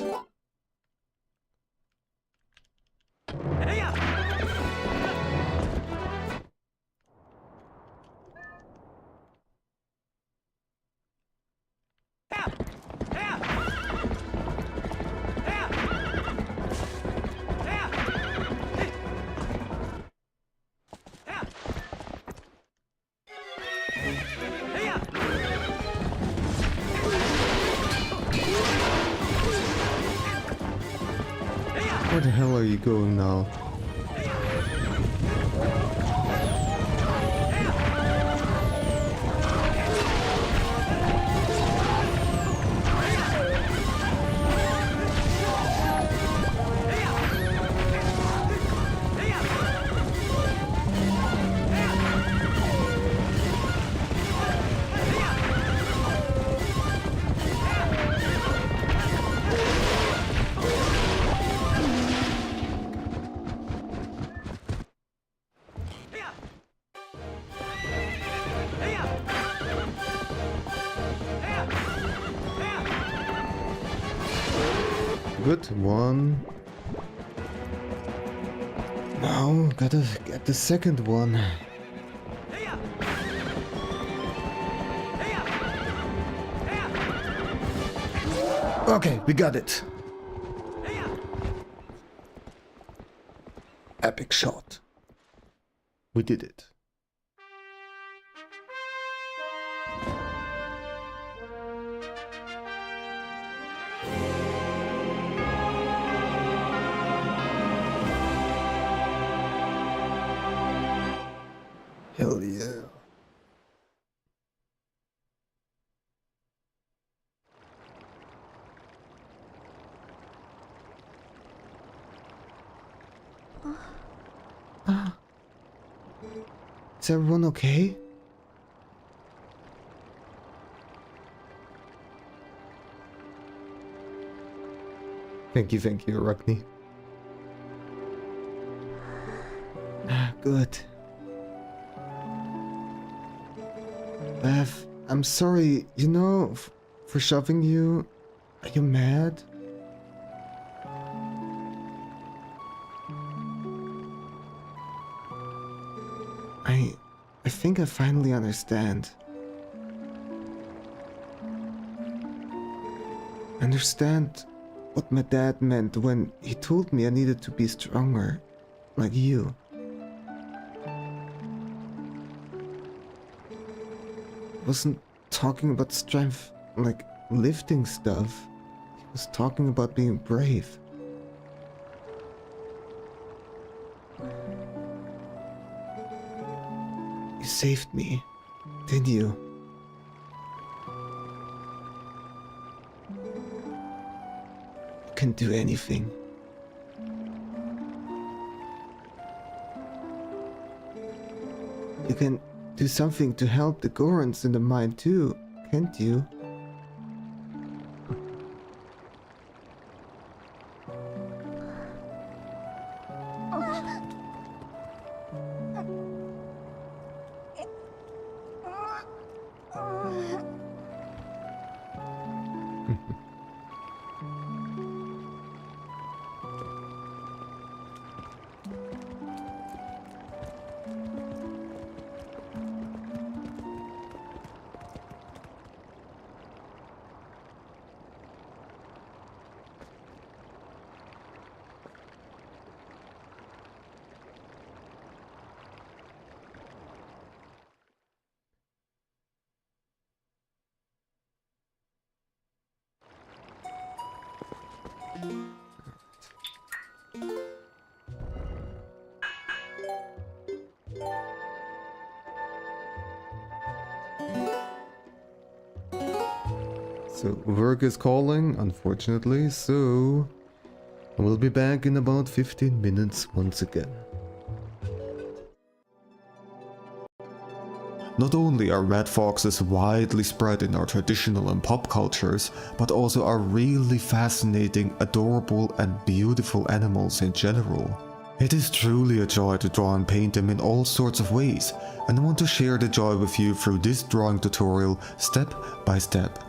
Where the hell are you going now? Good one. Now, gotta get the second one. Okay, we got it. Epic shot. We did it. Hell yeah. Is everyone okay? Thank you, Ragni. Good. Bev, I'm sorry, you know, for shoving you. Are you mad? I think I finally understand. I understand what my dad meant when he told me I needed to be stronger, like you. He wasn't talking about strength, like lifting stuff. He was talking about being brave. You saved me, didn't you? You can do anything. You can do something to help the Gorons in the mine too, can't you? So work is calling, unfortunately, so I will be back in about 15 minutes once again. Not only are red foxes widely spread in our traditional and pop cultures, but also are really fascinating, adorable and beautiful animals in general. It is truly a joy to draw and paint them in all sorts of ways, and I want to share the joy with you through this drawing tutorial step by step.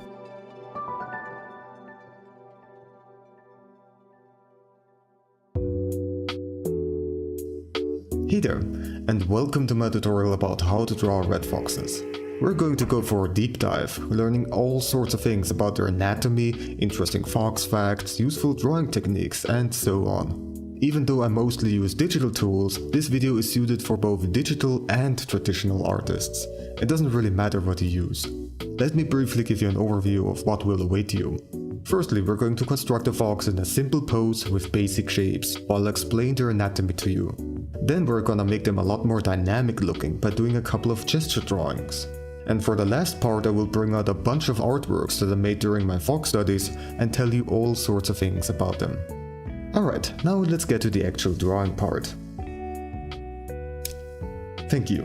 Hey there, and welcome to my tutorial about how to draw red foxes. We're going to go for a deep dive, learning all sorts of things about their anatomy, interesting fox facts, useful drawing techniques, and so on. Even though I mostly use digital tools, this video is suited for both digital and traditional artists. It doesn't really matter what you use. Let me briefly give you an overview of what will await you. Firstly, we're going to construct a fox in a simple pose with basic shapes, while I'll explain their anatomy to you. Then we're gonna make them a lot more dynamic looking by doing a couple of gesture drawings. And for the last part I will bring out a bunch of artworks that I made during my fox studies and tell you all sorts of things about them. Alright, now let's get to the actual drawing part. Thank you.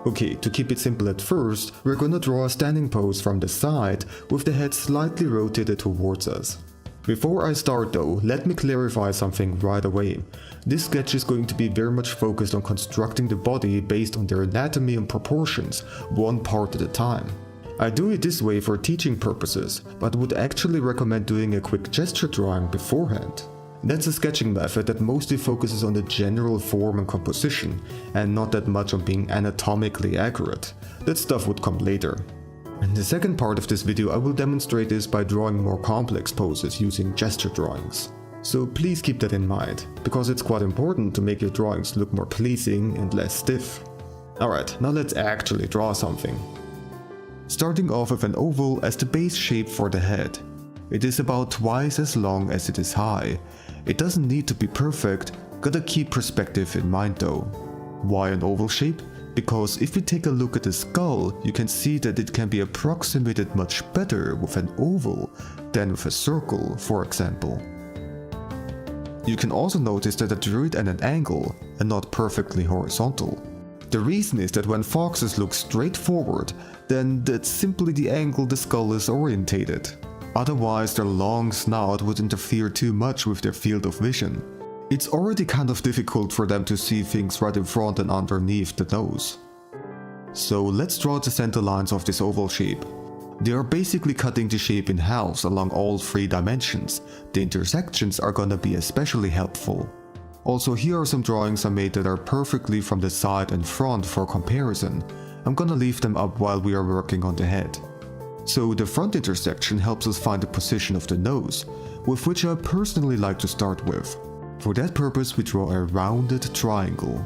Okay, to keep it simple at first, we're gonna draw a standing pose from the side with the head slightly rotated towards us. Before I start though, let me clarify something right away. This sketch is going to be very much focused on constructing the body based on their anatomy and proportions, one part at a time. I do it this way for teaching purposes, but would actually recommend doing a quick gesture drawing beforehand. That's a sketching method that mostly focuses on the general form and composition, and not that much on being anatomically accurate. That stuff would come later. In the second part of this video I will demonstrate this by drawing more complex poses using gesture drawings. So please keep that in mind, because it's quite important to make your drawings look more pleasing and less stiff. Alright, now let's actually draw something. Starting off with an oval as the base shape for the head. It is about twice as long as it is high. It doesn't need to be perfect, gotta keep perspective in mind though. Why an oval shape? Because if we take a look at the skull, you can see that it can be approximated much better with an oval than with a circle, for example. You can also notice that I drew it at an angle and not perfectly horizontal. The reason is that when foxes look straight forward, then that's simply the angle the skull is orientated. Otherwise their long snout would interfere too much with their field of vision. It's already kind of difficult for them to see things right in front and underneath the nose. So let's draw the center lines of this oval shape. They are basically cutting the shape in halves along all 3 dimensions. The intersections are gonna be especially helpful. Also, here are some drawings I made that are perfectly from the side and front for comparison. I'm gonna leave them up while we are working on the head. So the front intersection helps us find the position of the nose, with which I personally like to start with. For that purpose we draw a rounded triangle.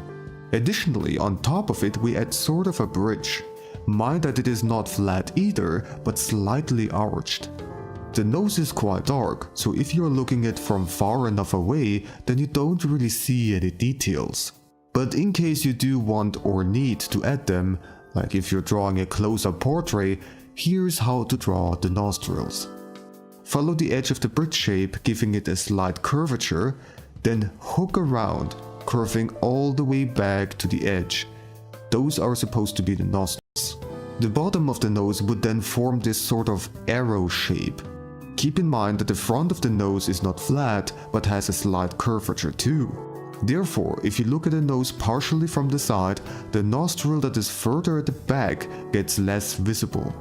Additionally, on top of it we add sort of a bridge. Mind that it is not flat either, but slightly arched. The nose is quite dark, so if you're looking at it from far enough away, then you don't really see any details. But in case you do want or need to add them, like if you're drawing a close-up portrait, here's how to draw the nostrils. Follow the edge of the bridge shape, giving it a slight curvature, then hook around, curving all the way back to the edge. Those are supposed to be the nostrils. The bottom of the nose would then form this sort of arrow shape. Keep in mind that the front of the nose is not flat, but has a slight curvature too. Therefore, if you look at the nose partially from the side, the nostril that is further at the back gets less visible.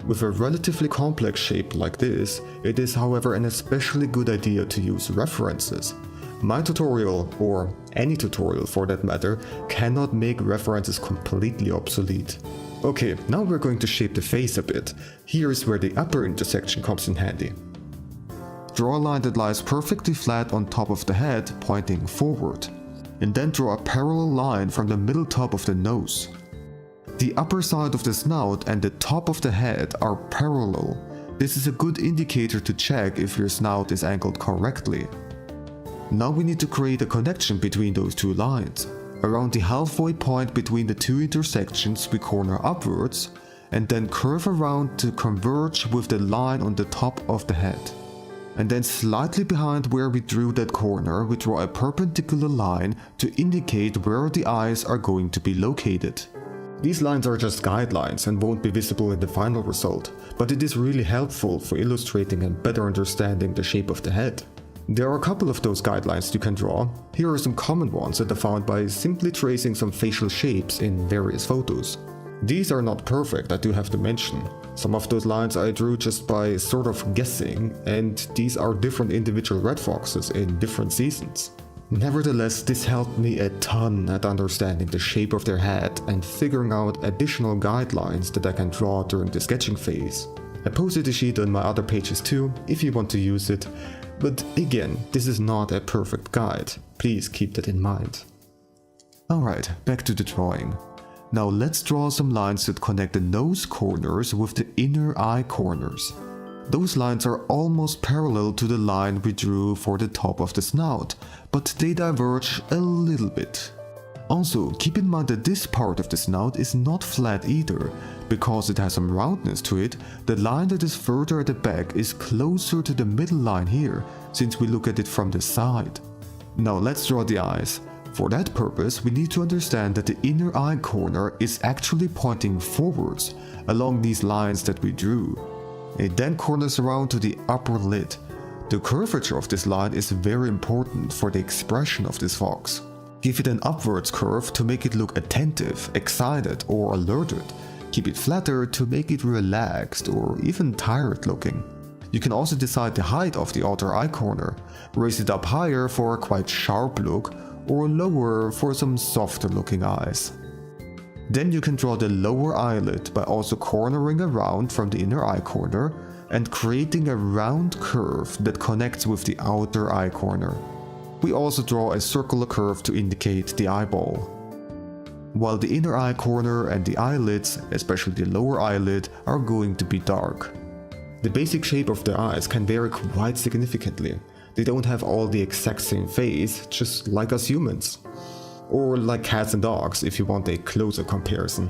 With a relatively complex shape like this, it is however an especially good idea to use references. My tutorial, or any tutorial for that matter, cannot make references completely obsolete. Okay, now we're going to shape the face a bit. Here is where the upper intersection comes in handy. Draw a line that lies perfectly flat on top of the head, pointing forward. And then draw a parallel line from the middle top of the nose. The upper side of the snout and the top of the head are parallel. This is a good indicator to check if your snout is angled correctly. Now we need to create a connection between those 2 lines. Around the halfway point between the 2 intersections we corner upwards, and then curve around to converge with the line on the top of the head. And then slightly behind where we drew that corner, we draw a perpendicular line to indicate where the eyes are going to be located. These lines are just guidelines and won't be visible in the final result, but it is really helpful for illustrating and better understanding the shape of the head. There are a couple of those guidelines you can draw. Here are some common ones that I found by simply tracing some facial shapes in various photos. These are not perfect, I do have to mention. Some of those lines I drew just by sort of guessing, and these are different individual red foxes in different seasons. Nevertheless, this helped me a ton at understanding the shape of their head and figuring out additional guidelines that I can draw during the sketching phase. I posted the sheet on my other pages too, if you want to use it, but again, this is not a perfect guide. Please keep that in mind. Alright, back to the drawing. Now let's draw some lines that connect the nose corners with the inner eye corners. Those lines are almost parallel to the line we drew for the top of the snout, but they diverge a little bit. Also, keep in mind that this part of the snout is not flat either. Because it has some roundness to it, the line that is further at the back is closer to the middle line here, since we look at it from the side. Now let's draw the eyes. For that purpose, we need to understand that the inner eye corner is actually pointing forwards along these lines that we drew. It then corners around to the upper lid. The curvature of this line is very important for the expression of this fox. Give it an upwards curve to make it look attentive, excited, or alerted. Keep it flatter to make it relaxed or even tired looking. You can also decide the height of the outer eye corner. Raise it up higher for a quite sharp look, or lower for some softer looking eyes. Then you can draw the lower eyelid by also cornering around from the inner eye corner and creating a round curve that connects with the outer eye corner. We also draw a circular curve to indicate the eyeball. While the inner eye corner and the eyelids, especially the lower eyelid, are going to be dark. The basic shape of the eyes can vary quite significantly. They don't have all the exact same face, just like us humans. Or like cats and dogs if you want a closer comparison.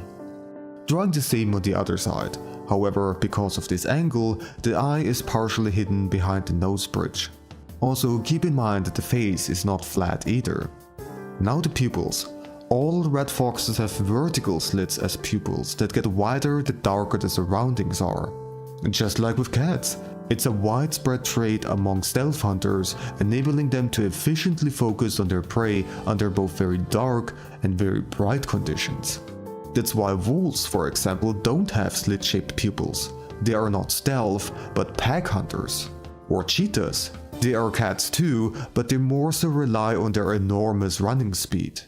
Drawing the same on the other side. However, because of this angle, the eye is partially hidden behind the nose bridge. Also, keep in mind that the face is not flat either. Now the pupils. All red foxes have vertical slits as pupils that get wider the darker the surroundings are. Just like with cats. It's a widespread trait among stealth hunters, enabling them to efficiently focus on their prey under both very dark and very bright conditions. That's why wolves, for example, don't have slit-shaped pupils. They are not stealth, but pack hunters. Or cheetahs. They are cats too, but they more so rely on their enormous running speed.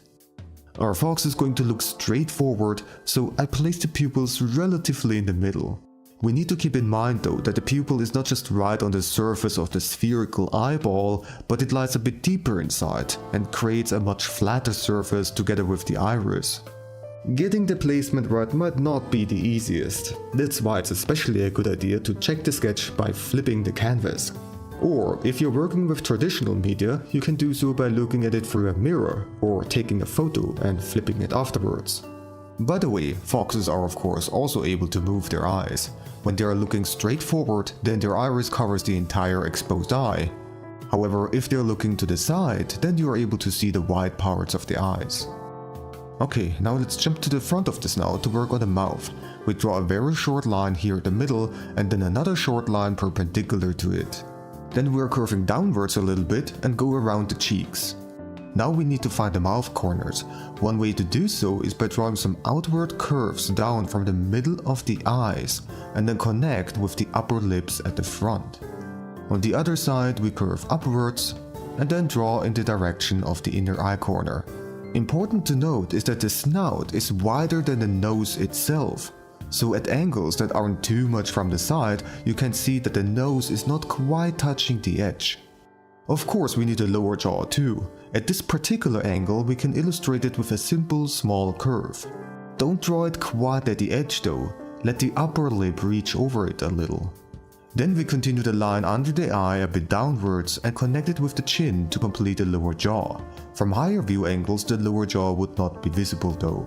Our fox is going to look straight forward, so I placed the pupils relatively in the middle. We need to keep in mind though that the pupil is not just right on the surface of the spherical eyeball, but it lies a bit deeper inside and creates a much flatter surface together with the iris. Getting the placement right might not be the easiest. That's why it's especially a good idea to check the sketch by flipping the canvas. Or if you're working with traditional media, you can do so by looking at it through a mirror or taking a photo and flipping it afterwards. By the way, foxes are of course also able to move their eyes. When they are looking straight forward, then their iris covers the entire exposed eye. However, if they are looking to the side, then you are able to see the wide parts of the eyes. Okay, now let's jump to the front of the snout to work on the mouth. We draw a very short line here in the middle and then another short line perpendicular to it. Then we are curving downwards a little bit and go around the cheeks. Now we need to find the mouth corners. One way to do so is by drawing some outward curves down from the middle of the eyes and then connect with the upper lips at the front. On the other side we curve upwards and then draw in the direction of the inner eye corner. Important to note is that the snout is wider than the nose itself, so at angles that aren't too much from the side you can see that the nose is not quite touching the edge. Of course we need a lower jaw too. At this particular angle we can illustrate it with a simple small curve. Don't draw it quite at the edge though, let the upper lip reach over it a little. Then we continue the line under the eye a bit downwards and connect it with the chin to complete the lower jaw. From higher view angles the lower jaw would not be visible though.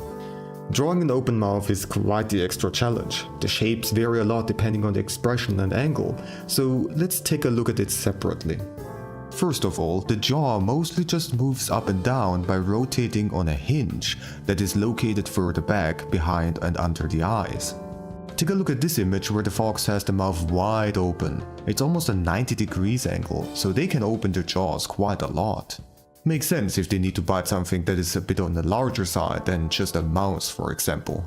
Drawing an open mouth is quite the extra challenge. The shapes vary a lot depending on the expression and angle, so let's take a look at it separately. First of all, the jaw mostly just moves up and down by rotating on a hinge that is located further back, behind and under the eyes. Take a look at this image where the fox has the mouth wide open. It's almost a 90 degrees angle, so they can open their jaws quite a lot. Makes sense if they need to bite something that is a bit on the larger side than just a mouse, for example.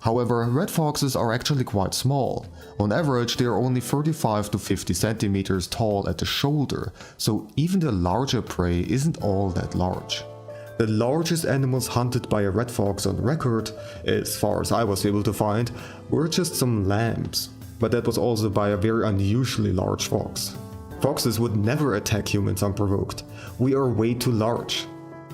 However, red foxes are actually quite small. On average, they are only 35 to 50 centimeters tall at the shoulder, so even the larger prey isn't all that large. The largest animals hunted by a red fox on record, as far as I was able to find, were just some lambs. But that was also by a very unusually large fox. Foxes would never attack humans unprovoked. We are way too large.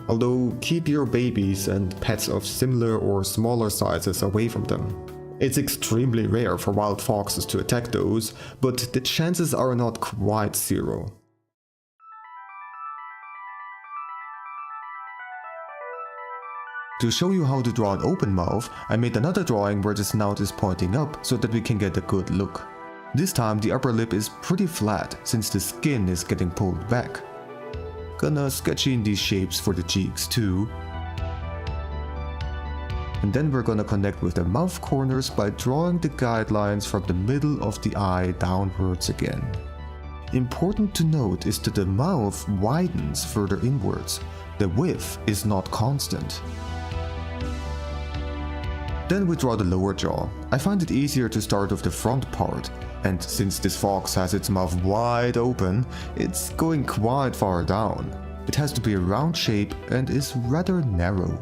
Although keep your babies and pets of similar or smaller sizes away from them. It's extremely rare for wild foxes to attack those, but the chances are not quite zero. To show you how to draw an open mouth, I made another drawing where the snout is pointing up so that we can get a good look. This time the upper lip is pretty flat since the skin is getting pulled back. Gonna sketch in these shapes for the cheeks too. And then we're gonna connect with the mouth corners by drawing the guidelines from the middle of the eye downwards again. Important to note is that the mouth widens further inwards. The width is not constant. Then we draw the lower jaw. I find it easier to start with the front part, and since this fox has its mouth wide open, it's going quite far down. It has to be a round shape and is rather narrow.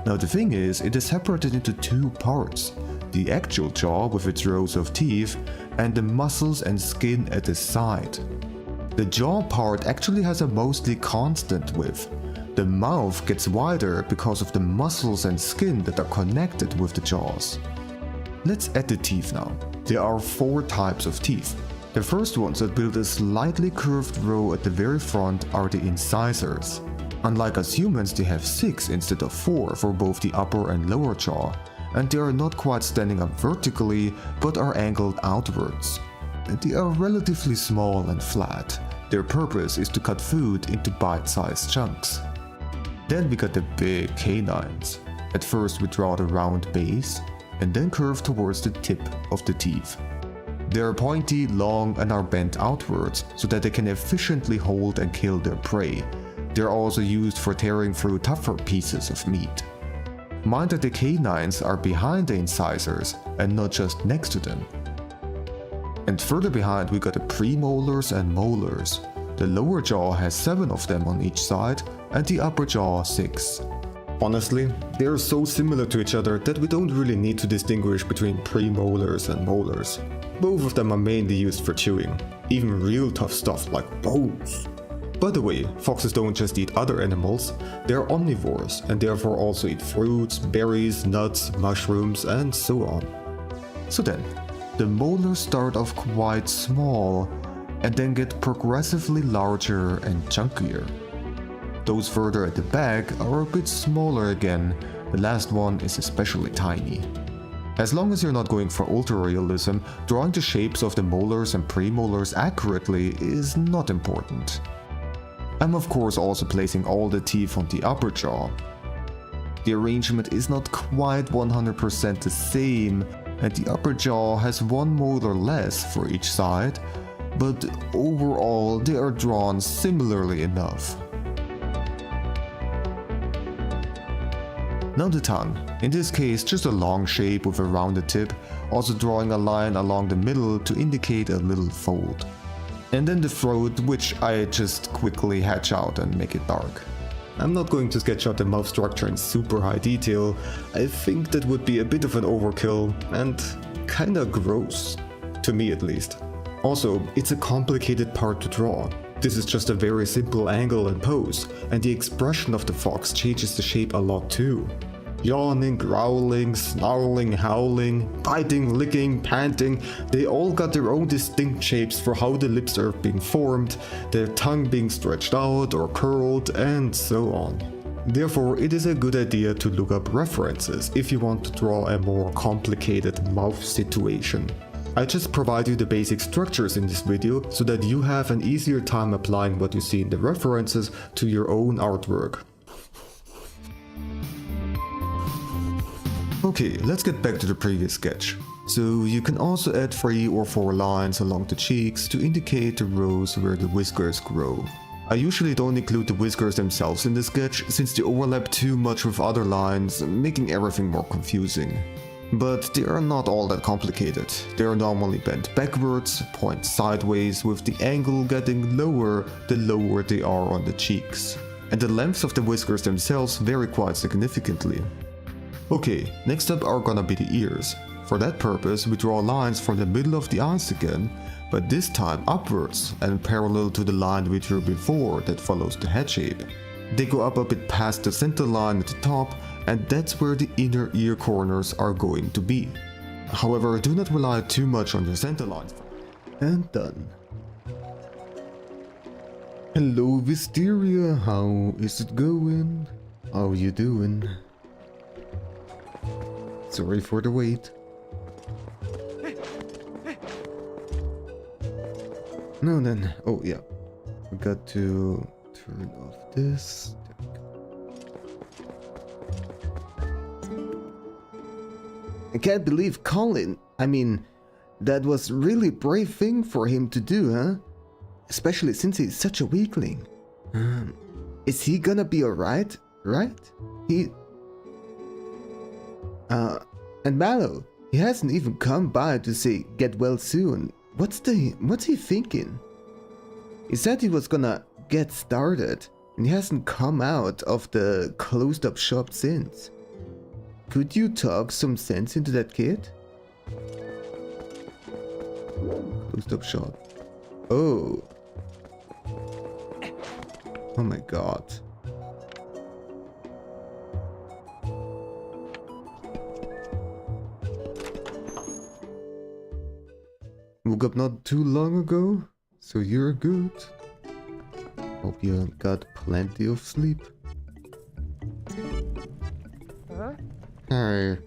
Now the thing is, it is separated into two parts, the actual jaw with its rows of teeth, and the muscles and skin at the side. The jaw part actually has a mostly constant width. The mouth gets wider because of the muscles and skin that are connected with the jaws. Let's add the teeth now. There are 4 types of teeth. The first ones that build a slightly curved row at the very front are the incisors. Unlike us humans, they have 6 instead of 4 for both the upper and lower jaw, and they are not quite standing up vertically but are angled outwards. And they are relatively small and flat. Their purpose is to cut food into bite-sized chunks. Then we got the big canines. At first we draw the round base, and then curve towards the tip of the teeth. They are pointy, long, and are bent outwards so that they can efficiently hold and kill their prey. They are also used for tearing through tougher pieces of meat. Mind that the canines are behind the incisors and not just next to them. And further behind we got the premolars and molars. The lower jaw has 7 of them on each side, and the upper jaw 6. Honestly, they are so similar to each other that we don't really need to distinguish between premolars and molars. Both of them are mainly used for chewing, even real tough stuff like bones. By the way, foxes don't just eat other animals, they are omnivores and therefore also eat fruits, berries, nuts, mushrooms, and so on. So then, the molars start off quite small and then get progressively larger and chunkier. Those further at the back are a bit smaller again, the last one is especially tiny. As long as you're not going for ultra-realism, drawing the shapes of the molars and premolars accurately is not important. I'm of course also placing all the teeth on the upper jaw. The arrangement is not quite 100% the same, and the upper jaw has 1 molar less for each side, but overall they are drawn similarly enough. Now the tongue, in this case just a long shape with a rounded tip, also drawing a line along the middle to indicate a little fold. And then the throat, which I just quickly hatch out and make it dark. I'm not going to sketch out the mouth structure in super high detail, I think that would be a bit of an overkill and kinda gross, to me at least. Also, it's a complicated part to draw. This is just a very simple angle and pose, and the expression of the fox changes the shape a lot too. Yawning, growling, snarling, howling, biting, licking, panting, they all got their own distinct shapes for how the lips are being formed, their tongue being stretched out or curled, and so on. Therefore, it is a good idea to look up references if you want to draw a more complicated mouth situation. I just provide you the basic structures in this video so that you have an easier time applying what you see in the references to your own artwork. Okay, let's get back to the previous sketch. So you can also add 3 or 4 lines along the cheeks to indicate the rows where the whiskers grow. I usually don't include the whiskers themselves in the sketch since they overlap too much with other lines, making everything more confusing. But they are not all that complicated. They are normally bent backwards, point sideways, with the angle getting lower the lower they are on the cheeks. And the lengths of the whiskers themselves vary quite significantly. Okay, next up are gonna be the ears. For that purpose, we draw lines from the middle of the eyes again, but this time upwards and parallel to the line we drew before that follows the head shape. They go up a bit past the center line at the top, and that's where the inner ear corners are going to be. However, do not rely too much on your center lines. And done. Hello Wisteria, how is it going? How you doing? Sorry for the wait. No then, oh yeah, we got to turn off this. I can't believe Colin. I mean, that was really brave thing for him to do, huh? Especially since he's such a weakling. Is he gonna be alright? Right? And Mallow, he hasn't even come by to say get well soon. What's he thinking? He said he was gonna get started, and he hasn't come out of the closed up shop since. Could you talk some sense into that kid? Closed up shop. Oh. Oh my god. Woke up not too long ago, so you're good. Hope you got plenty of sleep. Hey,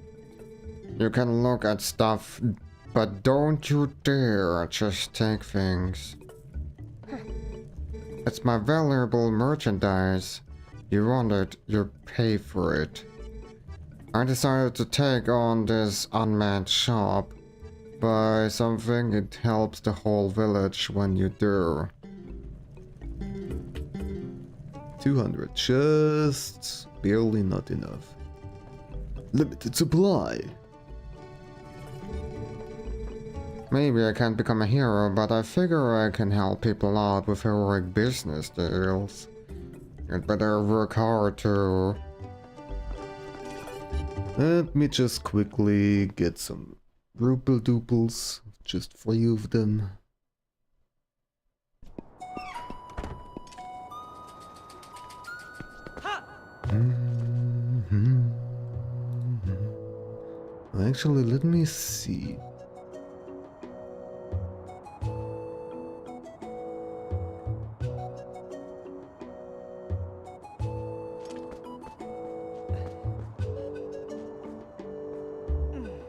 you can look at stuff, but don't you dare just take things. It's my valuable merchandise. You want it, you pay for it. I decided to take on this unmanned shop. Buy something, it helps the whole village when you do. 200, just barely not enough. Limited supply. Maybe I can't become a hero, but I figure I can help people out with heroic business deals. You'd better work hard too. Let me just quickly get some Rupel Dooples, just 3 of them. Actually, let me see.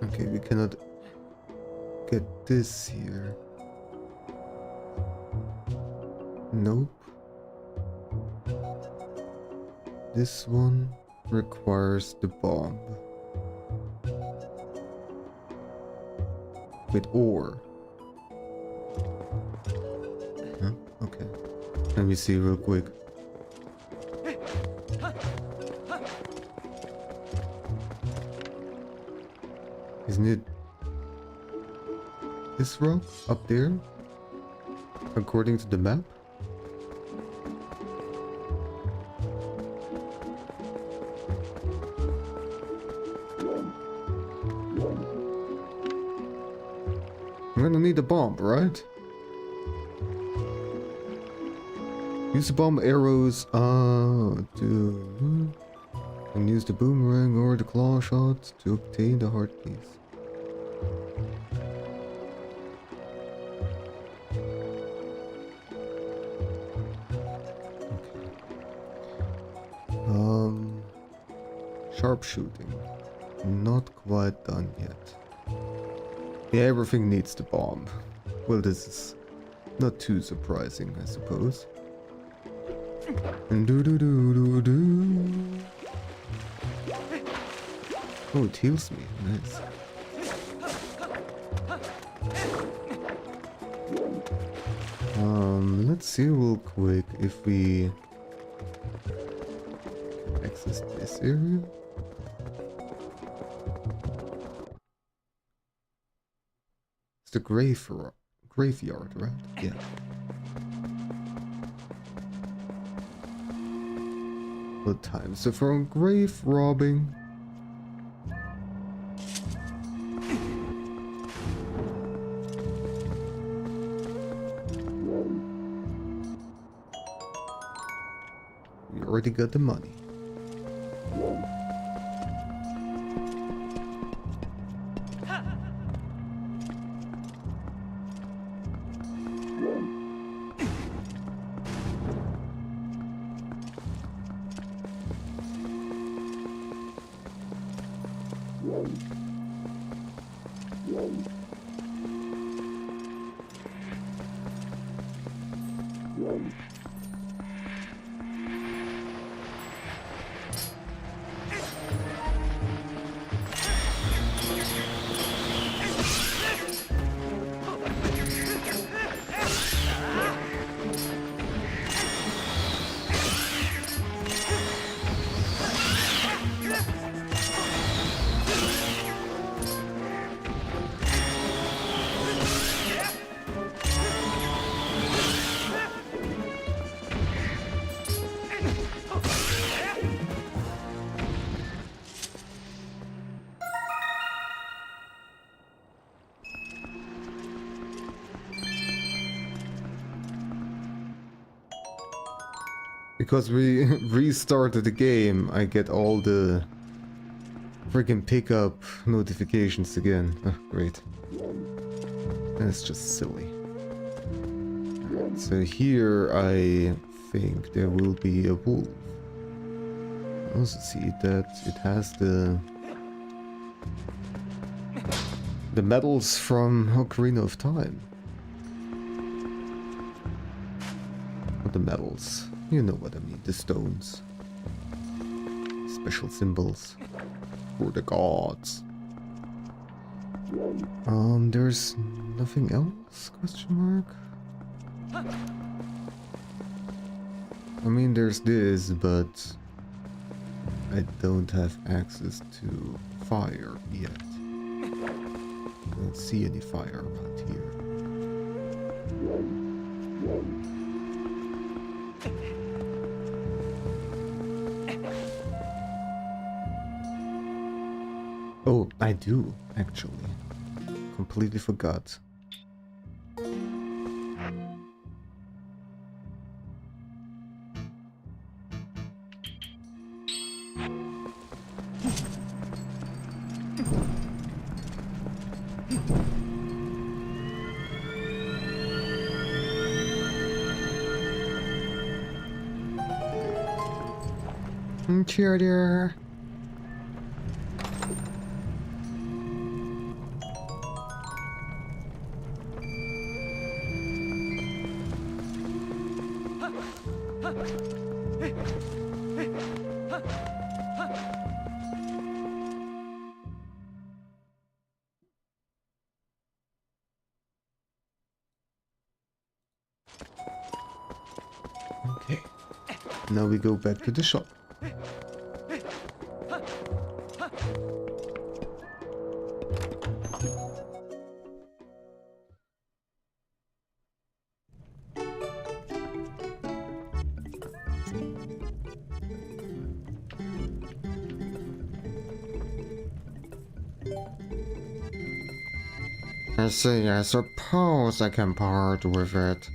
Okay, we cannot get this here. Nope. This one requires the bomb. With ore. Huh? Okay. Let me see real quick. Isn't it this rock up there? According to the map? I'm gonna need a bomb, right? Use the bomb arrows to and use the boomerang or the claw shot to obtain the heart piece. Sharpshooting. Not quite done yet. Yeah, everything needs the bomb. Well, this is not too surprising, I suppose. Do do do do do. Oh, it heals me. Nice. Let's see real quick if we access this area. It's the graveyard, right? Yeah. What time? So from grave robbing. We already got the money. Because we restarted the game, I get all the freaking pickup notifications again. Oh, great. That's just silly. So here I think there will be a wolf. I also see that it has the medals from Ocarina of Time. Not the medals. You know what I mean, the stones. Special symbols for the gods. There's nothing else? Question mark? I mean, there's this, but I don't have access to fire yet. I don't see any fire around here. Oh, I do, actually. Completely forgot. Cheer. Okay. Now we go back to the shop. I see, I suppose I can part with it.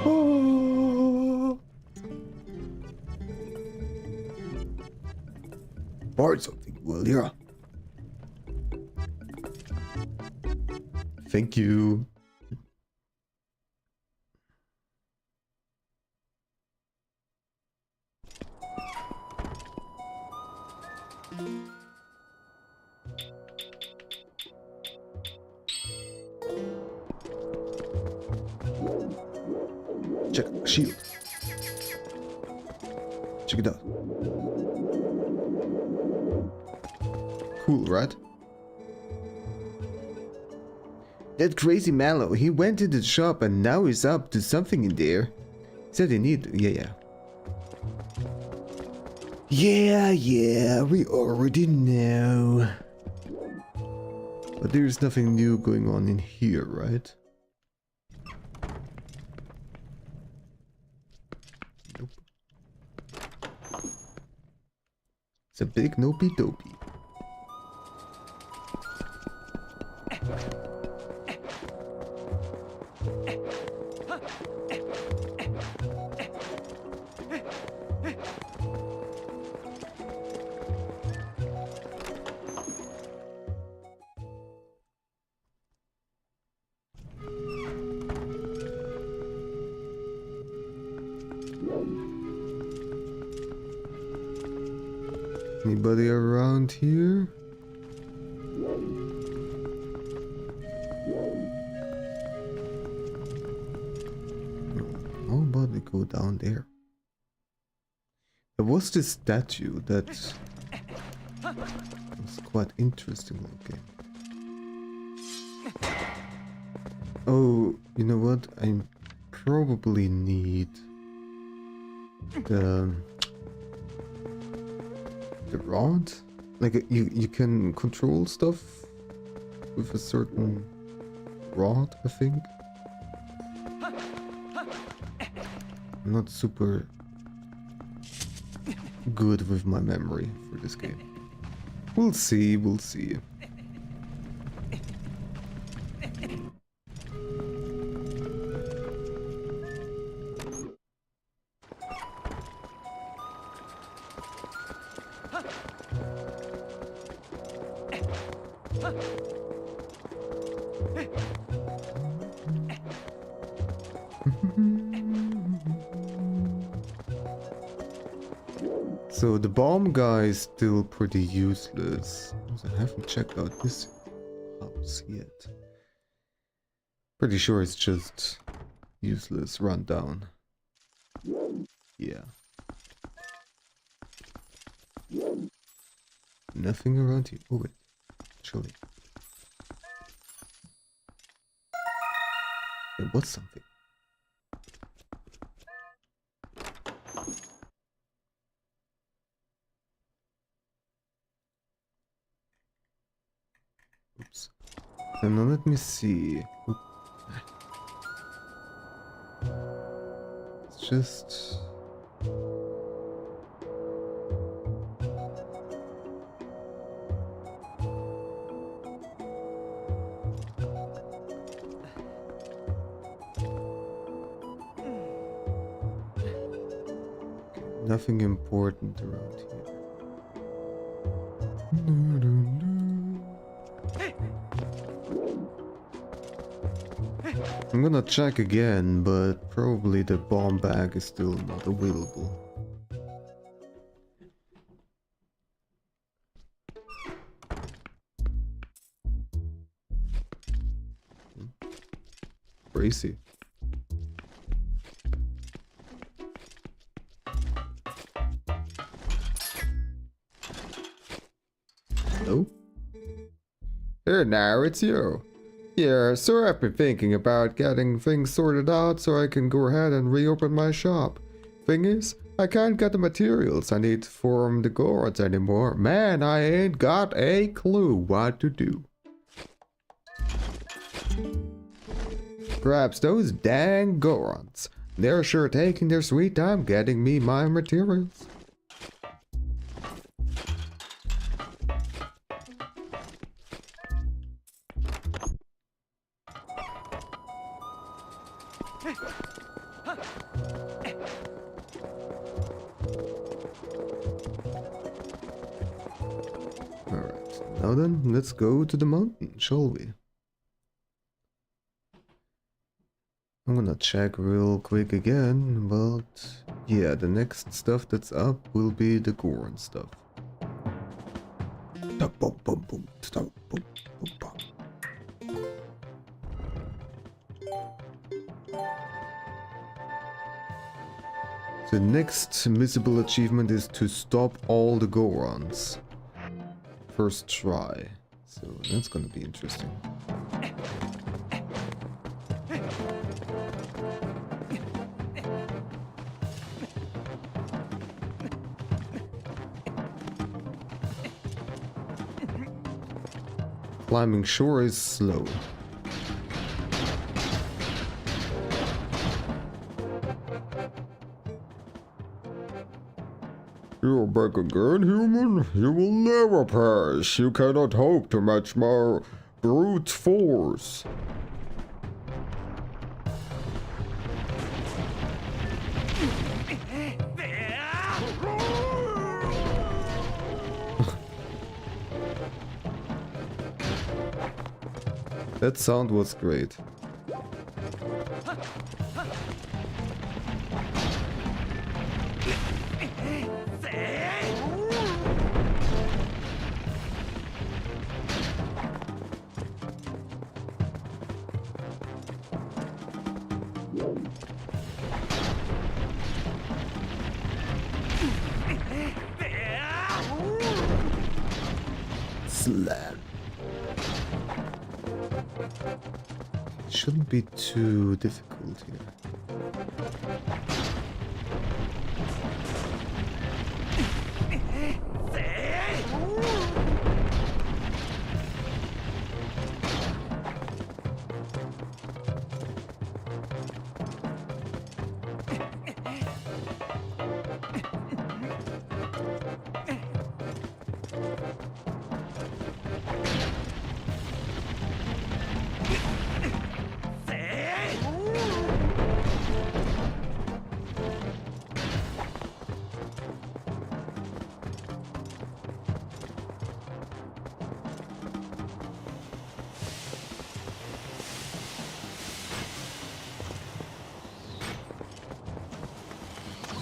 Oh. Buy something, will ya? Thank you. Check shield. Check it out. Cool, right? That crazy Mallow, he went into the shop and now he's up to something in there. Said he need... Yeah. Yeah, we already know. But there's nothing new going on in here, right? Nope. It's a big nopey dopey. Anybody around here? No, nobody go down there. There was this statue that was quite interesting looking. Oh, you know what? I probably need the rod. Like you can control stuff with a certain rod, I think. I'm not super good with my memory for this game. We'll see, we'll see. So the bomb guy is still pretty useless. I haven't checked out this house yet. Pretty sure it's just useless, run down. Yeah. Nothing around here. Oh wait, surely. There was something. Oops. And now let me see. Oop. It's just... Nothing important around here. I'm gonna check again, but probably the bomb bag is still not available. Crazy. Hello? Here now, it's you. Yeah, so I've been thinking about getting things sorted out so I can go ahead and reopen my shop. Thing is, I can't get the materials I need from the gourds anymore. Man, I ain't got a clue what to do. Perhaps those dang Gorons. They're sure taking their sweet time getting me my materials. Alright, now then, let's go to the mountain, shall we? I'm gonna check real quick again, but yeah, the next stuff that's up will be the Goron stuff. The next missable achievement is to stop all the Gorons. First try. So that's gonna be interesting. Climbing shore is slow. You're back again, human? You will never pass. You cannot hope to match my brute force. That sound was great. Slam. Shouldn't be too difficult here.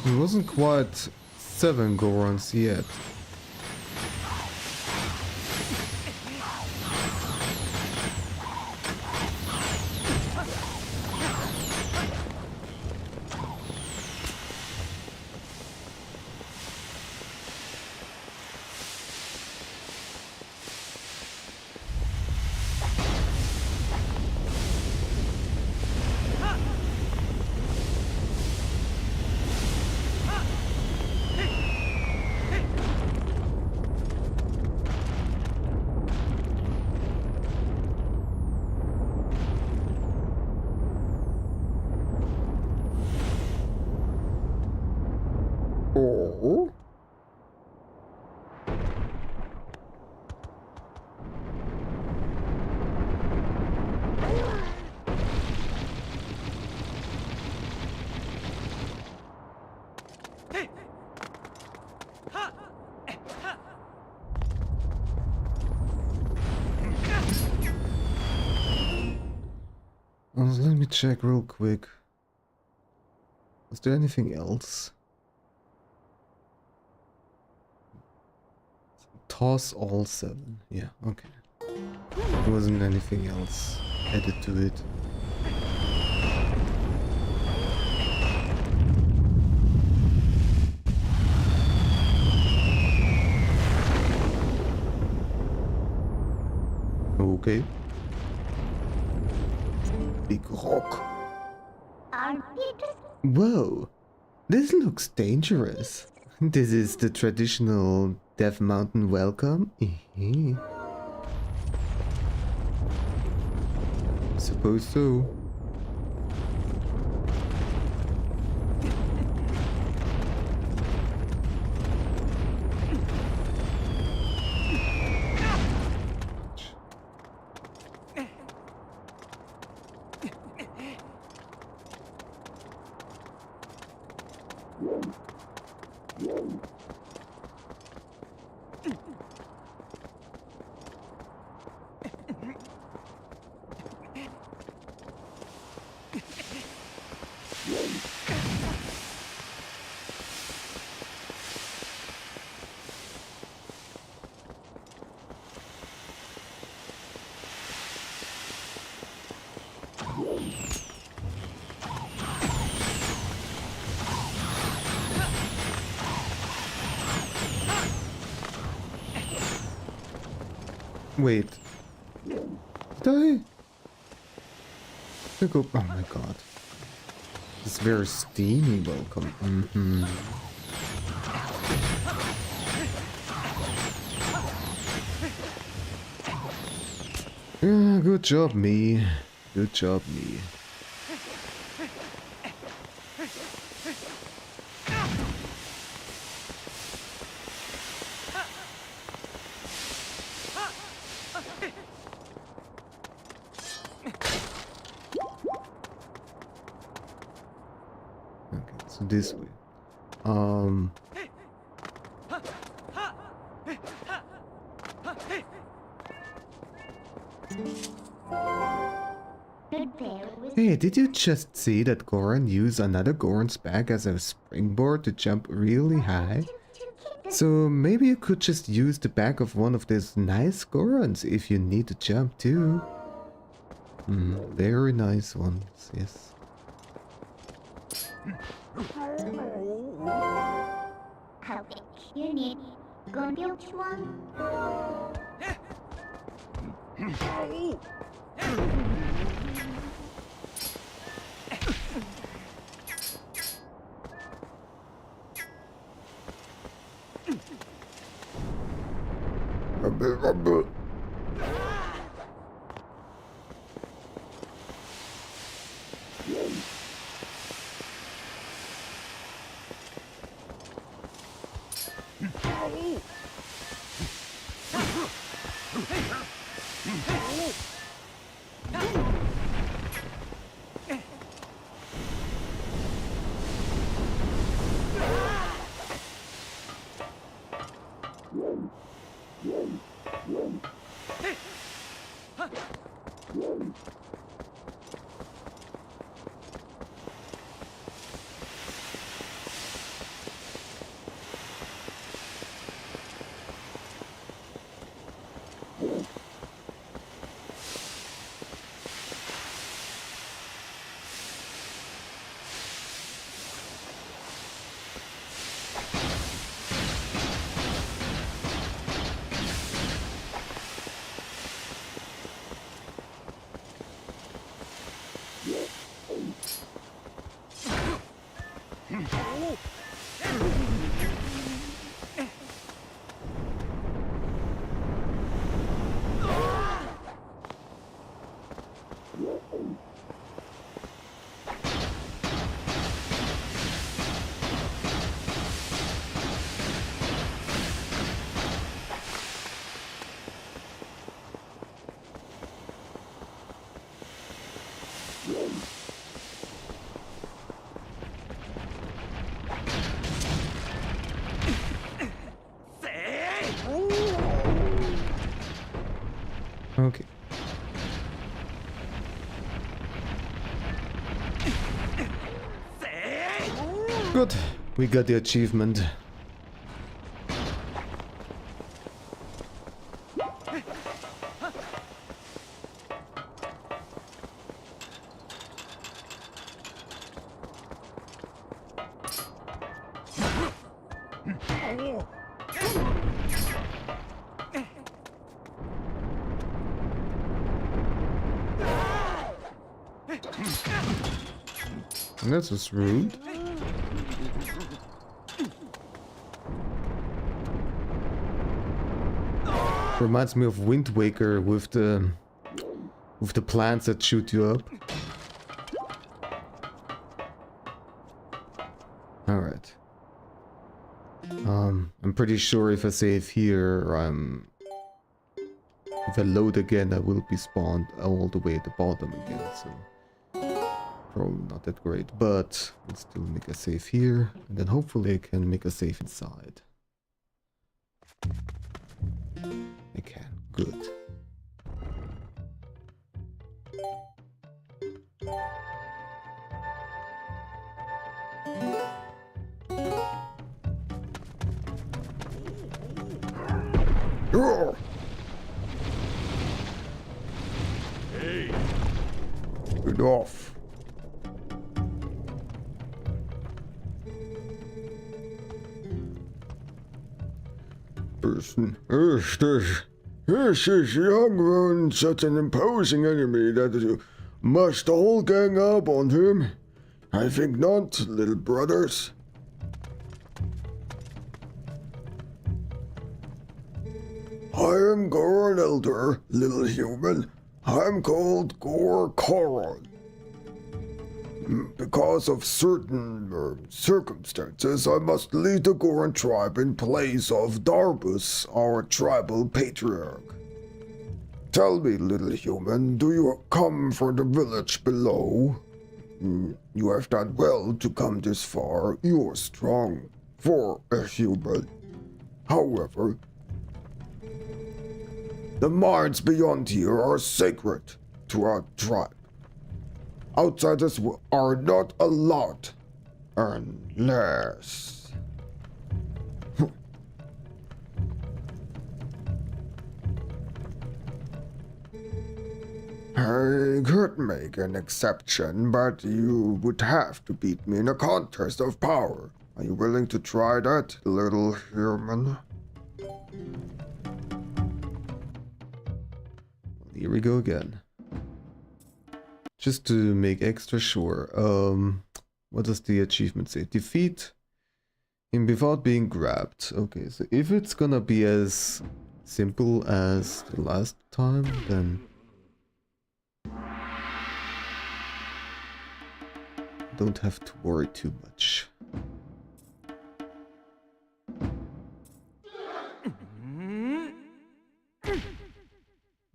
It wasn't quite 7 Gorons yet. Oh? Let me check real quick. Was there anything else? Toss all 7. Yeah, okay. There wasn't anything else added to it. Okay. Big rock. Aren't we just Whoa, this looks dangerous. This is the traditional Death Mountain welcome? Suppose so. Wait. Did I go? Oh my god. It's very steamy welcome. Yeah, good job, me. Good job, me. Okay, so this way. Good pair with Hey, did you just see that Goran used another Goran's bag as a springboard to jump really high? So maybe you could just use the back of one of these nice Gorons if you need to jump too. Very nice ones, yes. how big you need. Gonna build one. Okay. Good. We got the achievement. This is rude. Reminds me of Wind Waker with the plants that shoot you up. All right. I'm pretty sure if I save here, if I load again, I will be spawned all the way at the bottom again. So probably not that great, but let's still make a save here, and then hopefully I can make a save inside. I can. Good. Hey. Get off. Person. This is young and such an imposing enemy that you must all gang up on him. I think not, little brothers. I am Goran Elder, little human. I'm called Gor Koron. Because of certain circumstances, I must lead the Goran tribe in place of Darbus, our tribal patriarch. Tell me, little human, do you come from the village below? You have done well to come this far. You are strong for a human. However, the mines beyond here are sacred to our tribe. Outsiders are not allowed unless... I could make an exception, but you would have to beat me in a contest of power. Are you willing to try that, little human? Here we go again. Just to make extra sure, what does the achievement say? Defeat him without being grabbed. Okay, so if it's gonna be as simple as the last time, then don't have to worry too much.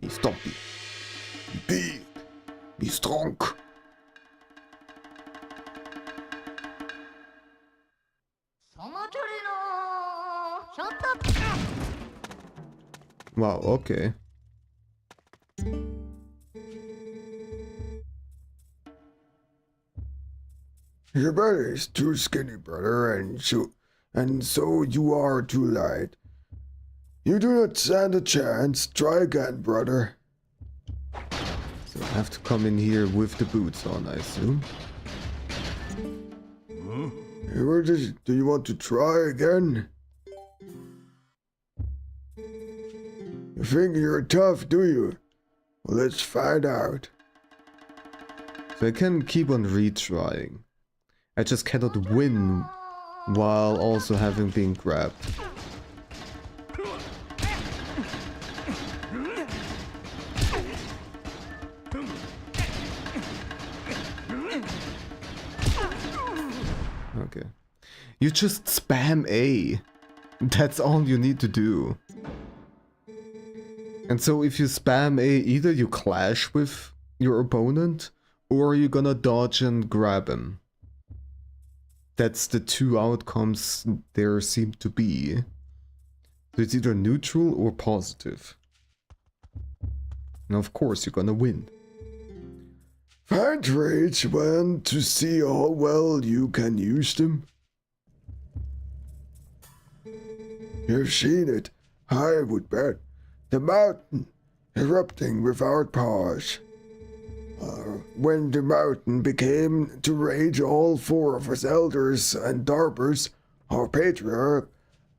Me stompy. Be strong. Wow, okay. Your brother is too skinny, brother, and so you are too light. You do not stand a chance. Try again, brother. So I have to come in here with the boots on, I assume. Do you want to try again? You think you're tough, do you? Well, let's find out. So I can keep on retrying. I just cannot win while also having been grabbed. Okay. You just spam A. That's all you need to do. And so if you spam A, either you clash with your opponent, or you're gonna dodge and grab him. That's the two outcomes there seem to be. So it's either neutral or positive. And of course you're gonna win. Find rage when to see how well you can use them. You've seen it, I would bet. The mountain erupting without pause. When the mountain became to rage, all four of us elders and Darbers, our patriarch,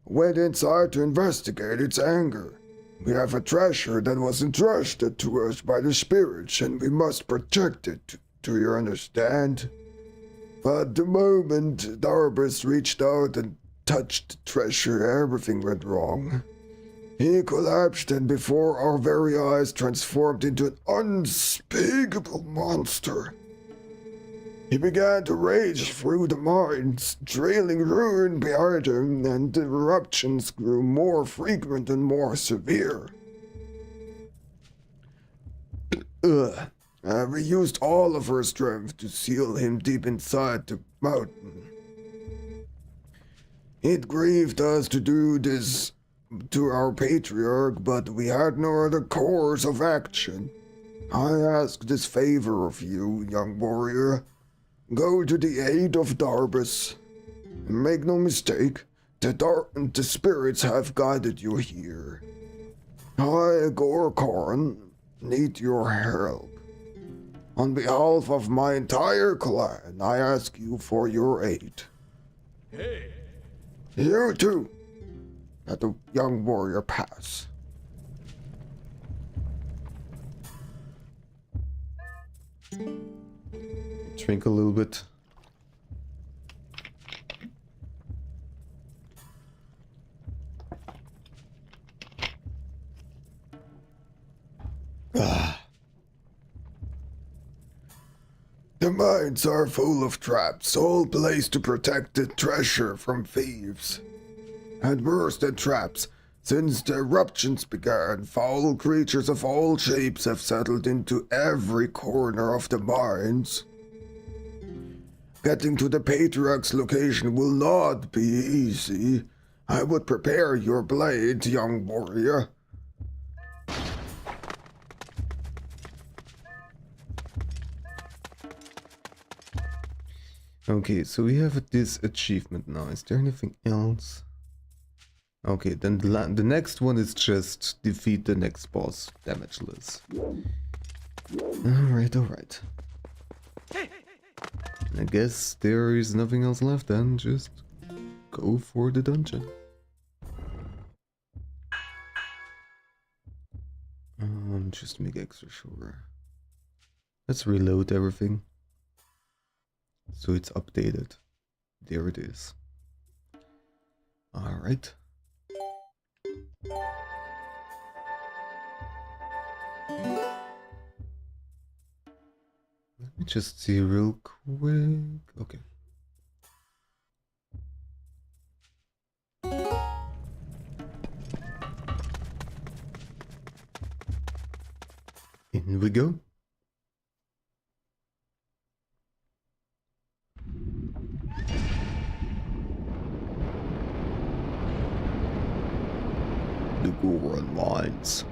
went inside to investigate its anger. We have a treasure that was entrusted to us by the spirits, and we must protect it. Do you understand? But the moment Darbus reached out and touched the treasure, everything went wrong. He collapsed and before our very eyes transformed into an unspeakable monster. He began to rage through the mines, trailing ruin behind him, and the eruptions grew more frequent and more severe. We used all of our strength to seal him deep inside the mountain. It grieved us to do this to our patriarch, but we had no other course of action. I ask this favor of you, young warrior. Go to the aid of Darbus. Make no mistake, the spirits have guided you here. I, Gorkorn, need your help. On behalf of my entire clan, I ask you for your aid. Hey! You too! Let the young warrior pass. Drink a little bit. The mines are full of traps, all placed to protect the treasure from thieves. And worse than traps, since the eruptions began, foul creatures of all shapes have settled into every corner of the mines. Getting to the Patriarch's location will not be easy. I would prepare your blade, young warrior. Okay, so we have this achievement now. Is there anything else? Okay, then the next one is just defeat the next boss, damageless. Alright, alright. I guess there is nothing else left then, just go for the dungeon. Just to make extra sure. Let's reload everything. So it's updated. There it is. Alright. Let me just see real quick. Okay. In we go. The Goron Mines.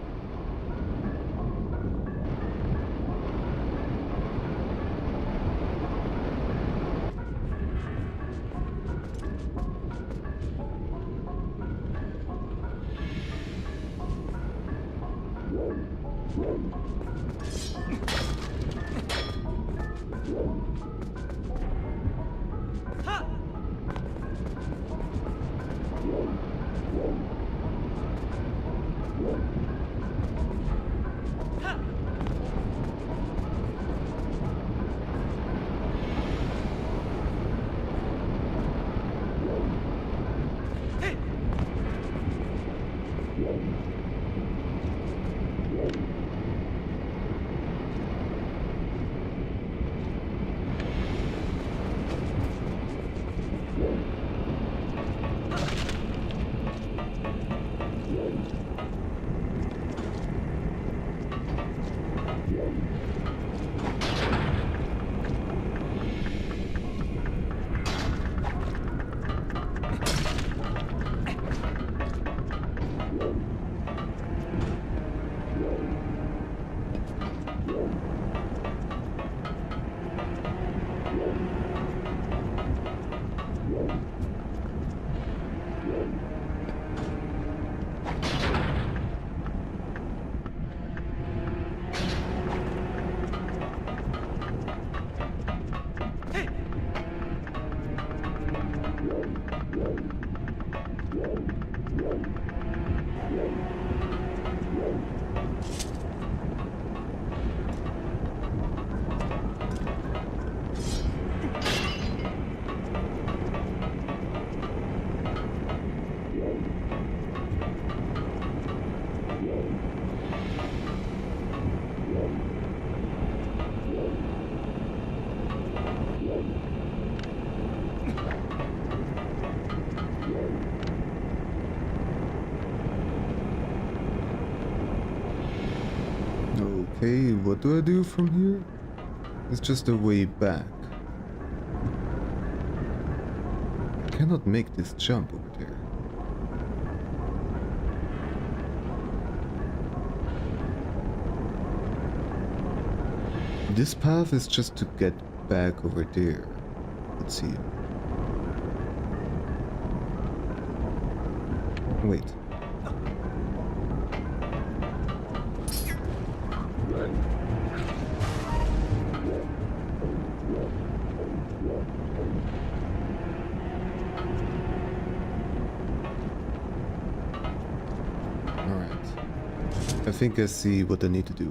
Okay, what do I do from here? It's just a way back. I cannot make this jump over there. This path is just to get back over there. Let's see. Wait. I think I see what I need to do.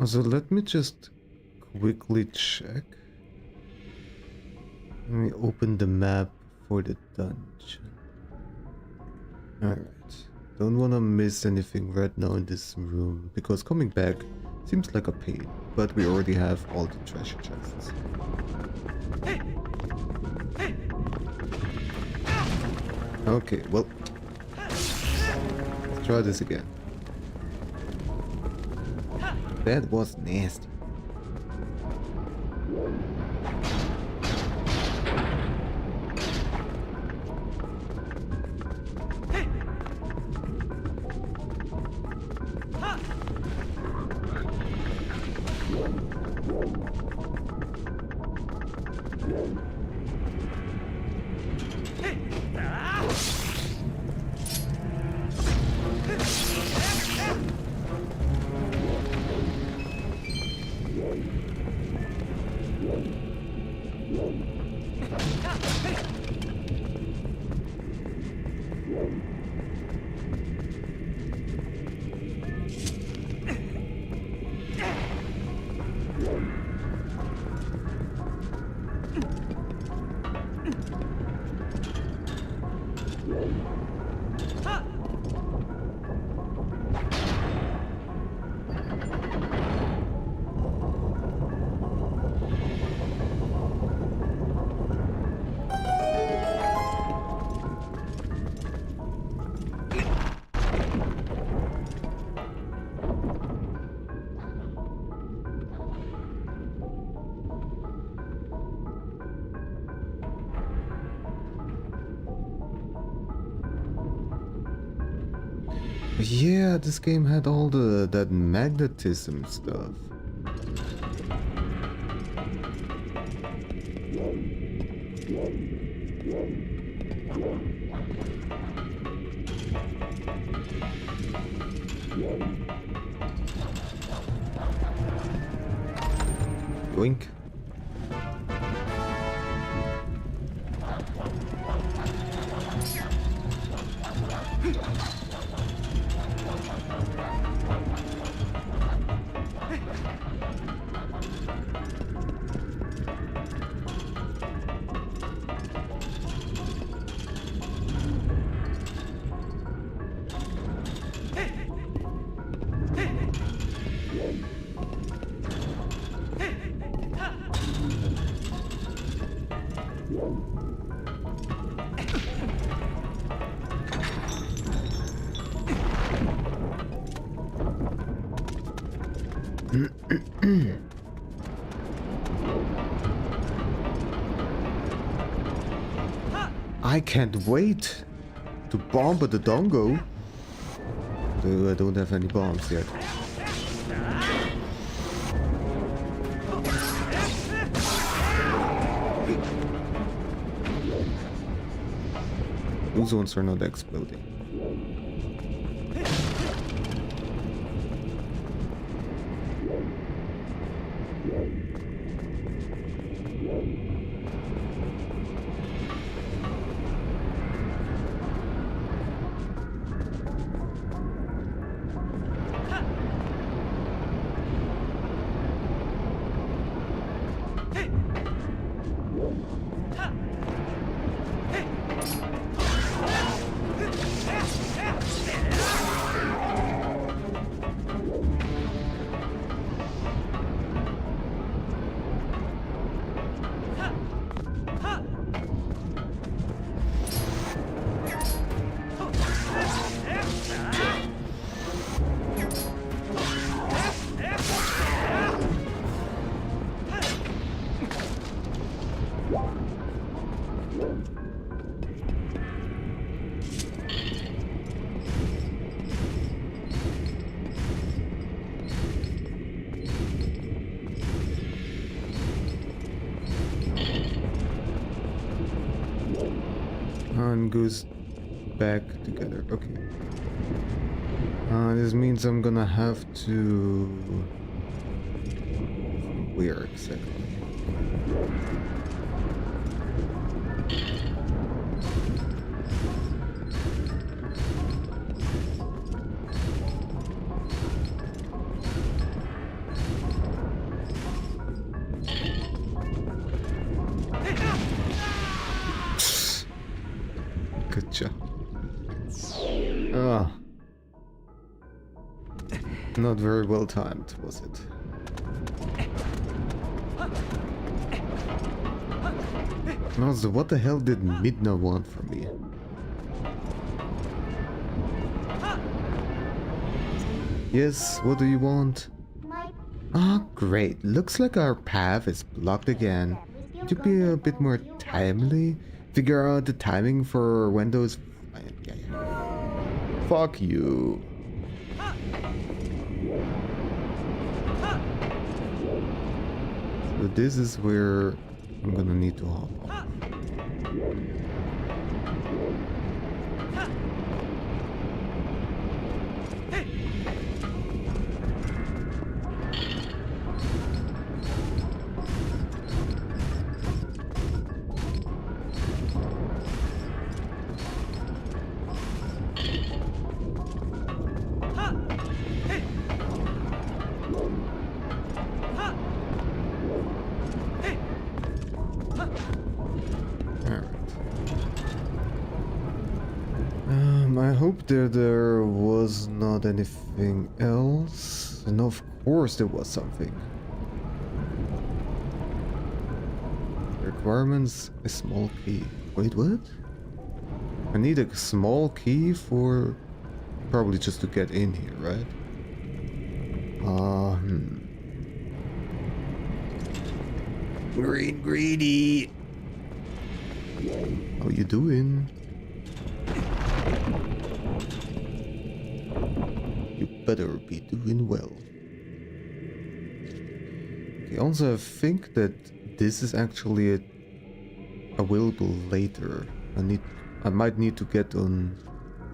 So let me just quickly check. Let me open the map for the dungeon. Alright. Don't wanna miss anything right now in this room, because coming back seems like a pain, but we already have all the treasure chests. Okay, well, let's try this again. That was nasty. Yeah, this game had all that magnetism stuff. Yoink. I can't wait to bomb the dongo. Though I don't have any bombs yet. Those ones are not exploding. everything goes back together. Okay. This means I'm gonna have to... Where exactly? Good job. Ah. Not very well timed, was it? Also, what the hell did Midna want from me? Yes, what do you want? My Ah, great. Looks like our path is blocked again. Could you be a bit more timely? Figure out the timing for when those... Yeah. Fuck you. So this is where I'm gonna need to hop off. I hope there was not anything else. And of course there was something. Requirements, a small key. Wait, what? I need a small key for... Probably just to get in here, right? Green greedy. How you doing? You better be doing well. Okay, also I think that this is actually available later. I might need to get on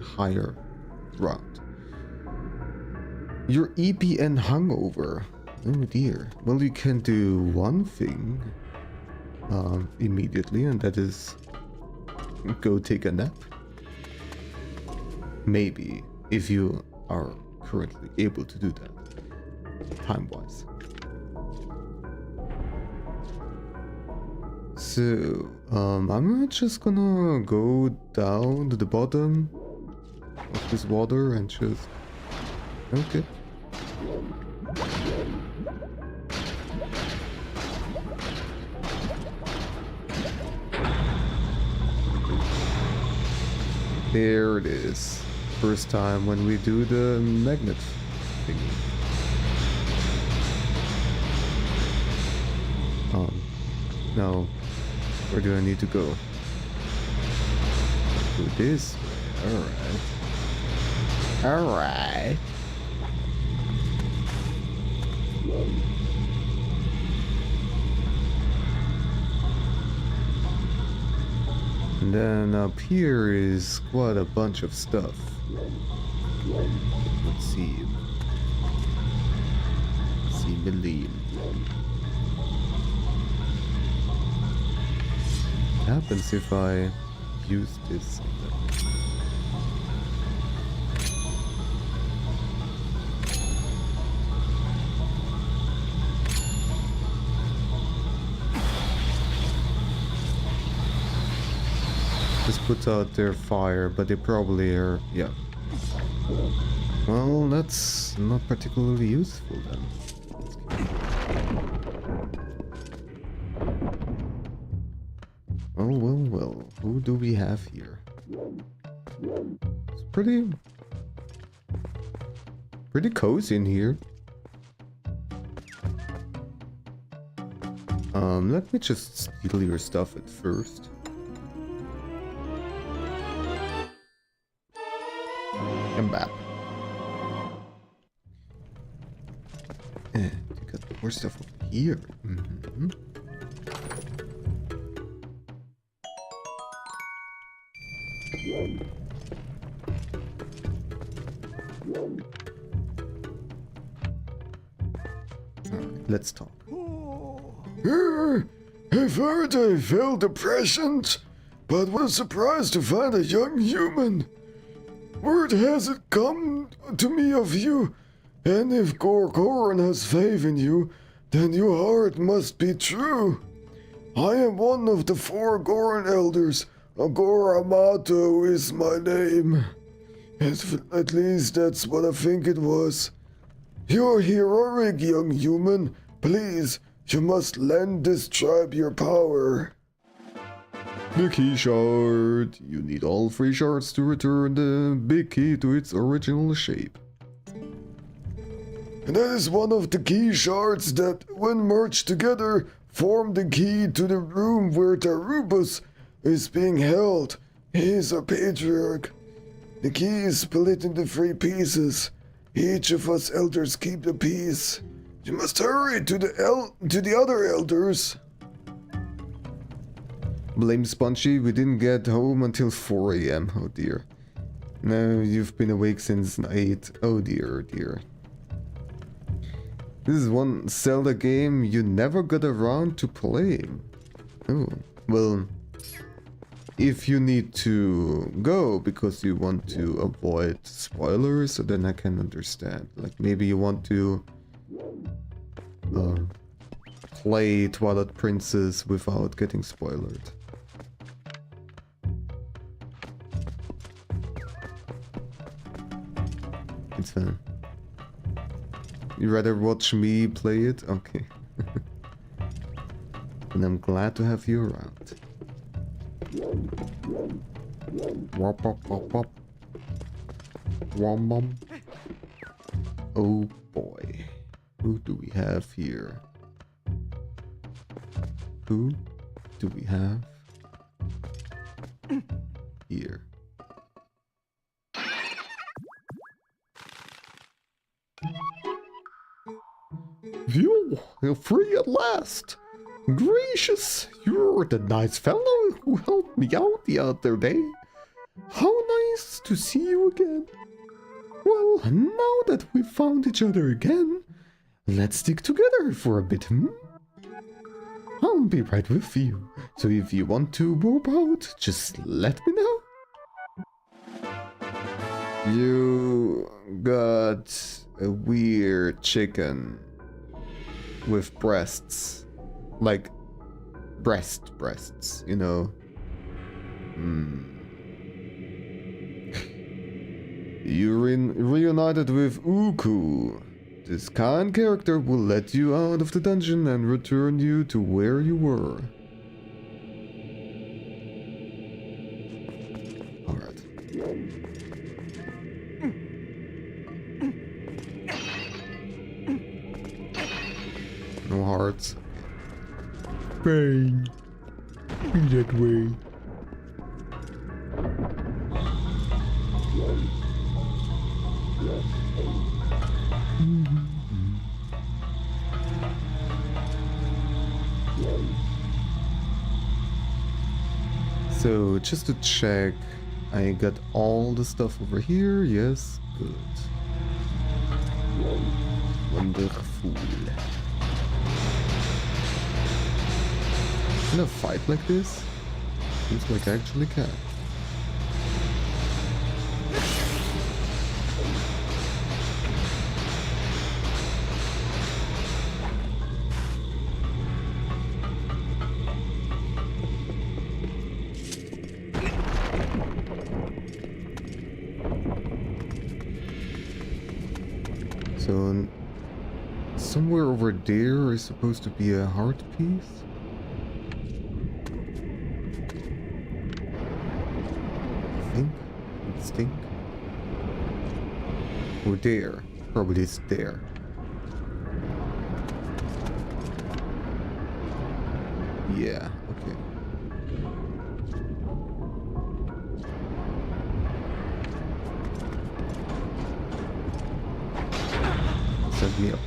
higher ground. Your EPN hungover. Oh dear. Well, you can do one thing immediately, and that is go take a nap. Maybe, if you are currently able to do that, time-wise. So, I'm just gonna go down to the bottom of this water and just... Okay. There it is. First time when we do the magnet thingy. Now, where do I need to go? Go this way. Alright. Alright. And then up here is quite a bunch of stuff. Let's see. See Millie. What happens if I use this? Just put out their fire, but they probably are, yeah. Well, that's not particularly useful then. Well, who do we have here? It's pretty cozy in here. Let me just steal your stuff at first. A map. And you got more stuff over here. Mm-hmm. Let's talk. I've heard I felt depression, but was surprised to find a young human. Word has it come to me of you, and if Gorgoran has faith in you, then your heart must be true. I am one of the 4 Goran elders. Agoramato is my name. At least that's what I think it was. You're heroic, young human. Please, you must lend this tribe your power. The key shard. You need all 3 shards to return the big key to its original shape. And that is one of the key shards that, when merged together, form the key to the room where Darubus is being held. He is a patriarch. The key is split into 3 pieces. Each of us elders keep the piece. You must hurry to the other elders. Blame Spongy, we didn't get home until 4 AM. Oh dear. No, you've been awake since 8. Oh dear, oh dear. This is one Zelda game you never got around to playing. Oh, well, if you need to go because you want to avoid spoilers, then I can understand. Like maybe you want to play Twilight Princess without getting spoiled. It's fun. You rather watch me play it? Okay. And I'm glad to have you around. Wop wop wop wop. Wom wom. Oh boy. Who do we have here? Who do we have here? You're free at last! Gracious, you're the nice fellow who helped me out the other day. How nice to see you again. Well, now that we've found each other again, let's stick together for a bit, hmm? I'll be right with you, so if you want to warp out, just let me know. You got a weird chicken with breasts, like breasts, you know. You're reunited with Uku. This kind character will let you out of the dungeon and return you to where you were. Alright. No hearts. Pain. Be that way. So, just to check, I got all the stuff over here, yes, good. Wonderful. Can I fight like this? Seems like I actually can. So, somewhere over there is supposed to be a heart piece. Think? Or there. Probably it's there. Yeah, okay. Set me up.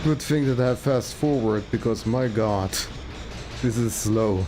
Good thing that I have fast forward, because my god, this is slow.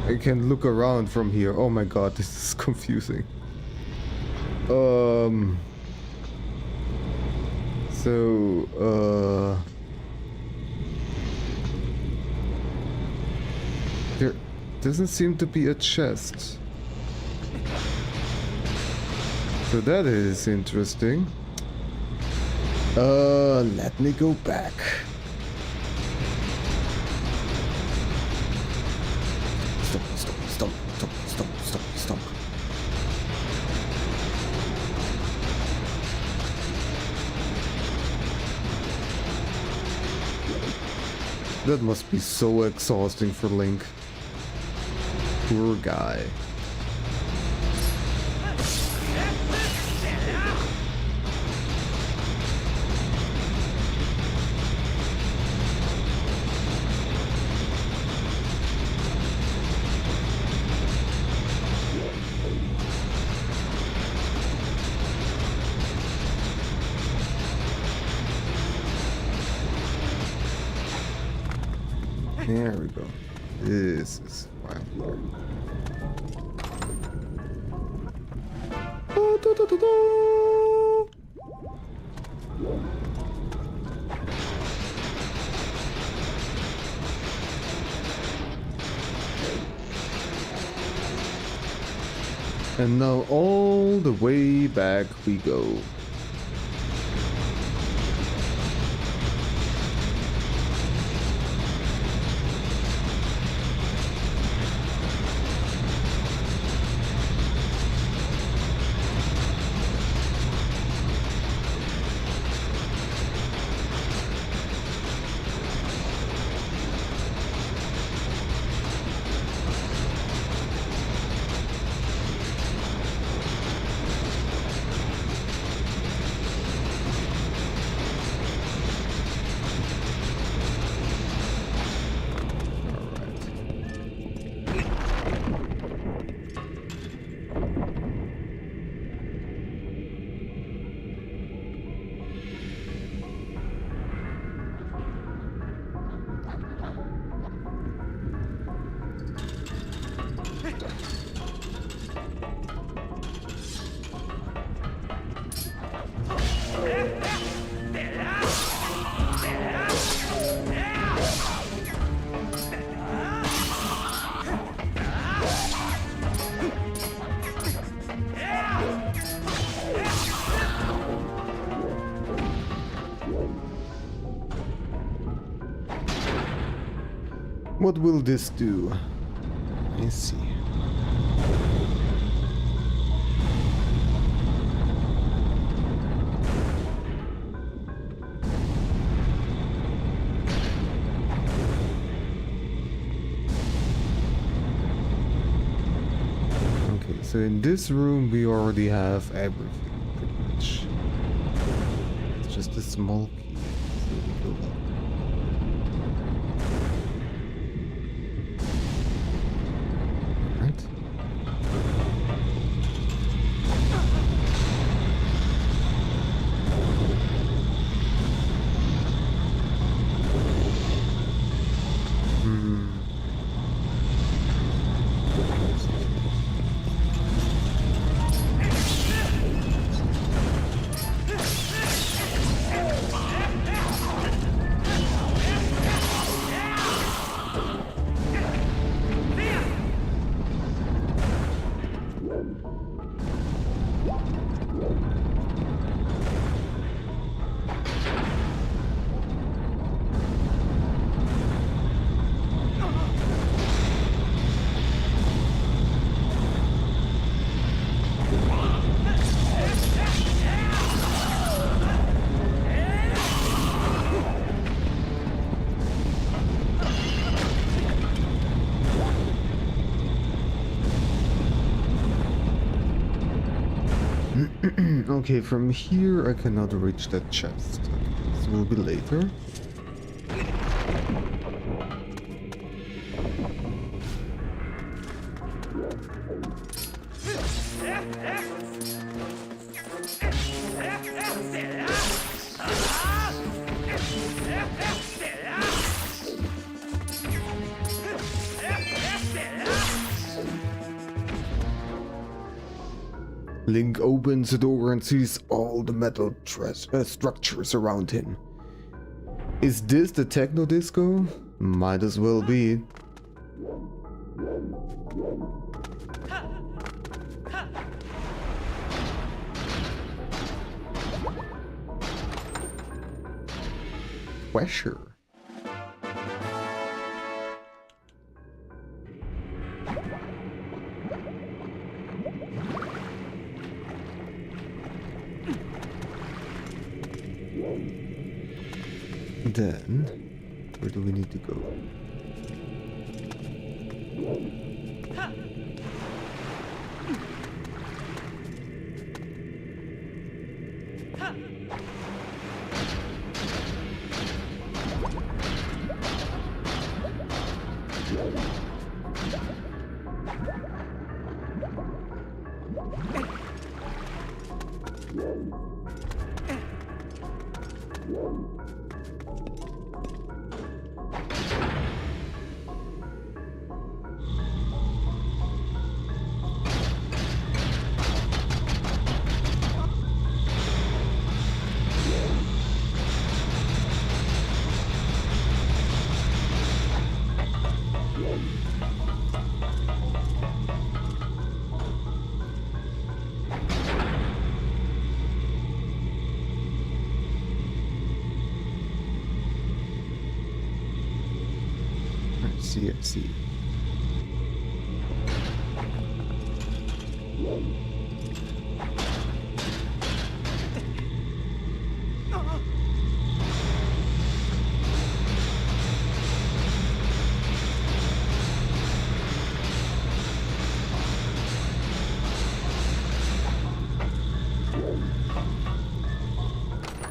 I can look around from here. Oh my god, this is confusing. There doesn't seem to be a chest. So that is interesting. Let me go back. Stop. That must be so exhausting for Link. Poor guy. There we go. This is why I'm here. And now all the way back we go. What will this do? Let's see. Okay, so in this room we already have everything, pretty much. It's just a small key. So we go up. Okay, from here I cannot reach that chest. Okay, this will be later. Link opens the door and sees all the metal structures around him. Is this the techno disco? Might as well be. Pressure. Then, where do we need to go? I see.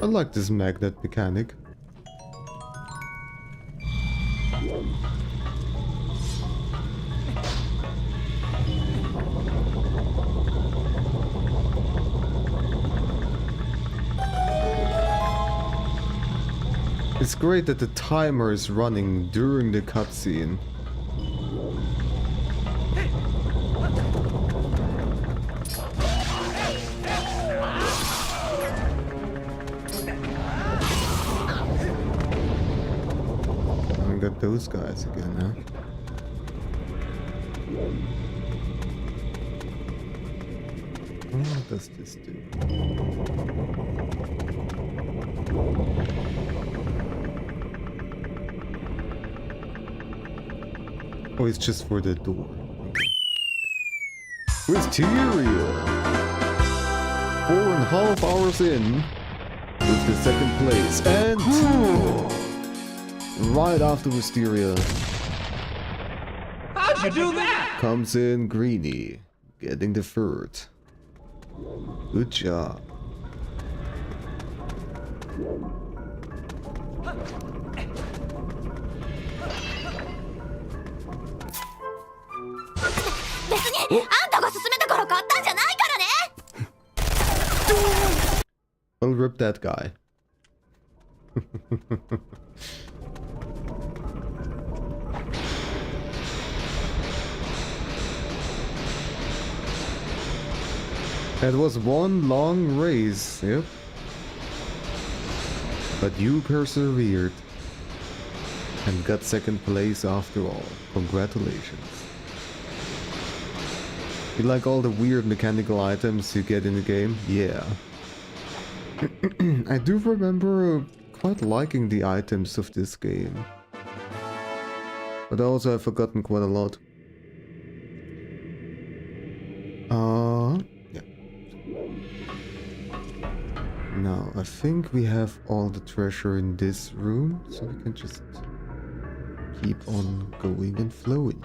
I like this magnet mechanic. It's great that the timer is running during the cutscene. I got those guys again, huh? What does this do? Oh, it's just for the door. Okay. Wisteria! 4.5 hours in with the second place, and right after Wisteria, How'd you do that? comes in Greenie, getting the third. Good job. I'll rip that guy. That was one long race, yep. But you persevered and got second place after all. Congratulations. You like all the weird mechanical items you get in the game? Yeah. I do remember quite liking the items of this game. But also I've forgotten quite a lot. Yeah. Now, I think we have all the treasure in this room, so we can just keep on going and flowing.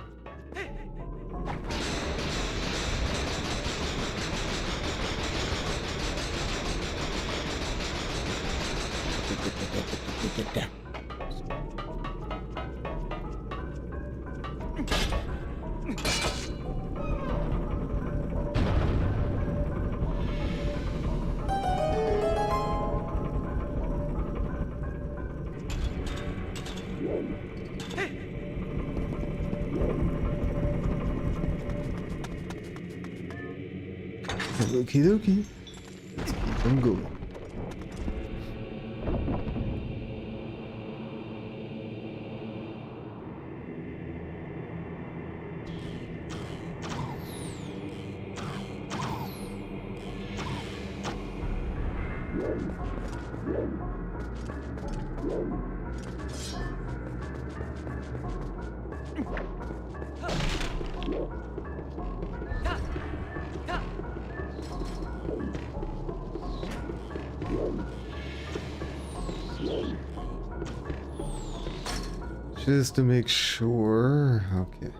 Okie dokie. Let's keep on going. Just to make sure. Okay.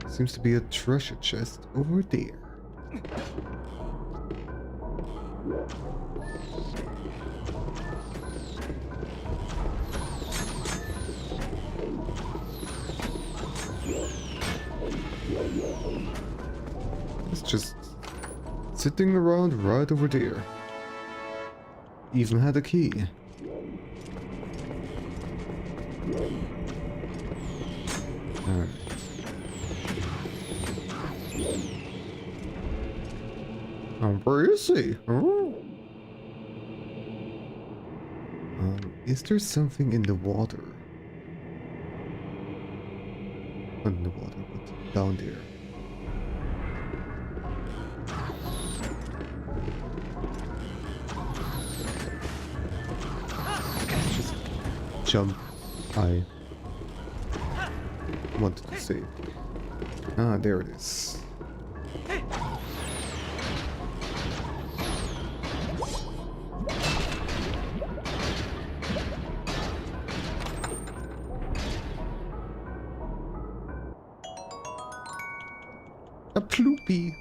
Seems to be a treasure chest over there. It's just sitting around right over there. Even had a key. Alright. Where is he? Oh. Is there something in the water? Not in the water, but down there. Just jump. I wanted to say. Ah, there it is. A ploopy.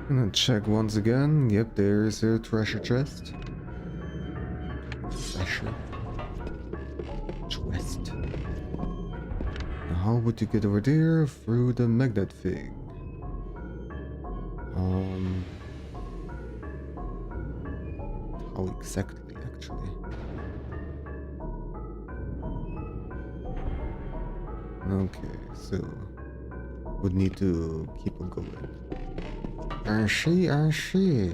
And check once again. Yep, there's a treasure chest. Treasure chest. Now how would you get over there? Through the magnet thing. How exactly, actually? Okay, so would need to keep on going. I see, I see.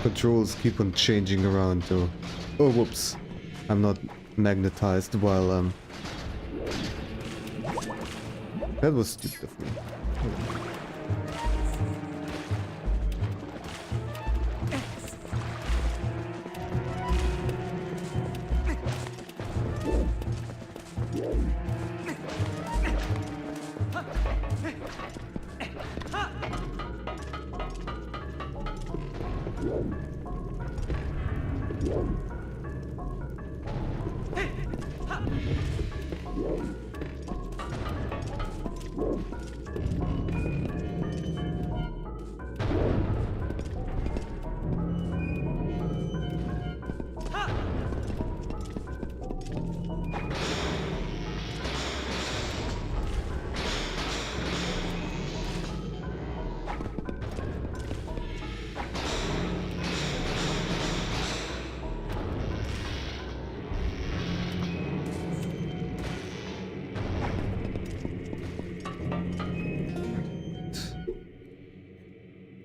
Controls keep on changing around though. Oh, whoops. I'm not magnetized while that was stupid of me.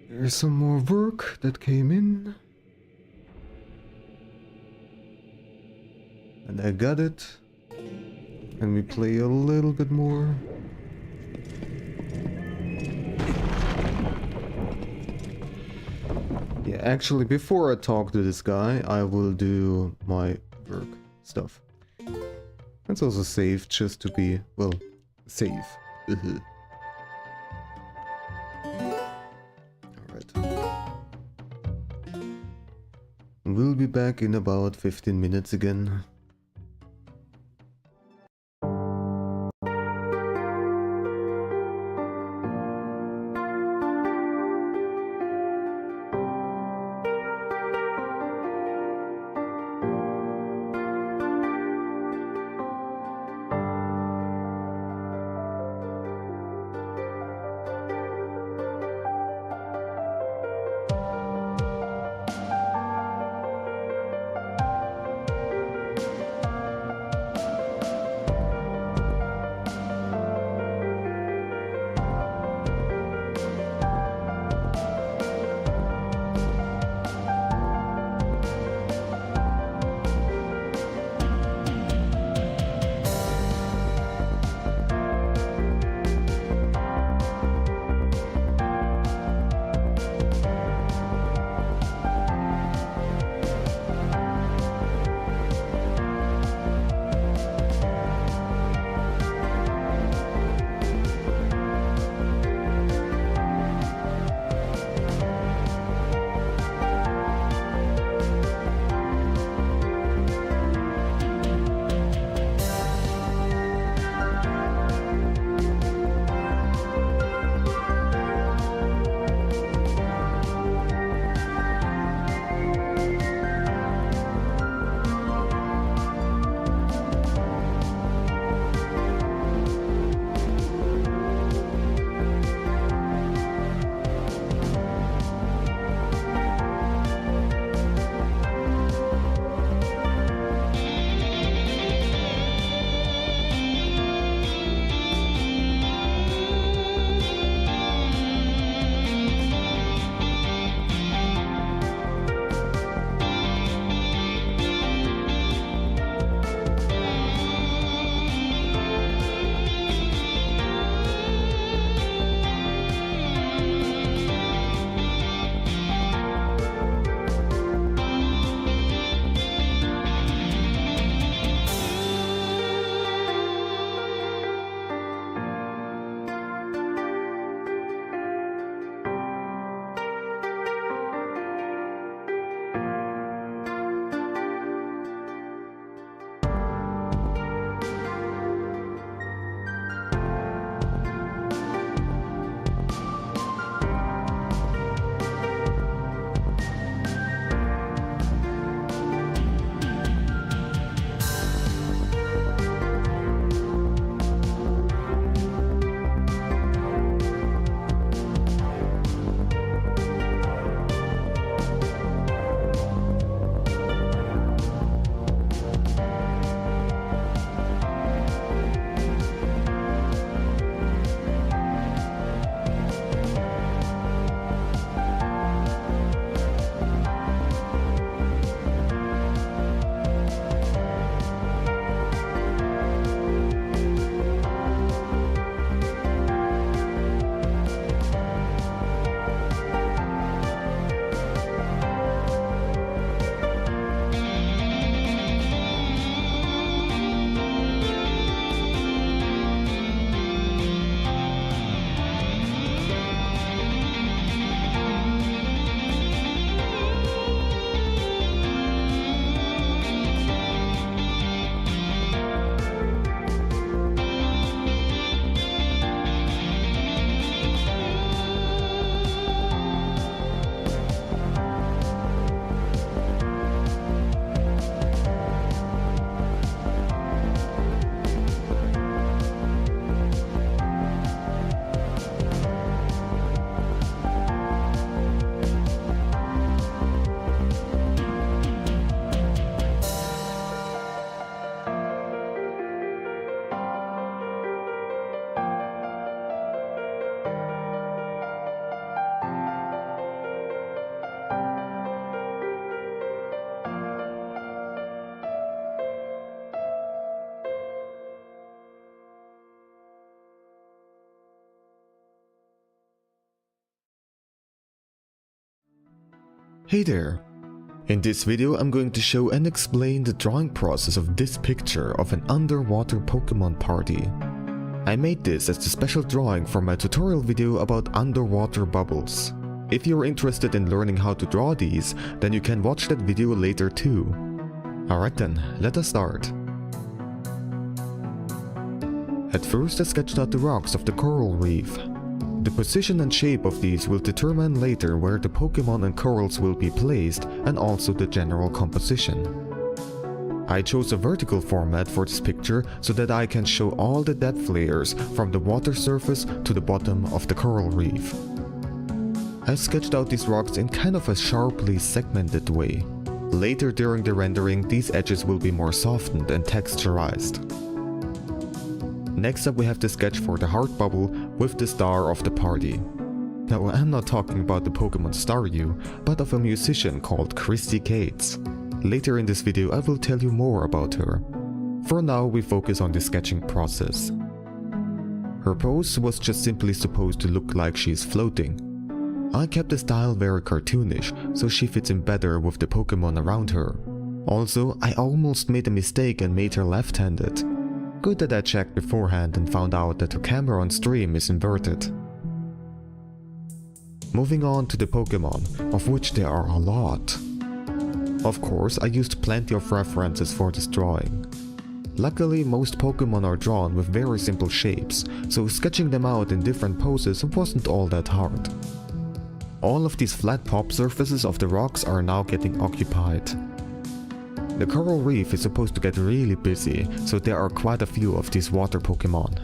There's some more work that came in. And I got it. Can we play a little bit more? Yeah, actually, before I talk to this guy, I will do my work stuff. Let's also save just to be, well, safe. Alright. We'll be back in about 15 minutes again. Hey there! In this video I'm going to show and explain the drawing process of this picture of an underwater Pokemon party. I made this as a special drawing for my tutorial video about underwater bubbles. If you're interested in learning how to draw these, then you can watch that video later too. Alright then, let us start. At first I sketched out the rocks of the coral reef. The position and shape of these will determine later where the Pokemon and corals will be placed and also the general composition. I chose a vertical format for this picture so that I can show all the depth layers from the water surface to the bottom of the coral reef. I sketched out these rocks in kind of a sharply segmented way. Later during the rendering, these edges will be more softened and texturized. Next up we have the sketch for the heart bubble with the star of the party. Now I'm not talking about the Pokemon Staryu, but of a musician called Christy Cates. Later in this video I will tell you more about her. For now we focus on the sketching process. Her pose was just simply supposed to look like she's floating. I kept the style very cartoonish, so she fits in better with the Pokemon around her. Also, I almost made a mistake and made her left-handed. Good that I checked beforehand and found out that her camera on stream is inverted. Moving on to the Pokemon, of which there are a lot. Of course, I used plenty of references for this drawing. Luckily, most Pokemon are drawn with very simple shapes, so sketching them out in different poses wasn't all that hard. All of these flat pop surfaces of the rocks are now getting occupied. The coral reef is supposed to get really busy, so there are quite a few of these water Pokemon.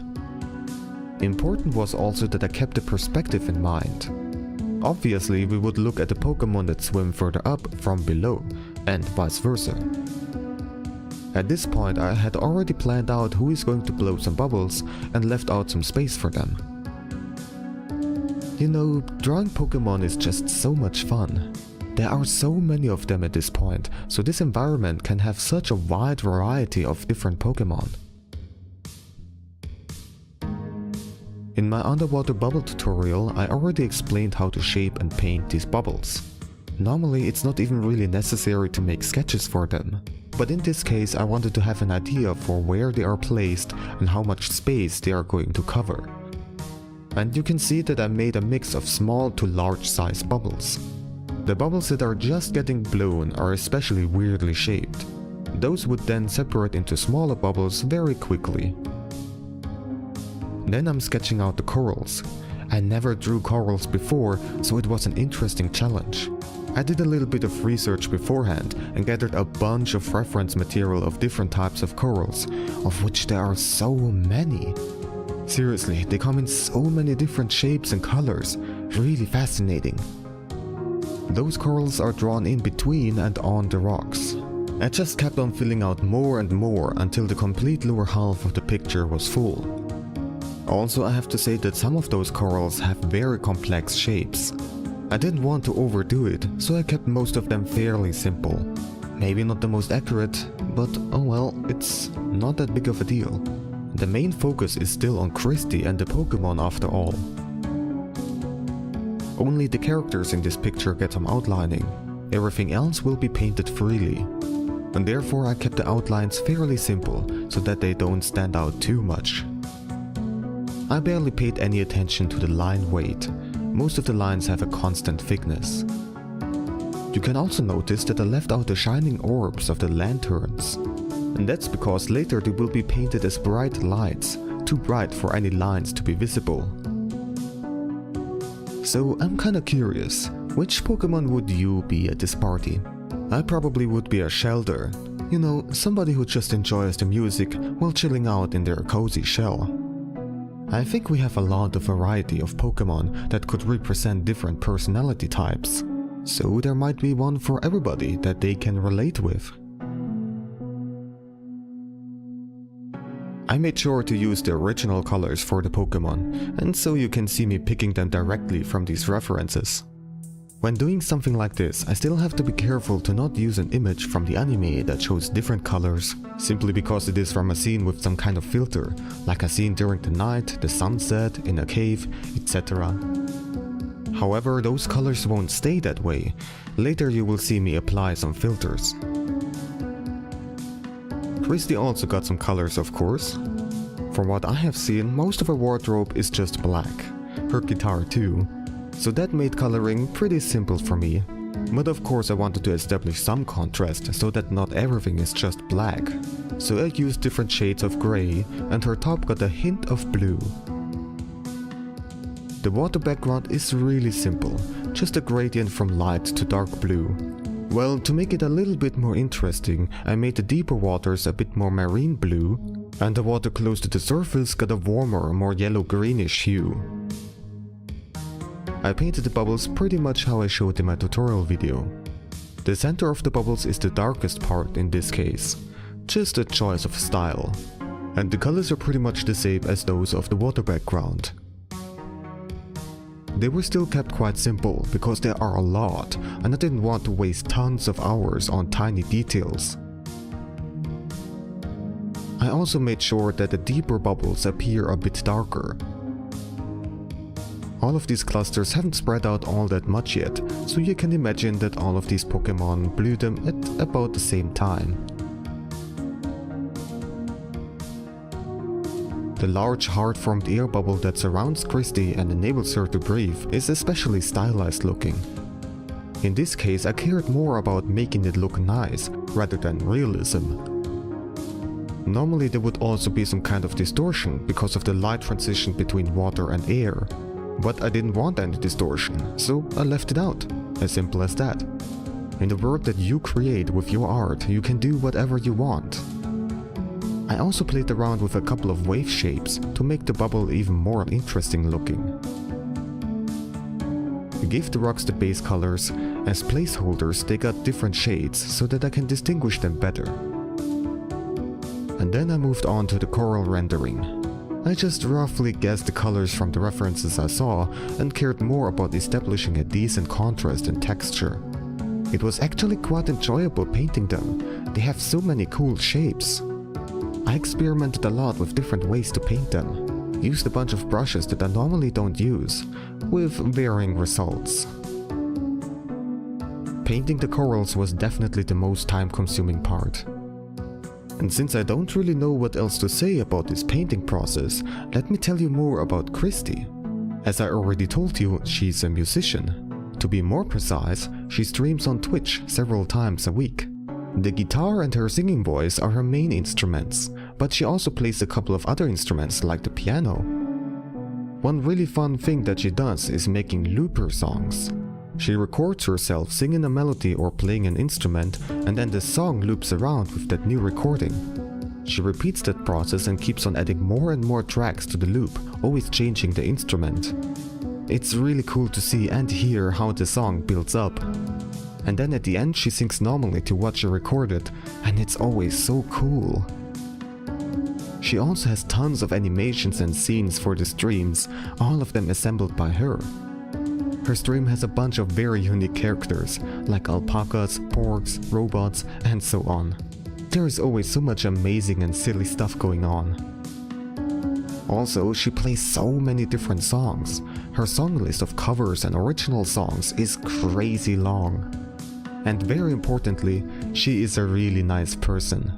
Important was also that I kept the perspective in mind. Obviously, we would look at the Pokemon that swim further up from below, and vice versa. At this point I had already planned out who is going to blow some bubbles and left out some space for them. You know, drawing Pokemon is just so much fun. There are so many of them at this point, so this environment can have such a wide variety of different Pokemon. In my underwater bubble tutorial, I already explained how to shape and paint these bubbles. Normally it's not even really necessary to make sketches for them, but in this case I wanted to have an idea for where they are placed and how much space they are going to cover. And you can see that I made a mix of small to large size bubbles. The bubbles that are just getting blown are especially weirdly shaped. Those would then separate into smaller bubbles very quickly. Then I'm sketching out the corals. I never drew corals before, so it was an interesting challenge. I did a little bit of research beforehand and gathered a bunch of reference material of different types of corals, of which there are so many. Seriously, they come in so many different shapes and colors, really fascinating. Those corals are drawn in between and on the rocks. I just kept on filling out more and more until the complete lower half of the picture was full. Also, I have to say that some of those corals have very complex shapes. I didn't want to overdo it, so I kept most of them fairly simple. Maybe not the most accurate, but oh well, it's not that big of a deal. The main focus is still on Christy and the Pokemon after all. Only the characters in this picture get some outlining. Everything else will be painted freely. And therefore I kept the outlines fairly simple so that they don't stand out too much. I barely paid any attention to the line weight. Most of the lines have a constant thickness. You can also notice that I left out the shining orbs of the lanterns. And that's because later they will be painted as bright lights, too bright for any lines to be visible. So I'm kinda curious, which Pokemon would you be at this party? I probably would be a Shelder. You know, somebody who just enjoys the music while chilling out in their cozy shell. I think we have a lot of variety of Pokemon that could represent different personality types. So there might be one for everybody that they can relate with. I made sure to use the original colors for the Pokemon, and so you can see me picking them directly from these references. When doing something like this, I still have to be careful to not use an image from the anime that shows different colors, simply because it is from a scene with some kind of filter, like a scene during the night, the sunset, in a cave, etc. However, those colors won't stay that way. Later you will see me apply some filters. Christy also got some colors, of course. From what I have seen, most of her wardrobe is just black. Her guitar too. So that made coloring pretty simple for me. But of course I wanted to establish some contrast so that not everything is just black. So I used different shades of grey, and her top got a hint of blue. The water background is really simple, just a gradient from light to dark blue. Well, to make it a little bit more interesting, I made the deeper waters a bit more marine blue, and the water close to the surface got a warmer, more yellow-greenish hue. I painted the bubbles pretty much how I showed in my tutorial video. The center of the bubbles is the darkest part in this case, just a choice of style. And the colors are pretty much the same as those of the water background. They were still kept quite simple because there are a lot, and I didn't want to waste tons of hours on tiny details. I also made sure that the deeper bubbles appear a bit darker. All of these clusters haven't spread out all that much yet, so you can imagine that all of these Pokemon blew them at about the same time. The large heart-formed air bubble that surrounds Christy and enables her to breathe is especially stylized looking. In this case I cared more about making it look nice rather than realism. Normally there would also be some kind of distortion because of the light transition between water and air, but I didn't want any distortion, so I left it out. As simple as that. In the world that you create with your art, you can do whatever you want. I also played around with a couple of wave shapes to make the bubble even more interesting looking. I gave the rocks the base colors. As placeholders they got different shades so that I can distinguish them better. And then I moved on to the coral rendering. I just roughly guessed the colors from the references I saw and cared more about establishing a decent contrast and texture. It was actually quite enjoyable painting them. They have so many cool shapes. I experimented a lot with different ways to paint them, used a bunch of brushes that I normally don't use, with varying results. Painting the corals was definitely the most time-consuming part. And since I don't really know what else to say about this painting process, let me tell you more about Christy. As I already told you, she's a musician. To be more precise, she streams on Twitch several times a week. The guitar and her singing voice are her main instruments, but she also plays a couple of other instruments like the piano. One really fun thing that she does is making looper songs. She records herself singing a melody or playing an instrument, and then the song loops around with that new recording. She repeats that process and keeps on adding more and more tracks to the loop, always changing the instrument. It's really cool to see and hear how the song builds up. And then at the end she sings normally to what she recorded, and it's always so cool. She also has tons of animations and scenes for the streams, all of them assembled by her. Her stream has a bunch of very unique characters, like alpacas, porgs, robots, and so on. There is always so much amazing and silly stuff going on. Also, she plays so many different songs. Her song list of covers and original songs is crazy long. And very importantly, she is a really nice person.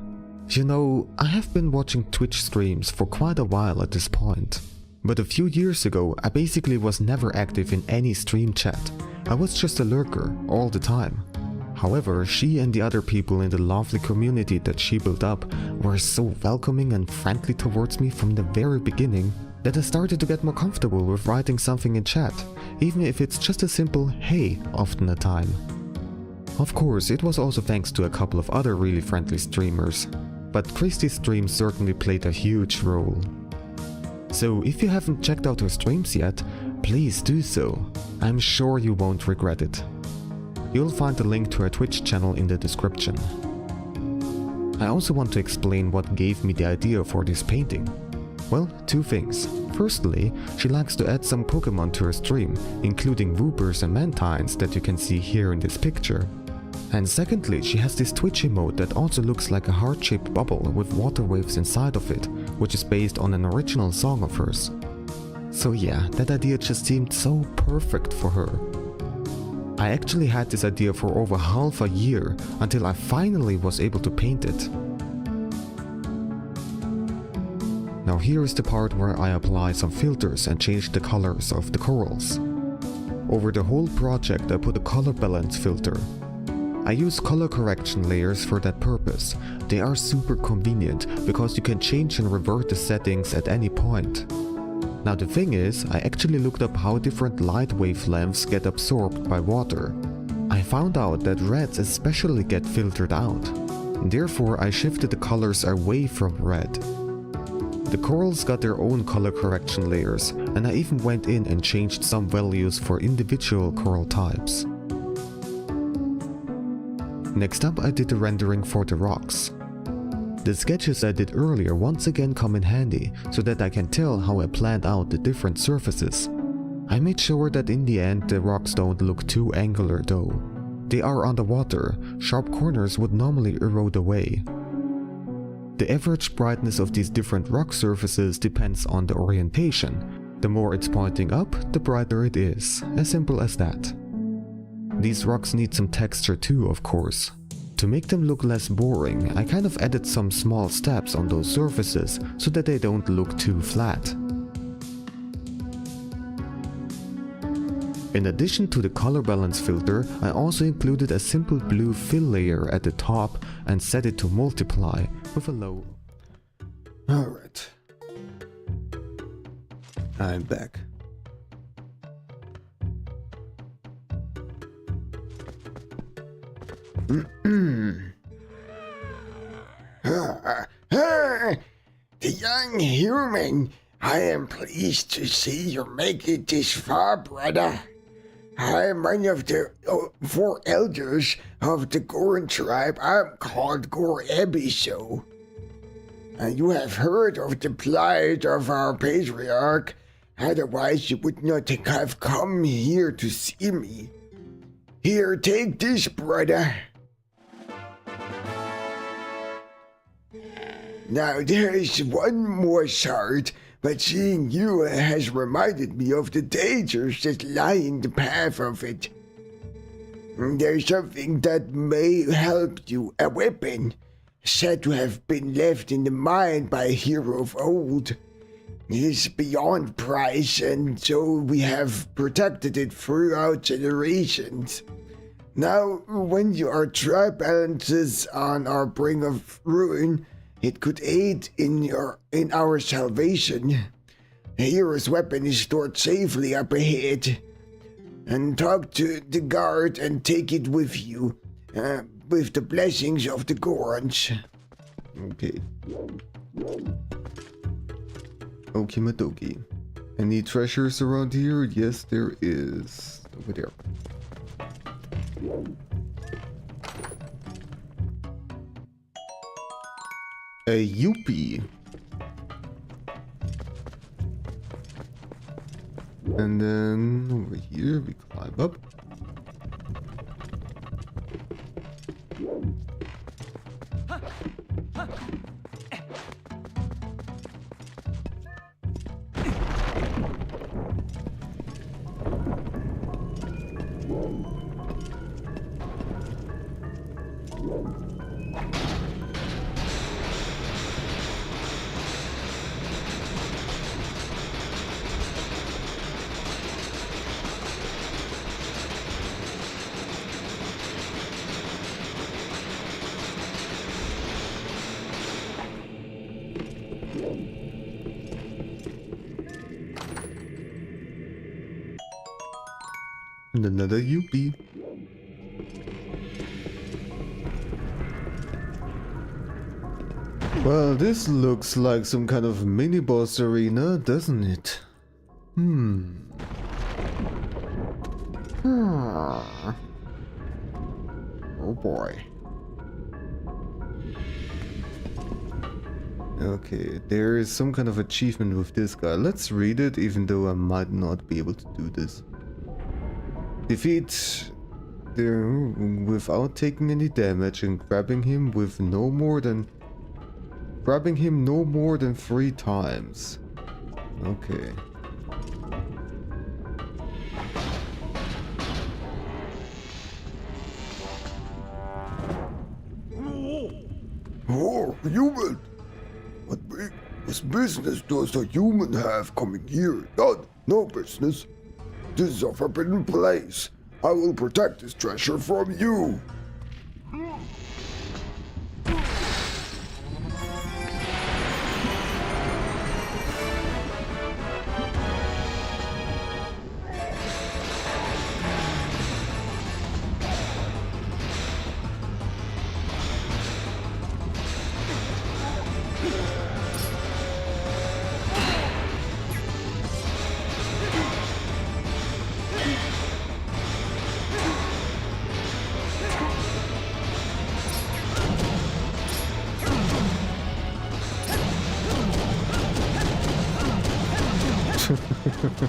You know, I have been watching Twitch streams for quite a while at this point. But a few years ago, I basically was never active in any stream chat. I was just a lurker all the time. However, she and the other people in the lovely community that she built up were so welcoming and friendly towards me from the very beginning that I started to get more comfortable with writing something in chat, even if it's just a simple "hey" often a time. Of course, it was also thanks to a couple of other really friendly streamers, but Christy's stream certainly played a huge role. So if you haven't checked out her streams yet, please do so. I'm sure you won't regret it. You'll find the link to her Twitch channel in the description. I also want to explain what gave me the idea for this painting. Well, two things. Firstly, she likes to add some Pokemon to her stream, including Woopers and Mantines that you can see here in this picture. And secondly, she has this Twitch emote that also looks like a heart-shaped bubble with water waves inside of it, which is based on an original song of hers. So yeah, that idea just seemed so perfect for her. I actually had this idea for over half a year until I finally was able to paint it. Now here is the part where I apply some filters and change the colors of the corals. Over the whole project I put a color balance filter. I use color correction layers for that purpose. They are super convenient because you can change and revert the settings at any point. Now the thing is, I actually looked up how different light wavelengths get absorbed by water. I found out that reds especially get filtered out. Therefore I shifted the colors away from red. The corals got their own color correction layers, and I even went in and changed some values for individual coral types. Next up I did the rendering for the rocks. The sketches I did earlier once again come in handy, so that I can tell how I planned out the different surfaces. I made sure that in the end the rocks don't look too angular though. They are underwater, sharp corners would normally erode away. The average brightness of these different rock surfaces depends on the orientation. The more it's pointing up, the brighter it is, as simple as that. These rocks need some texture too, of course. To make them look less boring, I kind of added some small steps on those surfaces so that they don't look too flat. In addition to the color balance filter, I also included a simple blue fill layer at the top and set it to multiply with a low. Alright. I'm back. The young human, I am pleased to see you make it this far, brother. I am one of the 4 elders of the Goran tribe. I'm called Gorabiso. And you have heard of the plight of our patriarch, otherwise you would not have come here to see me. Here, take this, brother. Now there is one more shard, but seeing you has reminded me of the dangers that lie in the path of it. There's something that may help you, a weapon, said to have been left in the mine by a hero of old. It is beyond price, and so we have protected it throughout generations. Now, when your tribe balances on our brink of ruin, it could aid in our salvation. A hero's weapon is stored safely up ahead. And talk to the guard and take it with you, with the blessings of the Gorons. Okay. Okimadoki. Any treasures around here? Yes, there is. Over there. A Yuppie. And then over here we climb up. And another Yuppie. Well, this looks like some kind of mini-boss arena, doesn't it? Oh boy. Okay, there is some kind of achievement with this guy. Let's read it, even though I might not be able to do this. Defeat without taking any damage and grabbing him no more than 3 times. Okay. Oh, human! What business does a human have coming here? None. No business. This is a forbidden place. I will protect this treasure from you.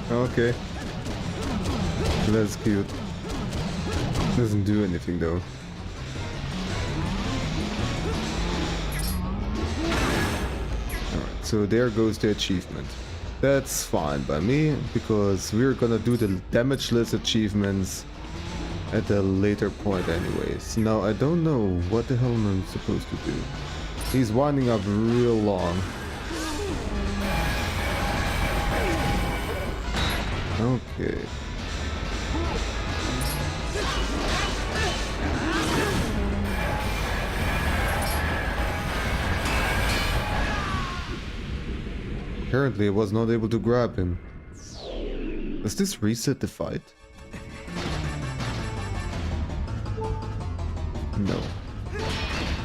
Okay. That's cute. Doesn't do anything though. Alright, so there goes the achievement. That's fine by me, because we're gonna do the damageless achievements at a later point anyways. Now I don't know what the hell I'm supposed to do. He's winding up real long. Okay. Apparently I was not able to grab him. Does this reset the fight? No.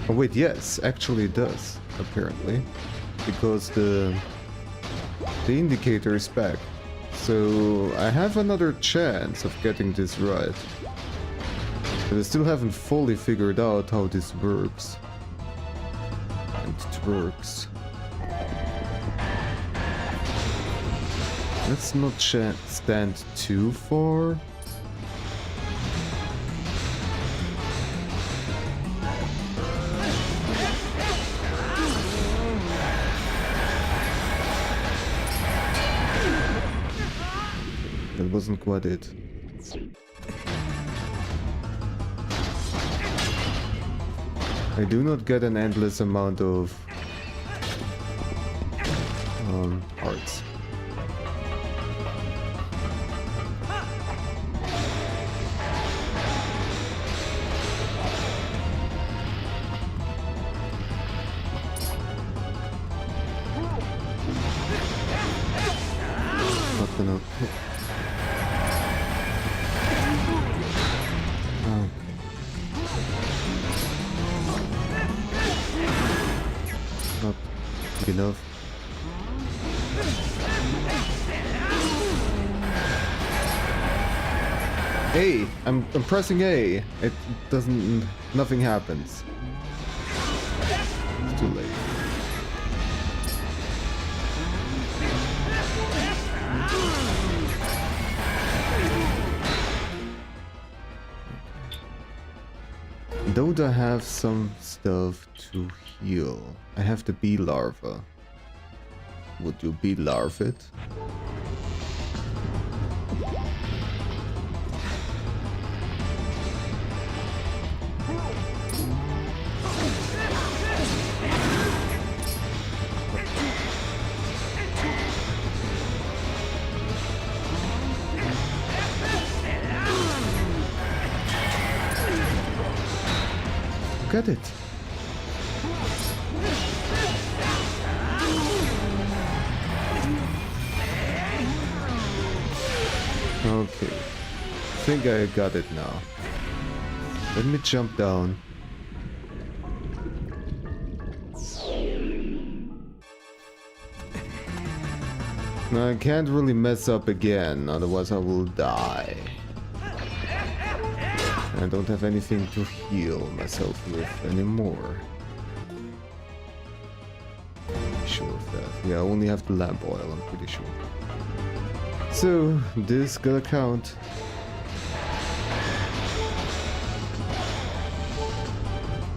Oh wait, yes, actually it does, apparently. Because the indicator is back. So I have another chance of getting this right. But I still haven't fully figured out how this works. And it works. Let's not stand too far. That wasn't quite it. I do not get an endless amount of hearts. Not gonna. Not big enough. A! I'm pressing A. It doesn't. Nothing happens. It's too late. Don't I have some stuff to heal? I have the bee larva. Would you bee larva it? Get it. Okay. I think I got it now. Let me jump down. Now I can't really mess up again, otherwise I will die. I don't have anything to heal myself with anymore. Sure of that. Yeah, I only have the lamp oil, I'm pretty sure. So, this gotta count.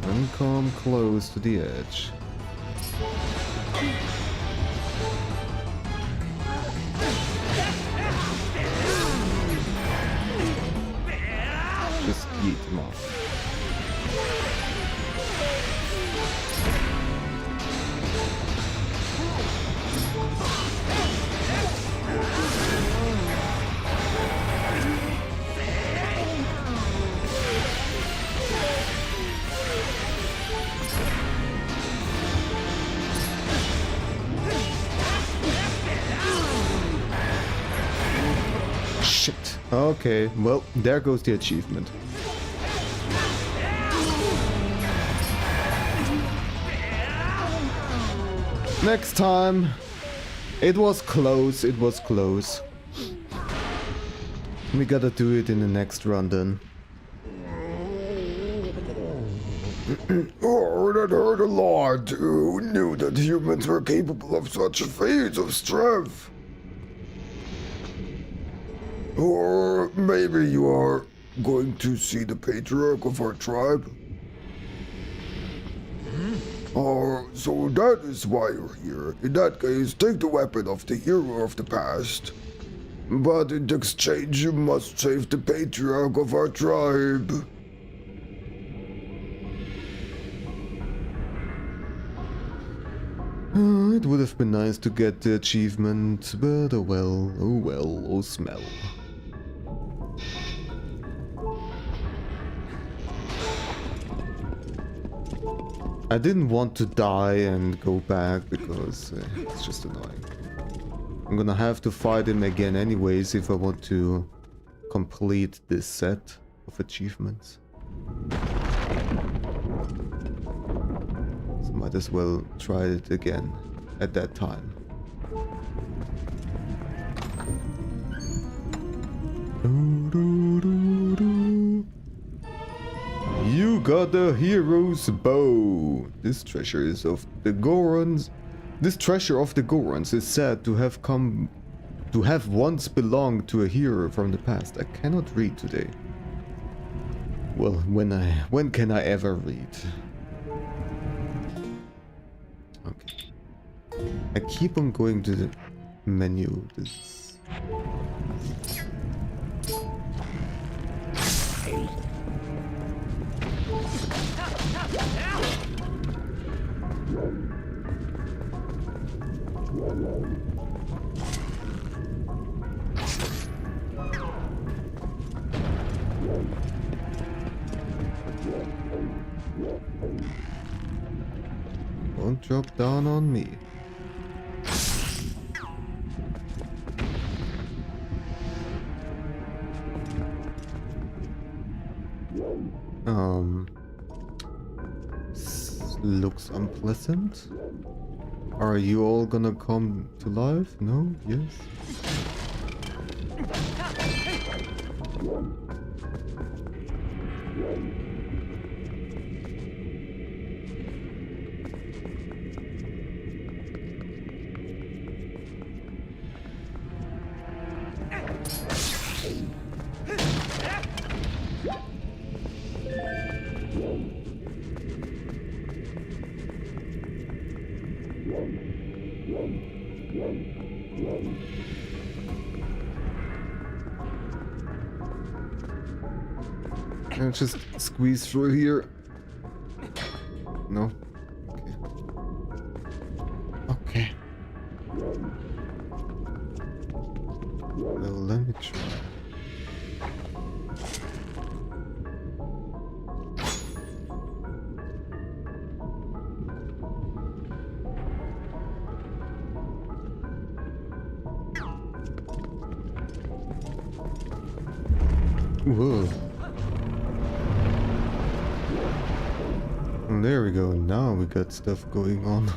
And come close to the edge. Just yeet him off. Okay, well, there goes the achievement. Next time. It was close, it was close. We gotta do it in the next run then. Oh, that hurt a lot. Who knew that humans were capable of such a feat of strength? Or maybe you are going to see the patriarch of our tribe? Oh, so that is why you're here. In that case, take the weapon of the hero of the past. But in exchange, you must save the patriarch of our tribe. It would have been nice to get the achievement, but oh well, oh smell. I didn't want to die and go back because it's just annoying. I'm gonna have to fight him again anyways if I want to complete this set of achievements. So might as well try it again at that time. You got the hero's bow. This treasure is of the Gorons. This treasure of the Gorons is said to have once belonged to a hero from the past. I cannot read today. Well, when can I ever read? Okay. I keep on going to the menu. Don't drop down on me. Looks unpleasant. Are you all gonna come to life? No? Yes? Can I just squeeze through here? No? Okay. Okay. Well, let me try. Whoa. There we go, now we got stuff going on.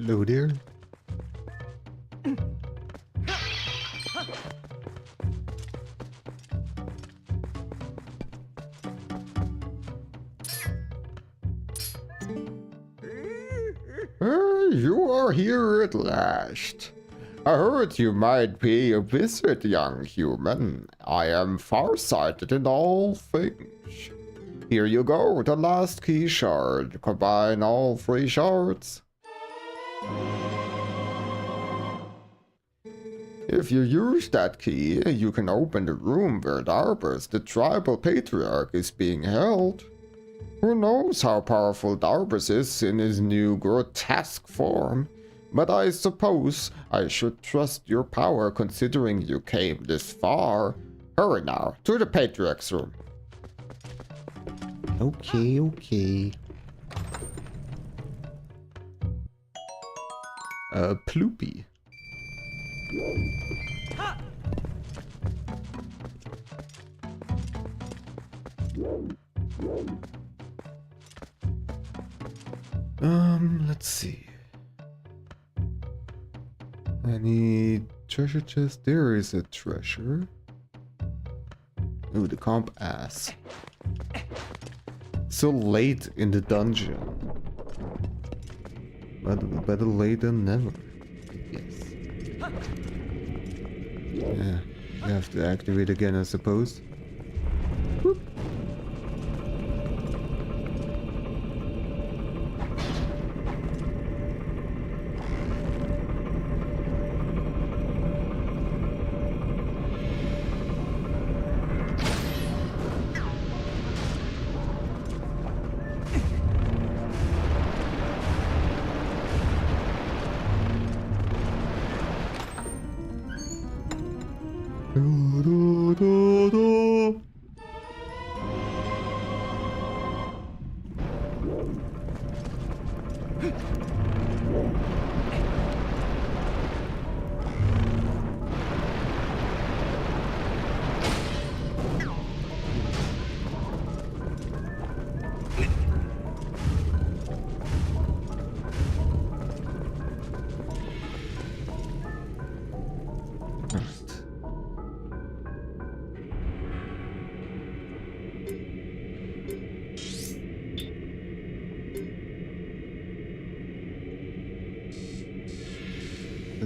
Hello there. you are here at last. I heard you might pay a visit, young human. I am farsighted in all things. Here you go, the last key shard. Combine all 3 shards. If you use that key, you can open the room where Darbus, the tribal patriarch, is being held. Who knows how powerful Darbus is in his new grotesque form, but I suppose I should trust your power considering you came this far. Hurry now, to the patriarch's room. Okay, okay. Ploopy. Let's see. Any treasure chest? There is a treasure. Ooh, the comp ass. So late in the dungeon. But better late than never. Yes. Yeah, you have to activate again, I suppose. Whoop.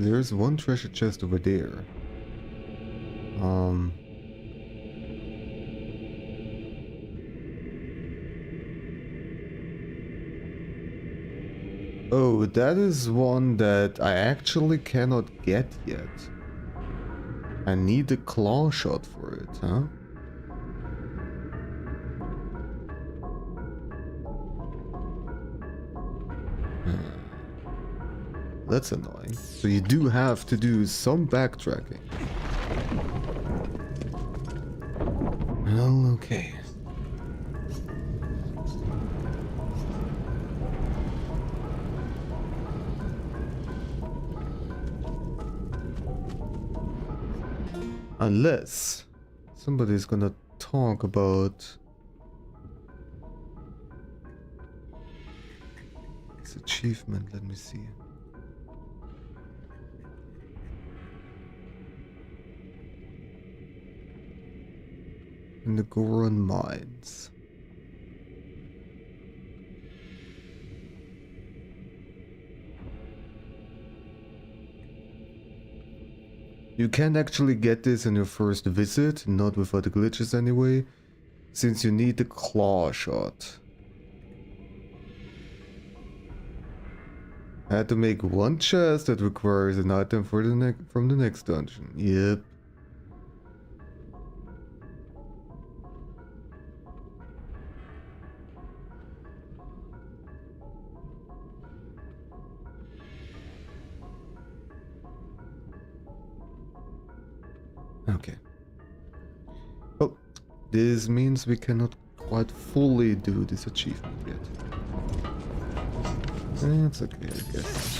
There's one treasure chest over there. Oh, that is one that I actually cannot get yet. I need a claw shot for it, huh? That's annoying. So you do have to do some backtracking. Well, okay. Unless somebody's gonna talk about this achievement, let me see. In the Goron Mines. You can actually get this in your first visit, not without the glitches anyway, since you need the claw shot. I had to make one chest that requires an item for the from the next dungeon. Yep. Okay. Well, this means we cannot quite fully do this achievement yet. That's okay, I guess.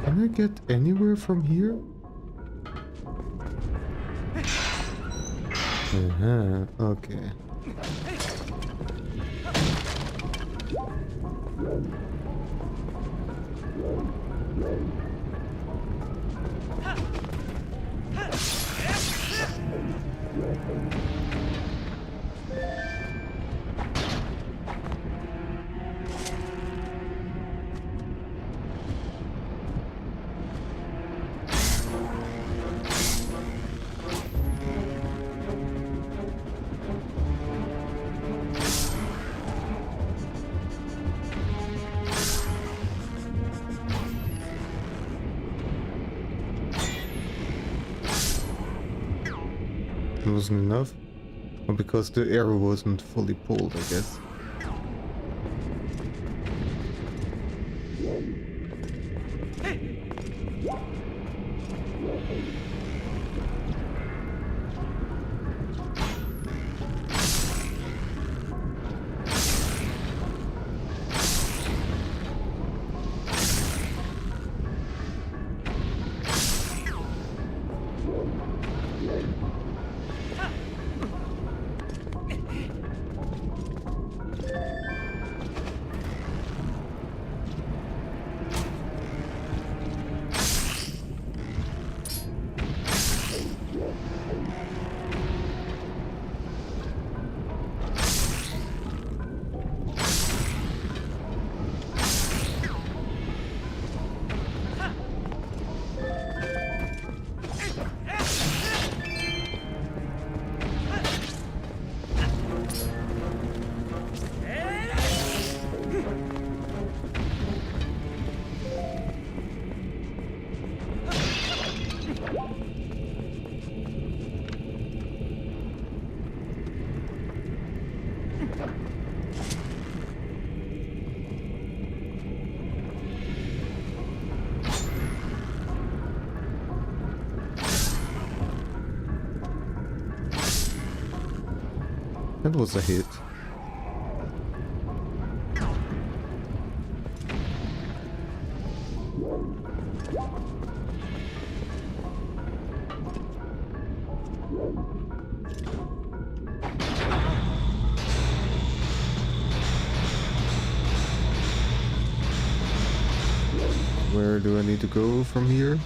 Can I get anywhere from here? Okay. It wasn't enough? Or because the arrow wasn't fully pulled, I guess. That was a hit. Where do I need to go from here?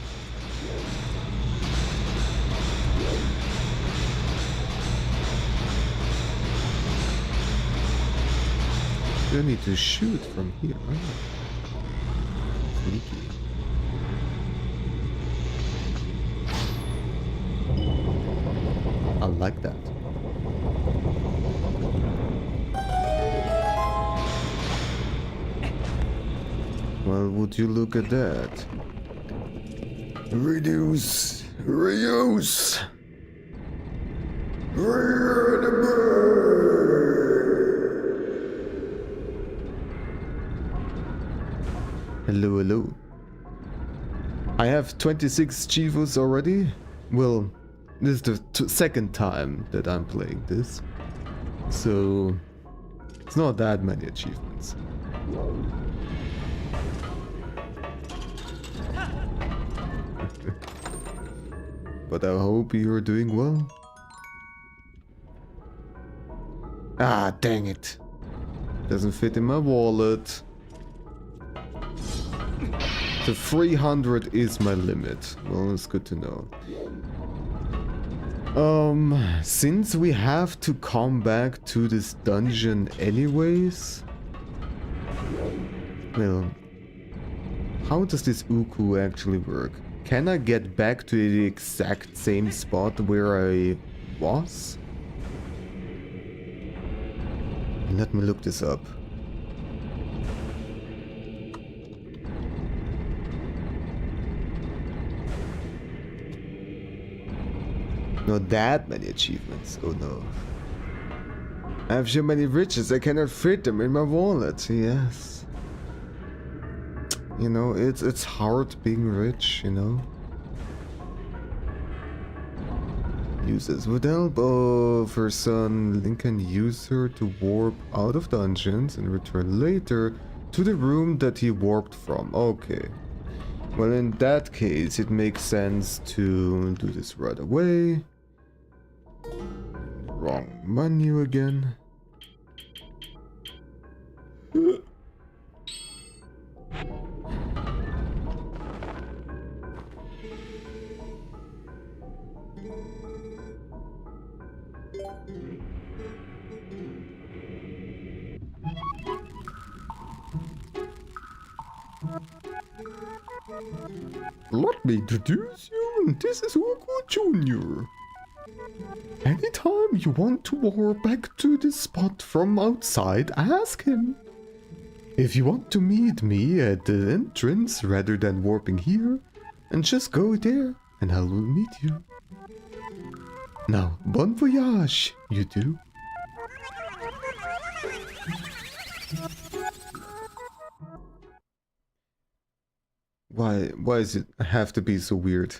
Do I need to shoot from here? Oh. Sneaky. I like that. Well, would you look at that? Reduce. Reuse. Hello, hello. I have 26 Chivos already. Well, this is the second time that I'm playing this. So, it's not that many achievements. But I hope you're doing well. Ah, dang it. Doesn't fit in my wallet. The 300 is my limit. Well, it's good to know. Since we have to come back to this dungeon anyways... Well, how does this Uku actually work? Can I get back to the exact same spot where I was? Let me look this up. Not that many achievements, oh no. I have so many riches I cannot fit them in my wallet, yes. You know, it's hard being rich, you know. Uses with the help of her son, Link can use her to warp out of dungeons and return later to the room that he warped from. Okay. Well, in that case, it makes sense to do this right away. Wrong menu again. Let me introduce you. This is Ugo Jr. Anytime you want to warp back to this spot from outside, ask him. If you want to meet me at the entrance rather than warping here, and just go there and I will meet you. Now, bon voyage, you two. Why does it have to be so weird?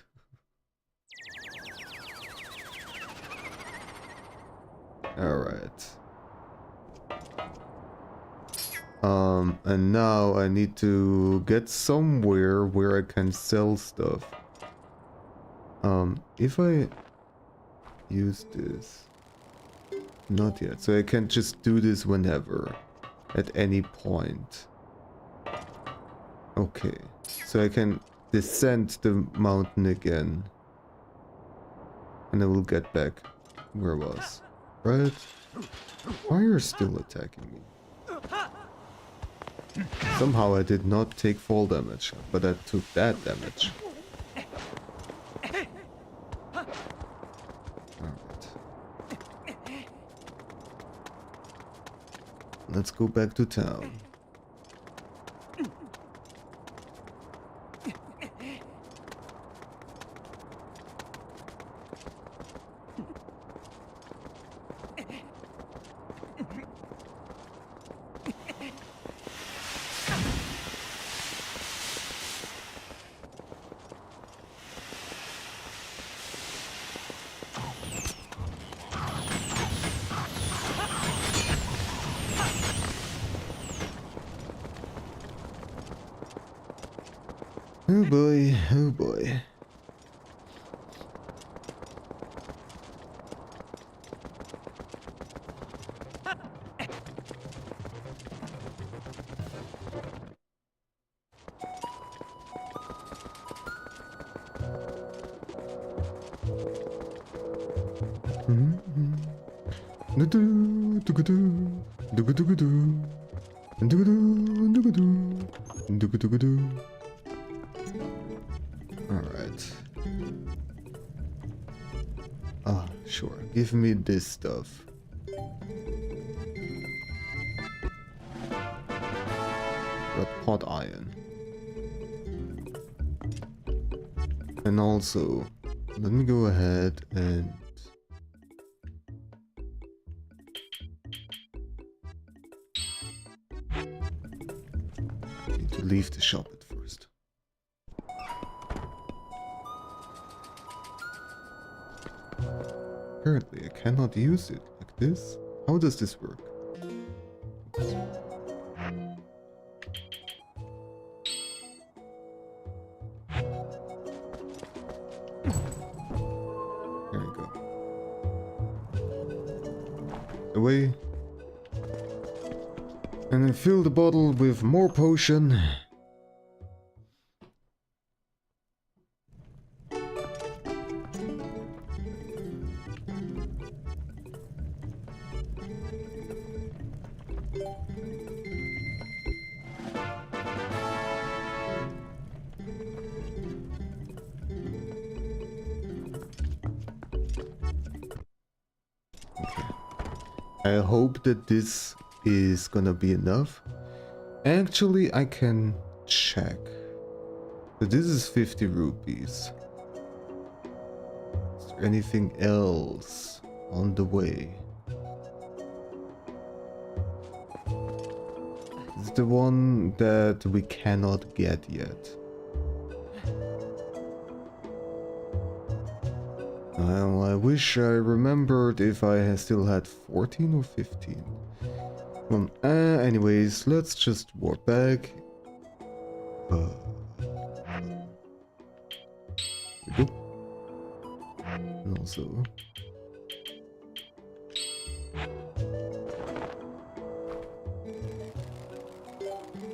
Alright. And now I need to get somewhere where I can sell stuff. If I use this... Not yet, so I can just do this whenever. At any point. Okay. So I can descend the mountain again. And I will get back where I was. Right? Why are you still attacking me? Somehow I did not take fall damage, but I took that damage. Alright. Let's go back to town. Oh boy, oh boy. Alright. Ah, sure. Give me this stuff. Red pot iron. And also, let me go ahead and need to leave the shop at first. Apparently I cannot use it like this. How does this work? Oops. There we go. Away. And then fill the bottle with more potion. I hope that this is gonna be enough. Actually, I can check. So this is 50 rupees. Is there anything else on the way? This is the one that we cannot get yet. Well, I wish I remembered if I still had 14 or 15. Well, anyways, let's just warp back. There we go. And also...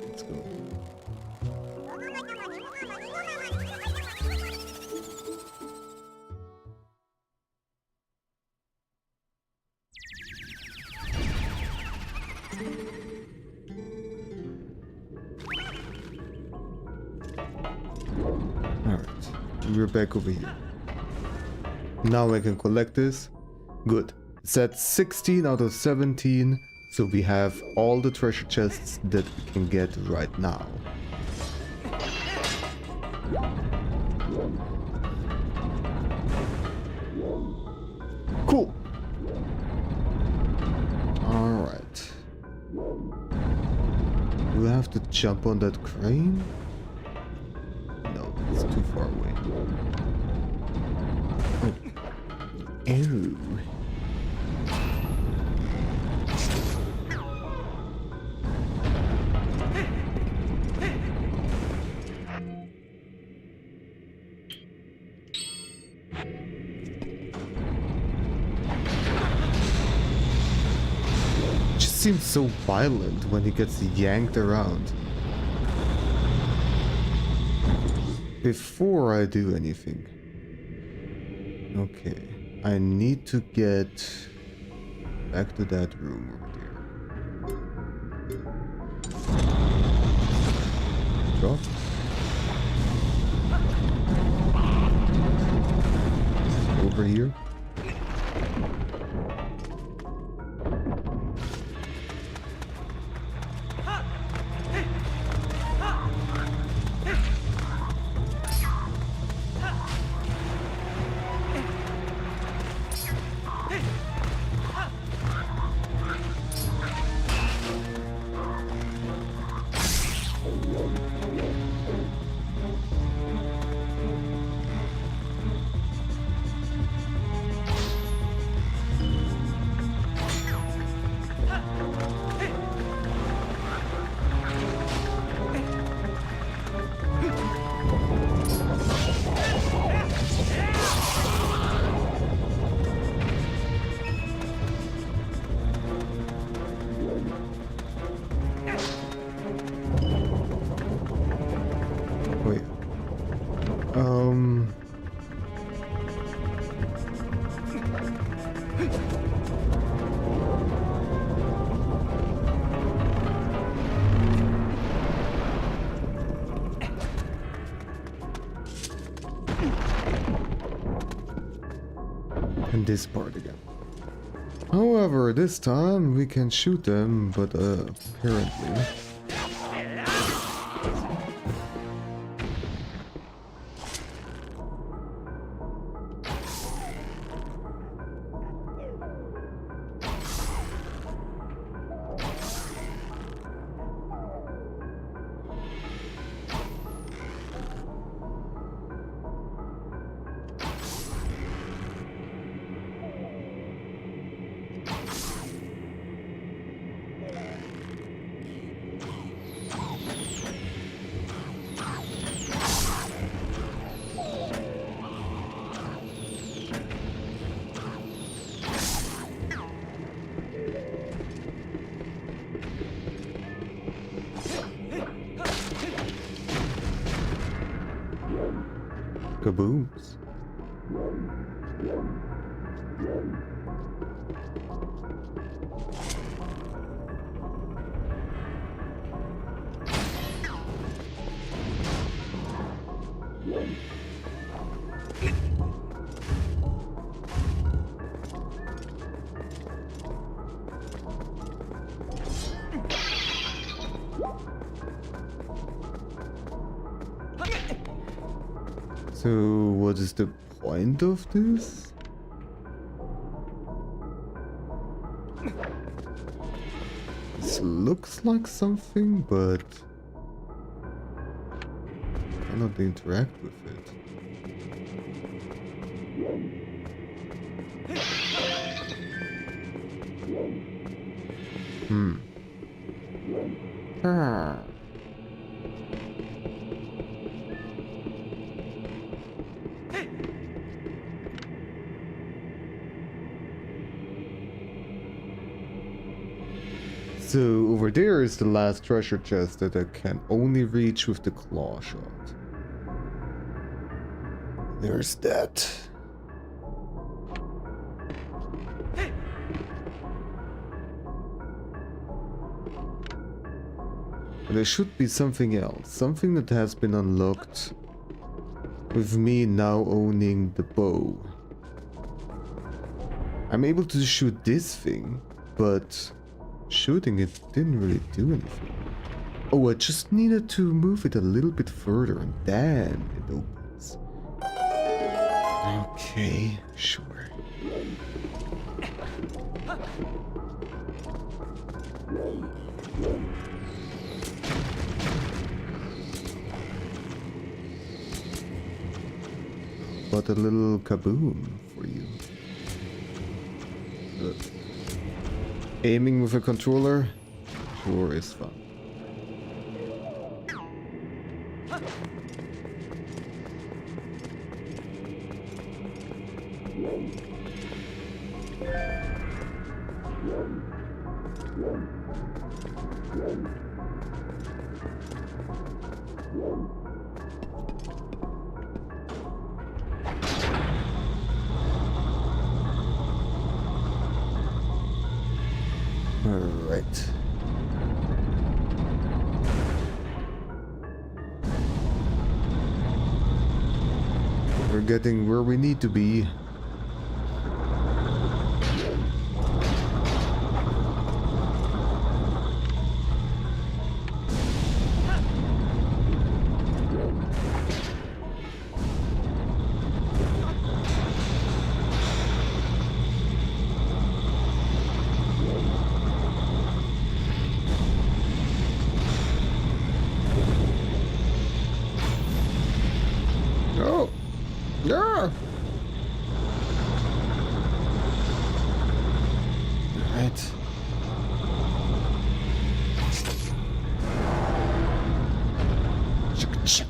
let's go. Alright, we're back over here. Now I can collect this. Good. It's at 16 out of 17, so we have all the treasure chests that we can get right now. Cool. Alright. Do I have to jump on that crane? No, it's too far away. Oh. Ew. Just seems so violent when he gets yanked around. Before I do anything. Okay. I need to get back to that room over there. Drop. Over here. Wait. And this part again. However, this time we can shoot them, but apparently... Kabooms. So, what is the point of this? This looks like something, but I cannot interact with it. Ah. So over there is the last treasure chest that I can only reach with the claw shot. There's that. But there should be something else, something that has been unlocked with me now owning the bow. I'm able to shoot this thing, but shooting it didn't really do anything. Oh, I just needed to move it a little bit further and then it opens. Okay, sure. But a little kaboom for you. Look. Aiming with a controller sure is fun. Alright. We're getting where we need to be. Oh! Yeah! Alright. Check.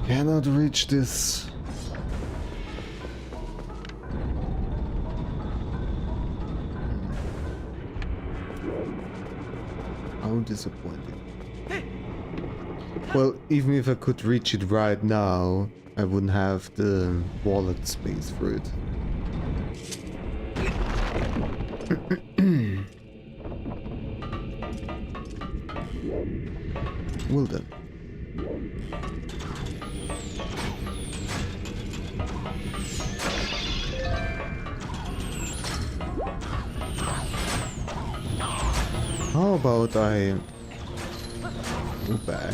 Cannot reach this. How disappointing. Well, even if I could reach it right now, I wouldn't have the wallet space for it. Well then. How about I go back?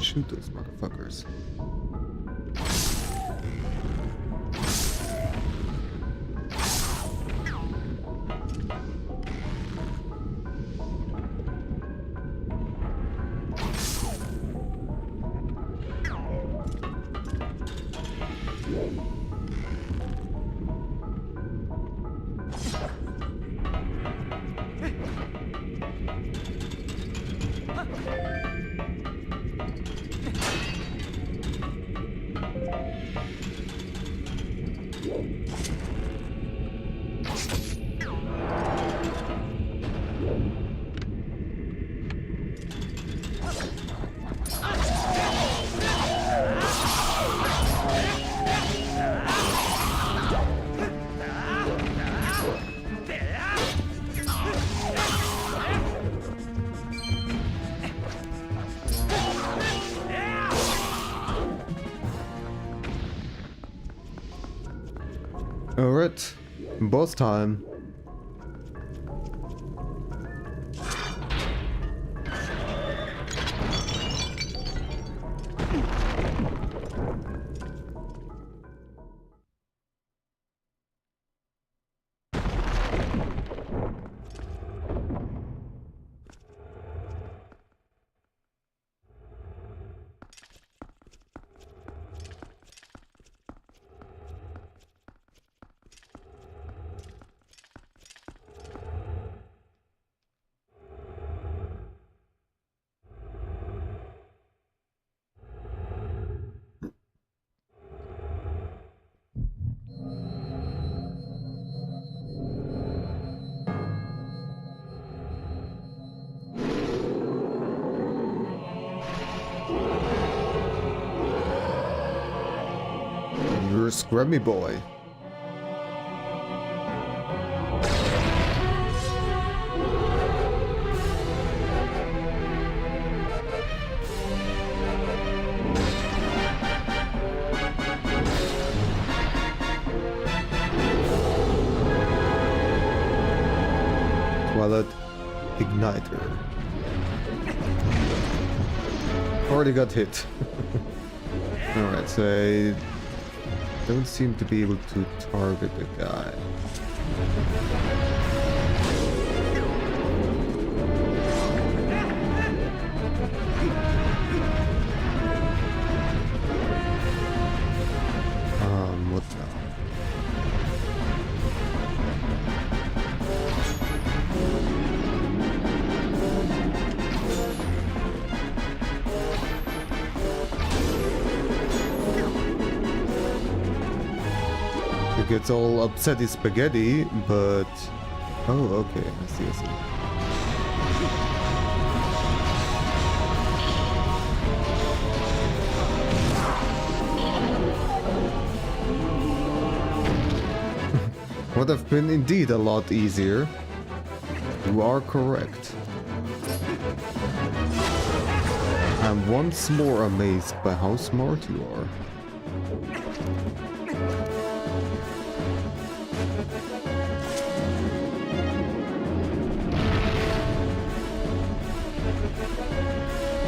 Shoot those motherfuckers. Alright, boss time. You're a scrummy boy. Twillight Igniter. Already got hit. Alright, so I don't seem to be able to target the guy. What now? It gets all upsetty spaghetti, but... Oh, okay, I see, I see. Would have been indeed a lot easier. You are correct. I'm once more amazed by how smart you are.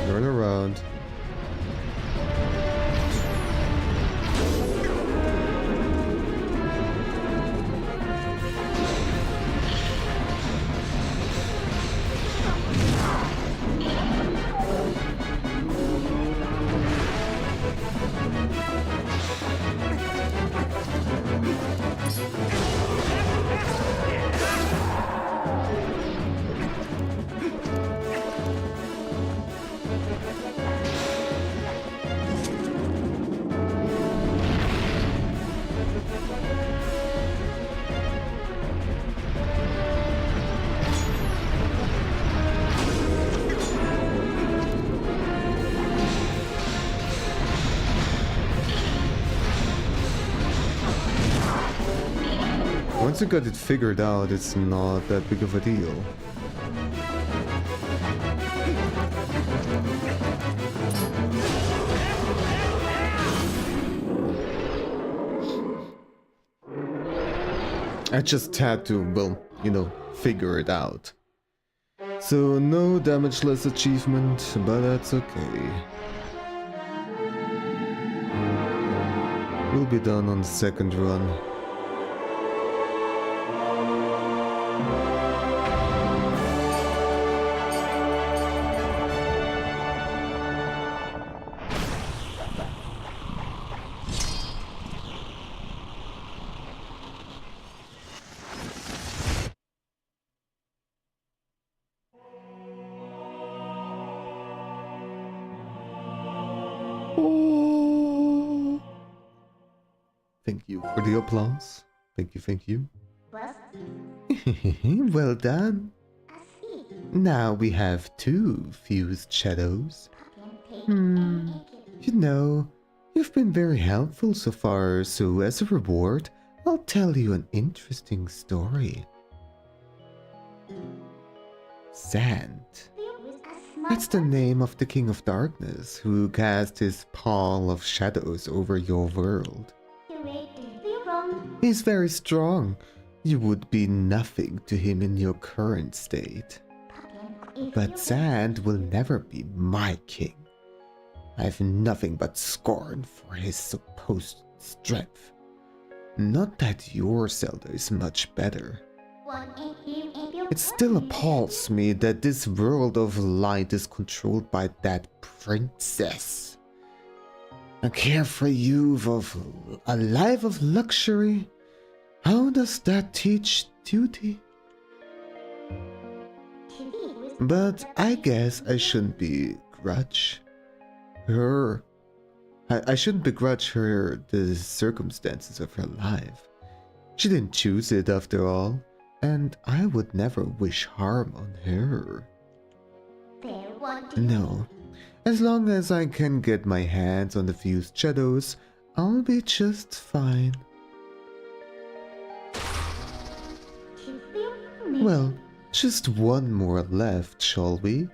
Turn around. Once you got it figured out, it's not that big of a deal. I just had to, well, you know, figure it out. So no damageless achievement, but that's okay. We'll be done on the second run. Thank you for the applause. Thank you, thank you. Was Well done. I see. Now we have 2 fused shadows. Hmm. You know, you've been very helpful so far, so as a reward, I'll tell you an interesting story. Sand. That's the name of the King of Darkness, who cast his pall of shadows over your world. He's very strong. You would be nothing to him in your current state. But Sand will never be my king. I have nothing but scorn for his supposed strength. Not that your Zelda is much better. It still appalls me that this world of light is controlled by that princess. A carefree youth of a life of luxury? How does that teach duty? But I guess I shouldn't begrudge her. I shouldn't begrudge her the circumstances of her life. She didn't choose it after all, and I would never wish harm on her. No, as long as I can get my hands on the fused shadows, I'll be just fine. Well, just one more left, shall we?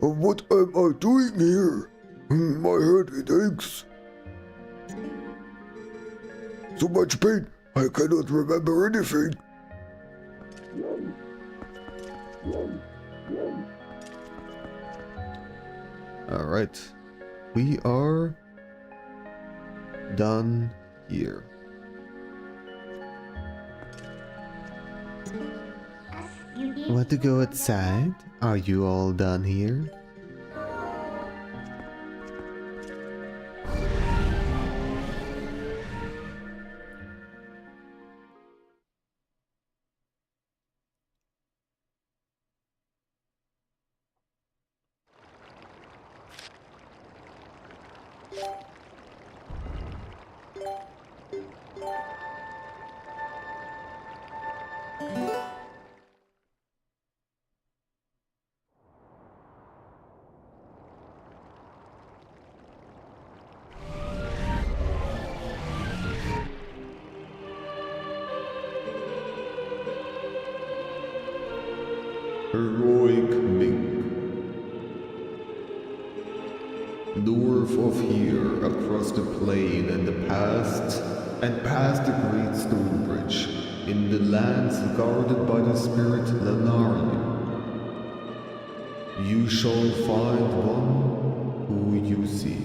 What am I doing here? My head, it aches. So much pain, I cannot remember anything. Alright. We are done here. Want to go outside? Are you all done here? Heroic Mink. North of here, across the plain and past the great stone bridge, in the lands guarded by the spirit Lanarian, you shall find one who you see.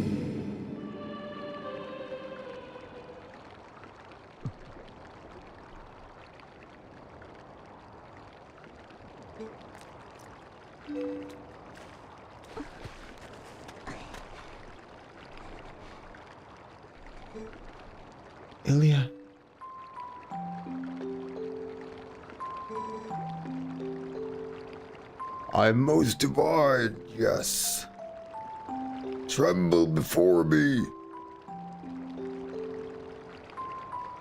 Ilya. I'm most divine, yes. Tremble before me.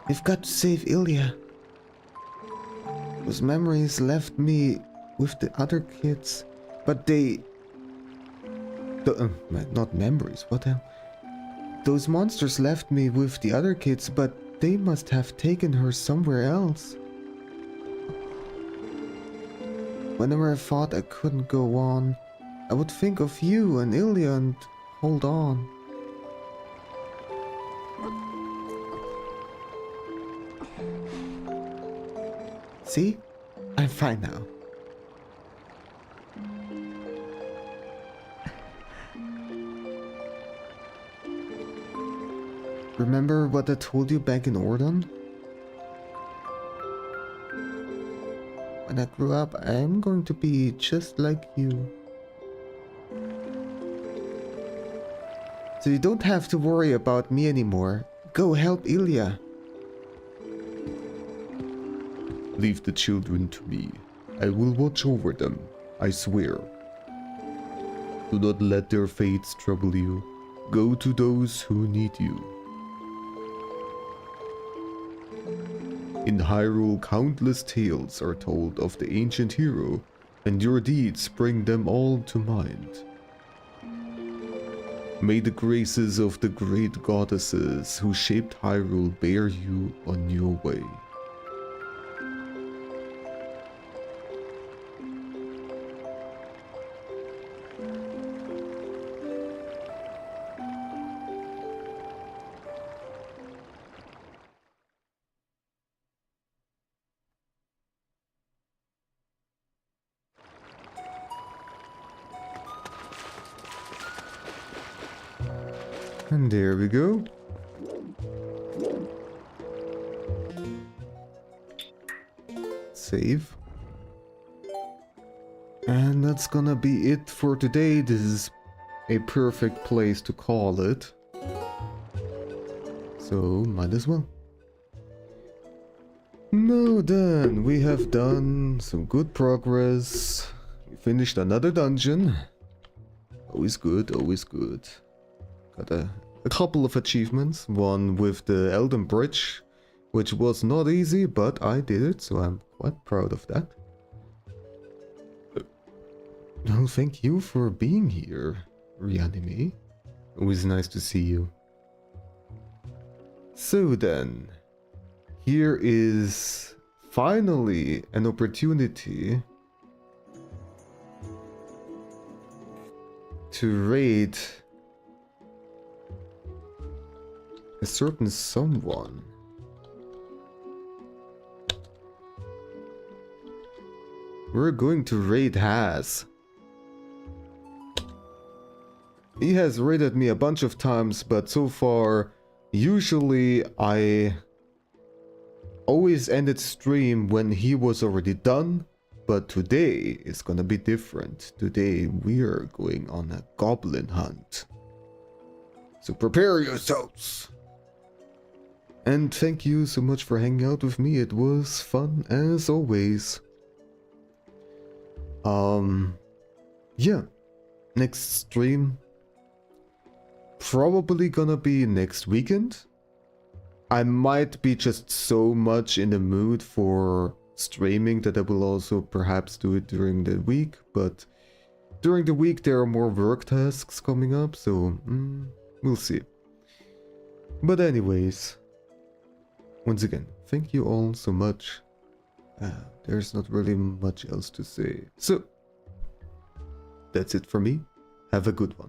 We've got to save Ilya. Those memories left me with the other kids, but not memories, what the hell? Those monsters left me with the other kids, but they must have taken her somewhere else. Whenever I thought I couldn't go on, I would think of you and Ilya and hold on. See? I'm fine now. Remember what I told you back in Ordon? When I grow up, I am going to be just like you. So you don't have to worry about me anymore. Go help Ilya. Leave the children to me. I will watch over them, I swear. Do not let their fates trouble you. Go to those who need you. In Hyrule, countless tales are told of the ancient hero, and your deeds bring them all to mind. May the graces of the great goddesses who shaped Hyrule bear you on your way. And there we go. Save. And that's gonna be it for today. This is a perfect place to call it. So, might as well. Now then, we have done some good progress. We finished another dungeon. Always good, always good. Got a couple of achievements. One with the Elden Bridge, which was not easy, but I did it, so I'm quite proud of that. Well, thank you for being here, Reanime. Always nice to see you. So then, here is finally an opportunity to raid a certain someone. We're going to raid Has. He has raided me a bunch of times, but so far, usually I always ended stream when he was already done, but today is gonna be different. Today we are going on a goblin hunt. So prepare yourselves! And thank you so much for hanging out with me. It was fun as always. Yeah. Next stream probably gonna be next weekend. I might be just so much in the mood for streaming that I will also perhaps do it during the week, but during the week there are more work tasks coming up, so we'll see. But anyways, once again, thank you all so much. There's not really much else to say. So, that's it for me. Have a good one.